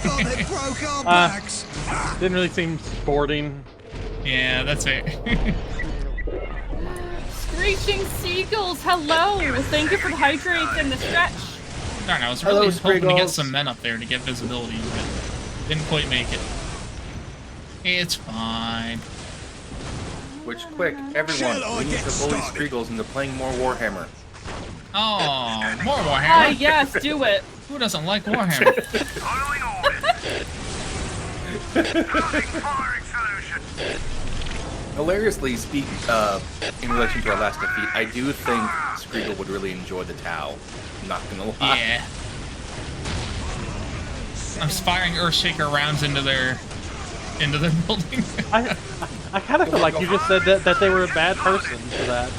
Oh, they broke our backs. Didn't really seem sporting. Yeah, that's fair. Screeching seagulls, hello! Thank you for the hydrate and the stretch. Darn, I was Hello, really hoping to get Spriggles. some men up there to get visibility, but didn't quite make it. It's fine. Which, quick, everyone, Shall I we need get to bully started? Spriggles into playing more Warhammer. Oh, more Ah, Warhammer. yes, do it. Who doesn't like Warhammer? Following orders. Loading firing solution. Hilariously speak, in relation to our last defeat, I do think Spriggles would really enjoy the Tau. I'm not gonna lie. Yeah. I'm just firing Earthshaker rounds into their building. I kind of feel like you just said that they were a bad person for that.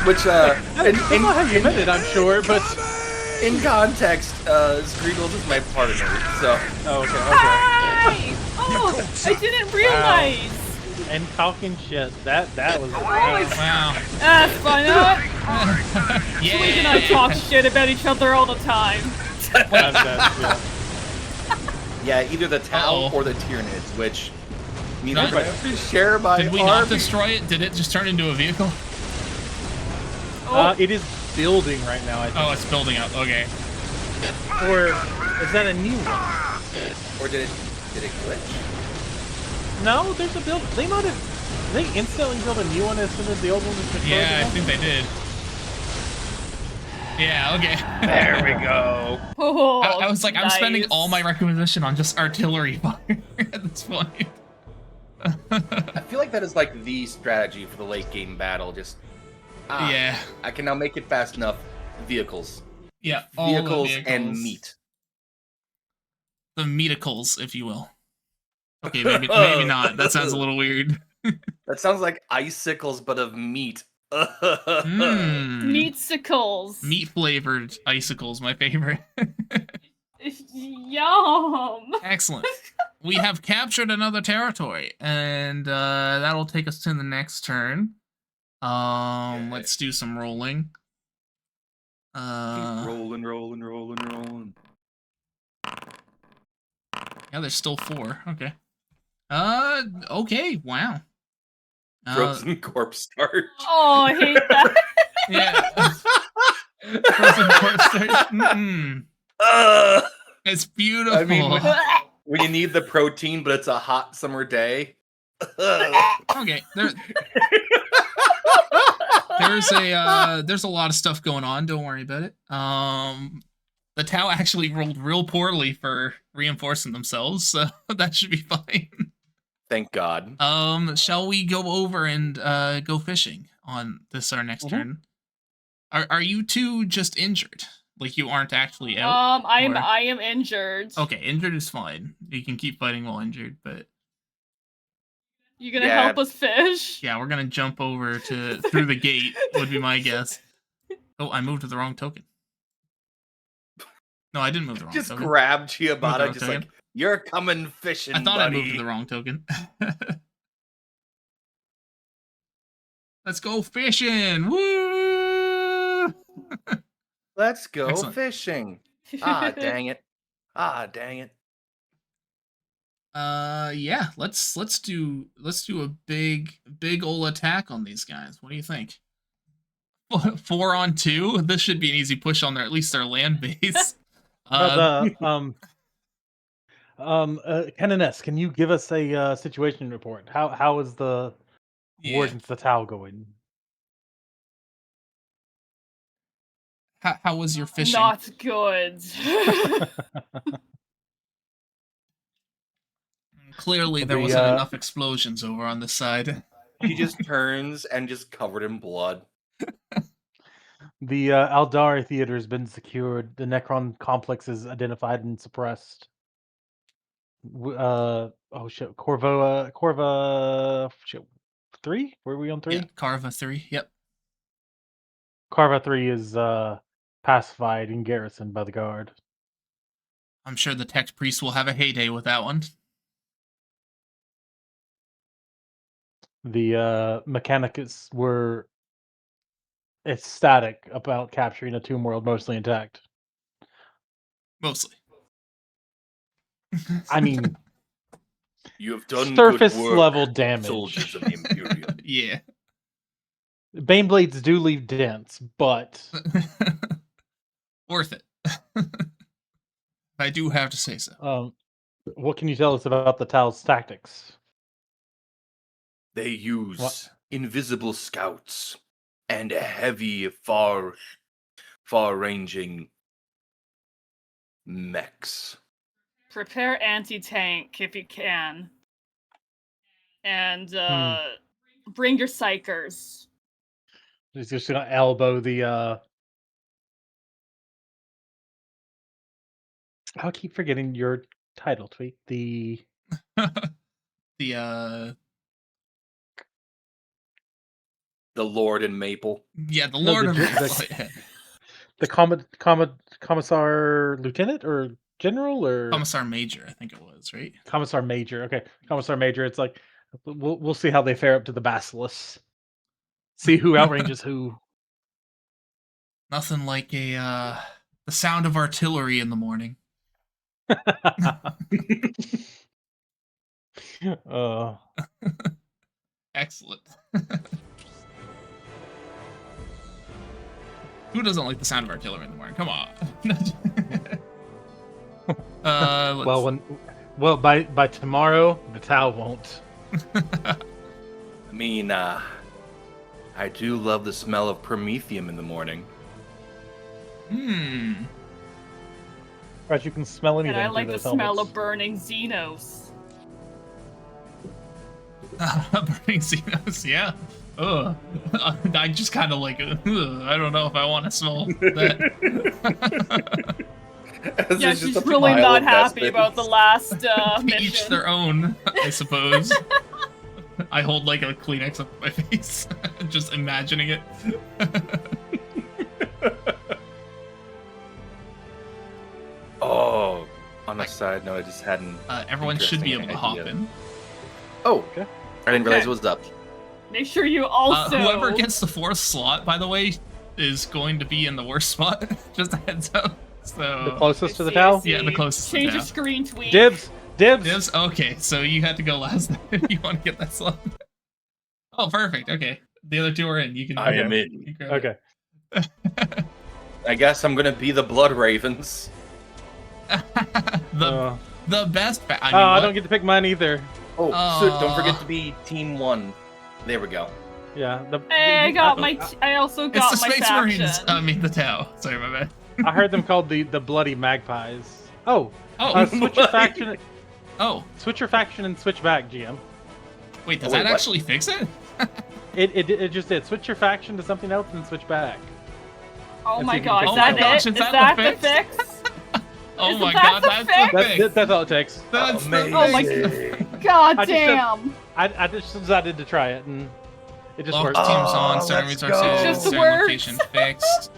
Which, That's not how you meant it, I'm sure, but... in context, Spriggles is my partner, so... Oh, okay. Hi! Oh, I didn't realize. And talking shit. That was... Wow. That's fine. We and I Yeah. talk shit about each other all the time. yeah. Yeah, either the Tau Uh-oh. or the Tyranids, which... neither Not- do I have to share my Did we not army. destroy it? Did it just turn into a vehicle? It is building right now, I think. Oh, it's building up. Okay. Or is that a new one? Or did it glitch? No, there's a build. They might have. They instantly built a new one as soon as the old one was destroyed. Yeah, I think they did. Yeah, okay. There we go. Oh, I was like, I'm spending nice. all my requisition on just artillery fire at this point. I feel like that is like the strategy for the late game battle. Just Yeah. I can now make it fast enough. Vehicles, Yeah, all the vehicles, vehicles and meat. The meaticles, if you will. Okay, maybe not. That sounds a little weird. That sounds like icicles, but of meat. Meatsicles. Meat flavored icicles, my favorite. Yum. Excellent. We have captured another territory, and that'll take us to the next turn. Let's do some rolling. Keep rolling. Yeah, there's still 4. Okay. Okay. Wow. Frozen corpse start. Oh, I hate that. Yeah. Frozen corpse start. It's beautiful. I mean, when you need the protein, but it's a hot summer day. Okay. There's a lot of stuff going on. Don't worry about it. The Tau actually rolled real poorly for reinforcing themselves, so that should be fine. Thank God. Shall we go over and go fishing on this our next turn? Are you two just injured? Like you aren't actually out? I am injured. Okay, injured is fine. You can keep fighting while injured, but You gonna help us fish? yeah, we're gonna jump over through the gate. Would be my guess. Oh, I moved to the wrong token. No, I didn't move the wrong token. Just grabbed Ciabatta, just token. like, you're coming fishing, I thought buddy. I moved to the wrong token. Let's go fishing! Woo! Let's go Excellent. fishing. Dang it. Dang it. Yeah, let's do a big ol' attack on these guys. What do you think? 4 on 2? This should be an easy push on at least their land base. Canoness, can you give us a situation report? How is the war against the Tau going? How was your fishing? Not good. Clearly, there wasn't enough explosions over on this side. He just turns and just covered in blood. The Aldari Theater has been secured. The Necron complex is identified and suppressed. Oh shit, Corva, shit, 3? Were we on 3? Yeah, Kaurava 3. Yep. Carva 3 is pacified and garrisoned by the guard. I'm sure the Tech Priest will have a heyday with that one. The Mechanicus were ecstatic about capturing a tomb world mostly intact. Mostly. I mean, You have done surface good work, level damage. soldiers of the Imperium. Yeah. Baneblades do leave dents, but Worth it. I do have to say so. What can you tell us about the Tau's tactics? They use What? invisible scouts and heavy, far-ranging mechs. Prepare anti-tank if you can. And bring your psychers. He's just gonna elbow the I keep forgetting your title, Tweet. The Lord in Maple. Yeah, the Lord of the commissar lieutenant or general or Commissar Major, I think it was, right? Commissar Major. Okay, Commissar Major. It's like we'll see how they fare up to the Basilisk. See who outranges who. Nothing like the sound of artillery in the morning. Who Who doesn't like the sound of artillery in the morning? Come on. By tomorrow, the Tau won't. I mean, I do love the smell of promethium in the morning. Right, you can smell anything. And I like through the those smell helmets. of burning Xenos. Burning Xenos, yeah. Ugh. I just kind of like, ugh, I don't know if I want to smell that. Yeah, she's really not happy about the last mission. Each their own, I suppose. I hold like a Kleenex up my face, just imagining it. Oh, on a side note, I just had an everyone should be able to hop idea. in. Oh, okay. I didn't realize it was up. Make sure you also... whoever gets the 4th slot, by the way, is going to be in the worst spot. Just a heads up. So The closest to the Tau? Yeah, the closest Change to the your Tau. screen tweet. Dibs! Dibs? Okay, so you had to go last if you want to get that slot. Oh, perfect. Okay. The other 2 are in. You can. I am in. You grab it. Okay. I guess I'm gonna be the Blood Ravens. The best. I don't get to pick mine either. Oh, so don't forget to be Team 1. There we go. Yeah. Hey, I got my. I also got It's the my Space faction. Marines. I mean the Tau. Sorry, my bad. I heard them called the Bloody Magpies. Oh. Oh. Switch your faction. Oh. Switch your faction and switch back, GM. Wait, does that actually fix it? It just did. Switch your faction to something else and switch back. Oh Let's my see if you god, can is fix that it. it? Is Is that that the the fix? fix? Oh Isn't my that god, the that's fix? the fix. That's all it takes. That's Amazing. Oh my god I just damn! I just decided to try it and it just Locked worked. teams on, Oh, starting let's resources, go. Just starting works. location fixed.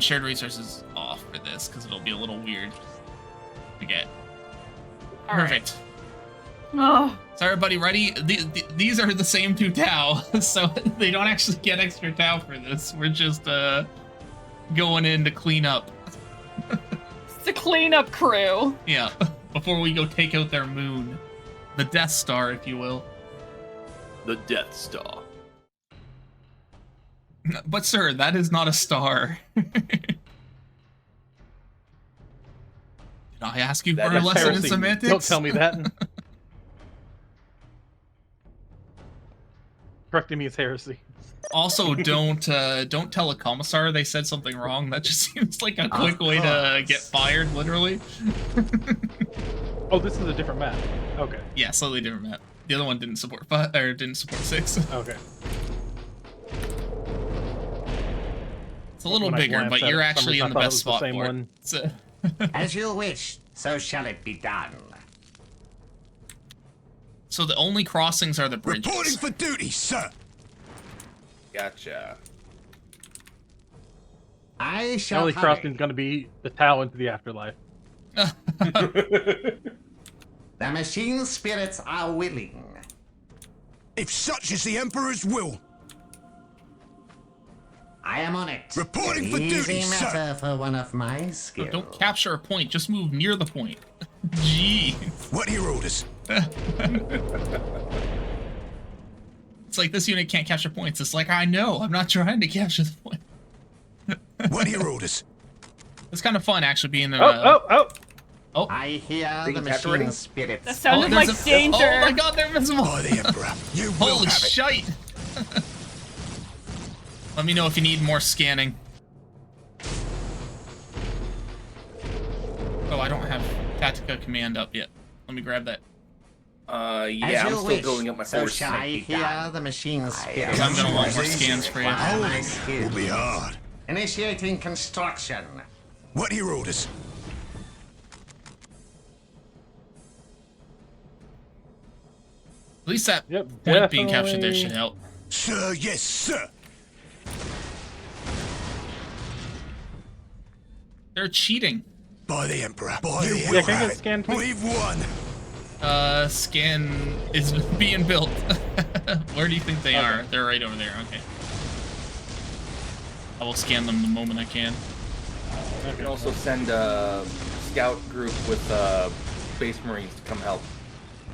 Shared resources off for this because it'll be a little weird to get. All right. Perfect. Oh, So everybody ready? These are the same 2 Tau, so they don't actually get extra Tau for this. We're just going in to clean up. it's a cleanup crew. Yeah, before we go take out their moon. The Death Star, if you will. The Death Star. But sir, that is not a star. Did I ask you for a That's lesson in heresy. semantics? Don't tell me that. Correcting me is heresy. Also, don't tell a commissar they said something wrong. That just seems like a quick way to get fired, literally. Oh, this is a different map. Okay. Yeah, slightly different map. The other one didn't support 5 or didn't support 6. Okay. It's a little When I bigger, glanced but at you're it, actually for in some the reason I best thought spot it was for the it. same So, As you wish, so shall it be done. so the only crossings are the Reporting bridges. for duty, sir. Gotcha. I The shall only hurry. crossing is going to be the Tau into the afterlife. The machine spirits are willing. If such is the Emperor's will. I am on it. Reporting for An duty, easy sir. matter for one of my skills. Don't capture a point, just move near the point. Jeez. What are your orders? It's like this unit can't capture points. It's like, I know, I'm not trying to capture the point. What are your orders? It's kind of fun, actually, being in Oh! I hear They the can capture machine already? spirits. That sounded there's like a- danger. Oh my god, they're invisible! By the Emperor, you will Holy have it. shite! Let me know if you need more scanning. Oh, I don't have Tactica Command up yet. Let me grab that. As Yeah, you I'm still wish, building up my so force. shall I hear the machine spirits. I'm gonna want more scans for you. Require my Holding skill. will be hard. Initiating construction. What are your orders? At least that Yep, point being captured there definitely. should help. Sir, yes, sir. They're cheating. By the Emperor. By the Yeah, Emperor. can I get a scan point? We've won. Scan is being built. Where do you think they are? They're right over there, okay. I will scan them the moment I can. You can also send a scout group with Space Marines to come help.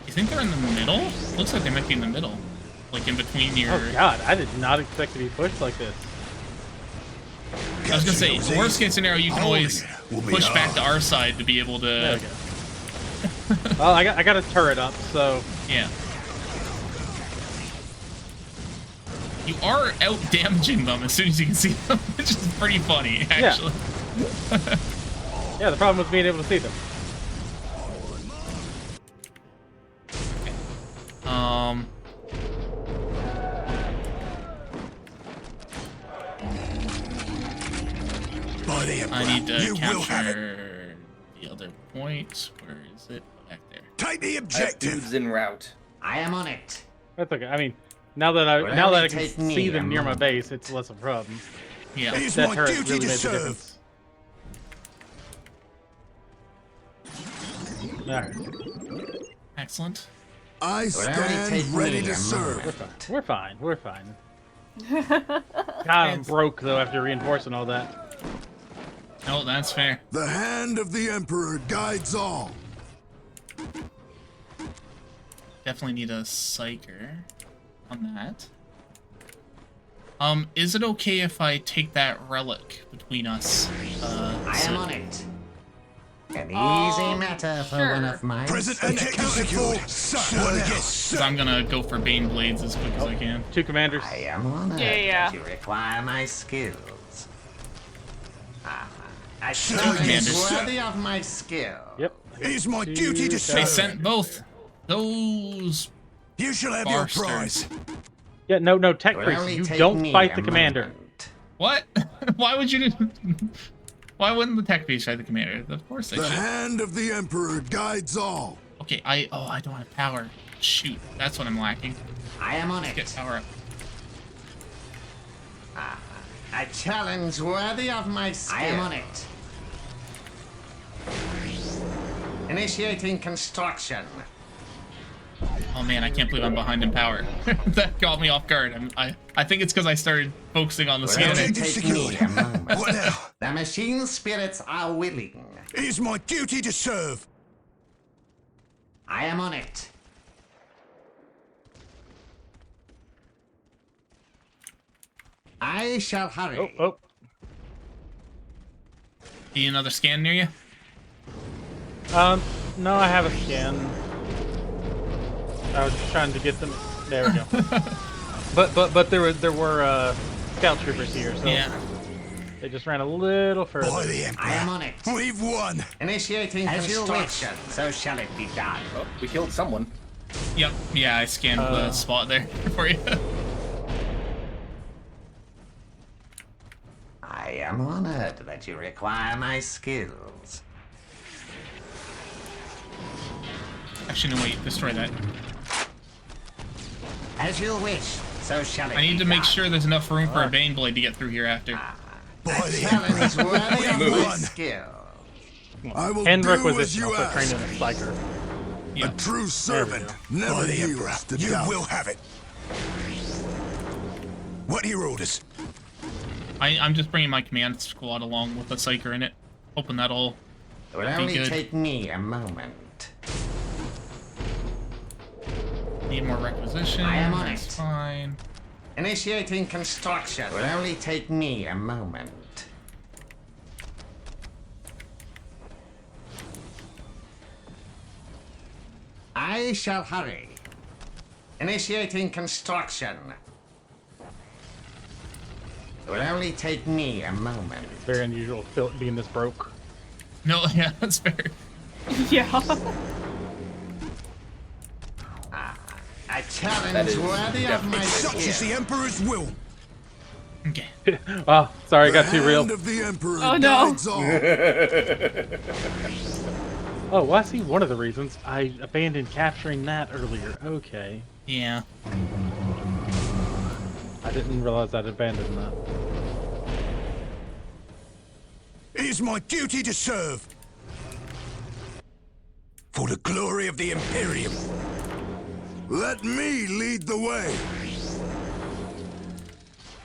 You think they're in the middle? Looks like they might be in the middle. Like in between your... Oh god, I did not expect to be pushed like this. I was gonna say, worst case scenario, you can always push back to hard. our side to be able There to. we go. Well, I got a turret up, so Yeah. You are out damaging them as soon as you can see them, which is pretty funny, actually. yeah. The problem was being able to see them. By the Emperor, I need to you will have it. capture the other point. Where is it? Back there. Take the I have objective. dudes en route. I am on it. That's okay. I mean, now that I Well, can take me see a them near my moment. base, it's less of a problem. Yeah. It is That my turret duty really to made the serve. difference. All right, Excellent. I only stand take ready me to a serve. we're fine. We're fine. God, I'm broke though after reinforcing all that. No, that's fair. The hand of the Emperor guides all. Definitely need a psyker on that. Is it okay if I take that relic between us? I am on it. An easy matter for one of my Present and accounted for. Yes, Because I'm gonna go for Bane Blades as quick as I can. 2 commanders. I am honored Yeah. that you require my skills. I Sir, challenge yes, worthy of my skill. Yep. it is my duty to They serve. sent both those. You shall have your bastards. prize. Yeah, no, tech Will priest. only You take don't me fight a the commander. moment. What? Why would you do? Why wouldn't the tech piece fight the commander? Of course they The should. hand of the Emperor guides all. Okay, I don't have power. Shoot, that's what I'm lacking. I am on Get it. power up. A challenge worthy of my skill. I am on it. Initiating construction. Oh man, I can't believe I'm behind in power. That caught me off guard. I think it's because I started focusing on the Will scanning. only take me a moment. What now? The machine spirits are willing. It is my duty to serve. I am on it. I shall hurry. Oh, Need another scan near you? no, I have a scan. I was just trying to get them. There we go. but there were scout troopers here, so Yeah. they just ran a little further. By the Emperor, I am on it. we've won. Initiating construction. So shall it be done. Oh, we killed someone. Yep. Yeah, I scanned the spot there for you. I am honored that you require my skills. Actually, no, wait. Destroy that. As you wish, so shall it I need be to make done. sure there's enough room for a Bane Blade to get through here after. By A the challenge Emperor, worthy of we've my won. skill. I will And do as requisition, you also ask. training a spiker. A Yep. true servant never By the yields Emperor, to you doubt. will have it. What are your orders? I'm just bringing my command squad along with a psyker in it. Hoping that'll It will be only good. take me a moment. Need more requisition. I am on That's it. fine. Initiating construction. It will only take me a moment. I shall hurry. Initiating construction. It will only take me a moment. Very unusual being this broke. No, yeah, that's fair. Yeah. A challenge That is worthy of my Such is the skill. Emperor's will. Okay. Oh, sorry, I got too real. Hand of the Emperor Oh, no. guides all. Oh, well, I see one of the reasons. I abandoned capturing that earlier. Okay. Yeah. I didn't realize I'd abandoned that. It is my duty to serve. For the glory of the Imperium. Let me lead the way.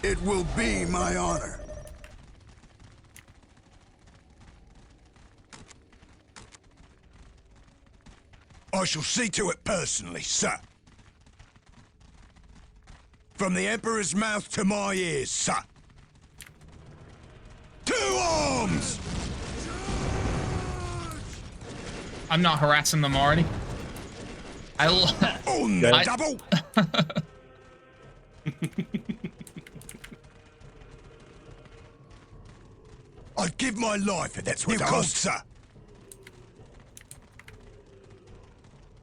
It will be my honor. I shall see to it personally, sir. From the Emperor's mouth to my ears, sir. I'm not harassing them already. On the double. I'd give my life if that's what it costs, sir.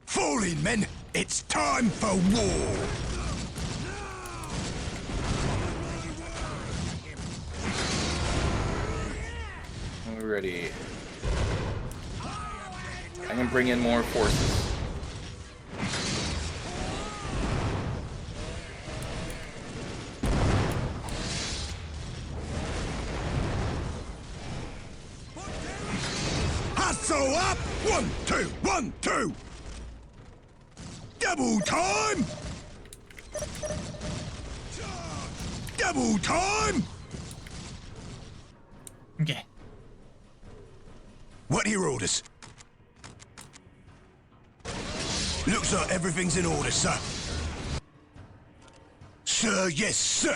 Fall in, men. It's time for war. Alrighty. I can bring in more forces. Hustle up! 1, 2, 1, 2! Double time! Double time! Okay. What are your orders? Looks like everything's in order, sir. Sir, yes, sir.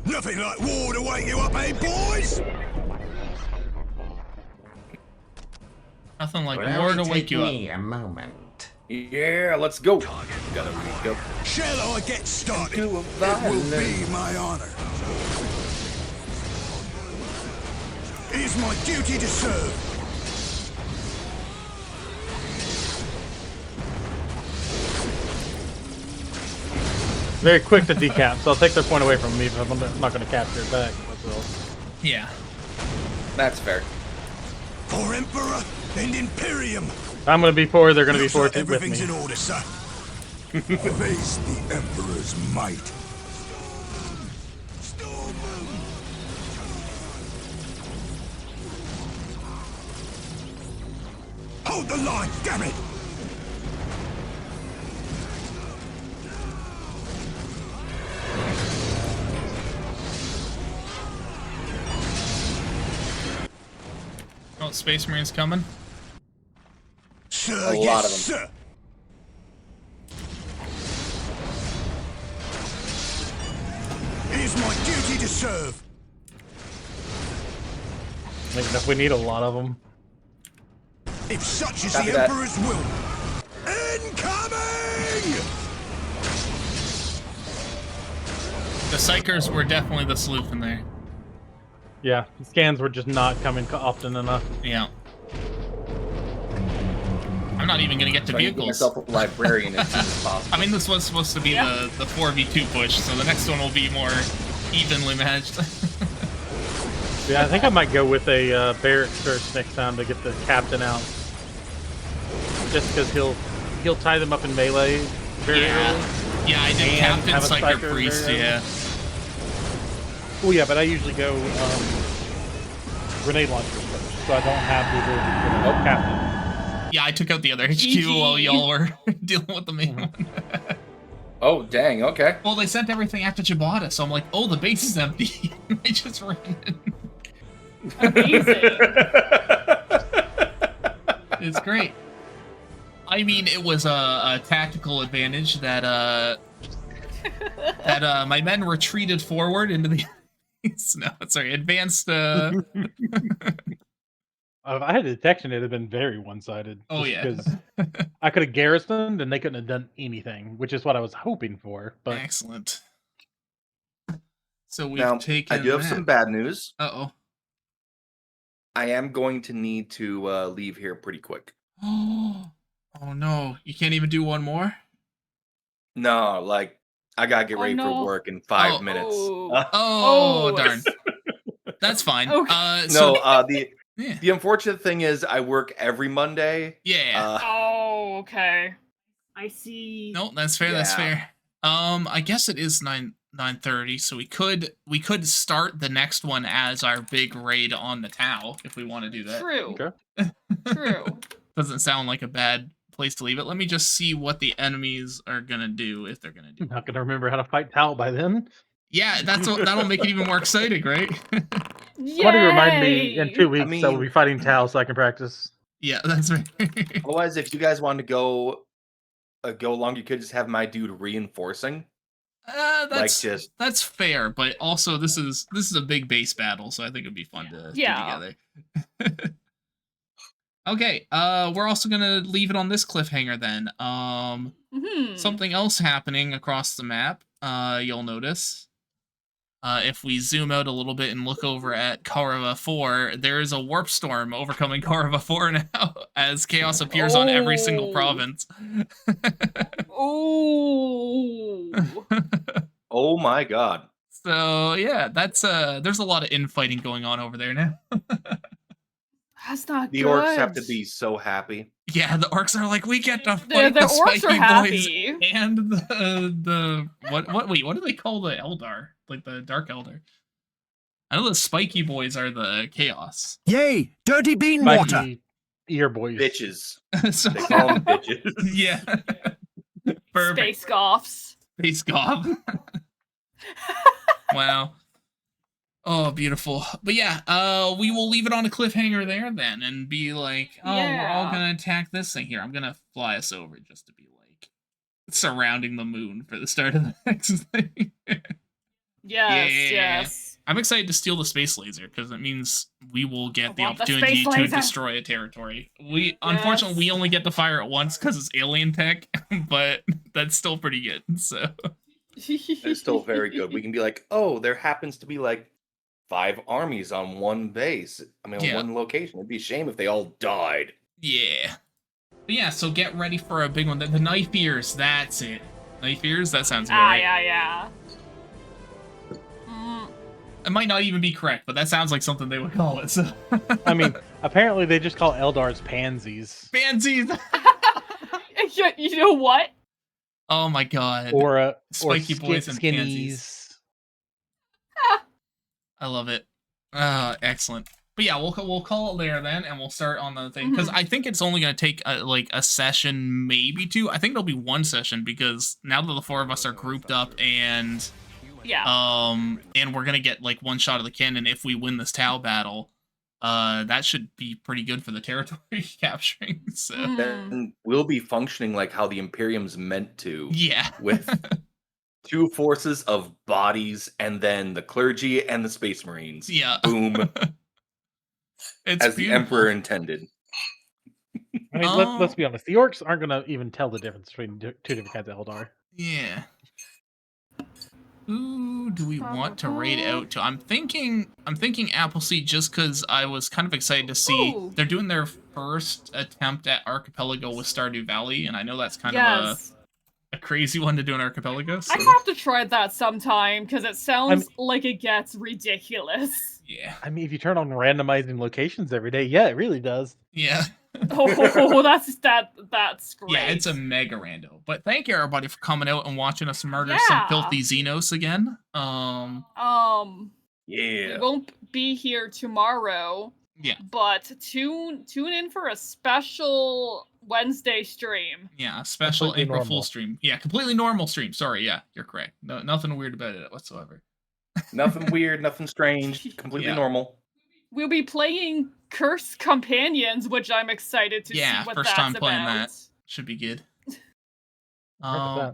Nothing like war to wake you up, eh, boys? Nothing like Will war only to wake take you up. me a moment. Yeah, let's go. Gotta wake up. Shall I get started? Do a It will violin. be my honor. It is my duty to serve. Very quick to decap, so I'll take their point away from me, but I'm not going to capture it back. That's all. Yeah. That's fair. For Emperor and Imperium. I'm going to be 4, they're going to be Looks 4 like too with everything's me. in order, sir. Face the Emperor's might. Hold the line, damn it! Oh, Space Marines coming. Sir, A yes, lot of them. sir. It is my duty to serve. Even if we need a lot of them. If such is Copy the that. Emperor's will. Incoming! The Psychers were definitely the sleuth in there. Yeah, the scans were just not coming often enough. Yeah. I'm not even gonna get to Trying to get vehicles. myself a librarian as soon as possible. I mean, this was supposed to be the 4v2 push, so the next one will be more evenly matched. Yeah, I think I might go with a barrack search next time to get the captain out. Just because he'll tie them up in melee very early. Yeah, I did And Captain have a Psyker Psyker Priest, very early. yeah. Oh yeah, but I usually go grenade launchers first, so I don't have the captain. Yeah, I took out the other HQ while y'all were dealing with the main one. Oh, dang, okay. Well, they sent everything after Jabata, so I'm like, oh, the base is empty. I just ran in. Amazing. It's great. I mean, it was a tactical advantage that my men retreated forward into the advanced. If I had detection, it'd have been very one-sided. Oh, just yeah. because I could have garrisoned and they couldn't have done anything, which is what I was hoping for. But Excellent. So we've Now, taken. I do have some bad news. Uh-oh. I am going to need to leave here pretty quick. Oh no! You can't even do one more. No, like, I gotta get ready no. for work in 5 Oh. minutes. Oh, darn. That's fine. Okay. The unfortunate thing is I work every Monday. Yeah. Oh, okay. I see. No, that's fair. That's Yeah. fair. I guess it is 9:30, so we could start the next one as our big raid on the Tau if we want to do that. True. Okay. True. Doesn't sound like a bad place to leave it. Let me just see what the enemies are gonna do if they're gonna do. I'm not gonna remember how to fight Tal by then. Yeah, that'll make it even more exciting, right? Somebody remind me in 2 Yay! weeks that we'll be fighting Tal so I can practice. Yeah, that's right. Otherwise, if you guys want to go along, you could just have my dude reinforcing. That's fair, but also this is a big base battle, so I think it'd be fun to do together. Okay, we're also gonna leave it on this cliffhanger then. Something else happening across the map, you'll notice. If we zoom out a little bit and look over at Kaurava 4, there is a warp storm overcoming Kaurava 4 now, as chaos appears on every single province. Oh. Oh my god. So yeah, that's there's a lot of infighting going on over there now. That's not The good. orcs have to be so happy. Yeah, the orcs are like, we get to fight the the orcs spiky are boys happy. and the what wait, what do they call the Eldar? Like the Dark Elder. I know the spiky boys are the chaos. Yay! Dirty bean water! Spiky ear boys. Bitches. So, They call them bitches. yeah. Perfect. Space goths. Space goth. Wow. Oh, beautiful. But yeah, we will leave it on a cliffhanger there then and be like, oh, we're all gonna attack this thing here. I'm gonna fly us over just to be like surrounding the moon for the start of the next thing. Yes. I'm excited to steal the space laser because it means we will get the want the opportunity space to laser. destroy a territory. Unfortunately, we only get to fire it once because it's alien tech, but that's still pretty good. So It's still very good. We can be like, oh, there happens to be like 5 armies on one base. I mean, on one location. It'd be a shame if they all died. yeah. But yeah, so get ready for a big one. The knife ears, that's it. Knife ears, that sounds about right. Yeah. It might not even be correct, but that sounds like something they would call it. So. I mean, apparently they just call Eldars pansies. Pansies! You know what? Oh my god. Or Spiky boys and skinnies. pansies. I love it. Excellent. But yeah, we'll call it there then, and we'll start on the thing. Because I think it's only going to take like a session, maybe 2. I think it'll be 1 session, because now that the 4 of us are grouped up and... and we're gonna get like 1 shot of the cannon if we win this Tau battle. That should be pretty good for the territory capturing. So then we'll be functioning like how the Imperium's meant to. Yeah. With 2 forces of bodies and then the clergy and the Space Marines. Yeah. Boom. It's as beautiful. The Emperor intended. I mean, let's be honest. The orcs aren't gonna even tell the difference between 2 different kinds of Eldar. Yeah. Who do we want to raid out to? I'm thinking Appleseed, just because I was kind of excited to see they're doing their first attempt at Archipelago with Stardew Valley, and I know that's kind of a crazy one to do in Archipelago. So. I have to try that sometime because it sounds like it gets ridiculous. Yeah. I mean, if you turn on randomizing locations every day, yeah, it really does. Yeah. That's great. Yeah, it's a mega rando. But thank you everybody for coming out and watching us murder some filthy Xenos again. Yeah. We won't be here tomorrow. Yeah. But tune in for a special Wednesday stream. Yeah, a special April Fool stream. Yeah, completely normal stream. Sorry, yeah, you're correct. No, nothing weird about it whatsoever. Nothing weird, nothing strange. Completely normal. We'll be playing Cursed Companions, which I'm excited to see what first that's time playing about. that. Should be good. Yeah,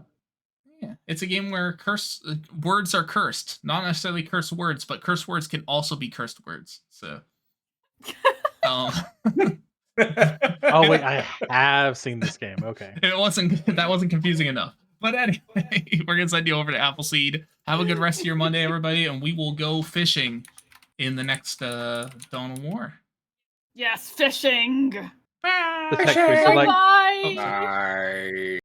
it's a game where words are cursed. Not necessarily cursed words, but cursed words can also be cursed words. So. Oh wait, I have seen this game. Okay. That wasn't confusing enough. But anyway, we're gonna send you over to Appleseed. Have a good rest of your Monday, everybody, and we will go fishing in the next Dawn of War. Yes, fishing. Bye. Bye. Bye.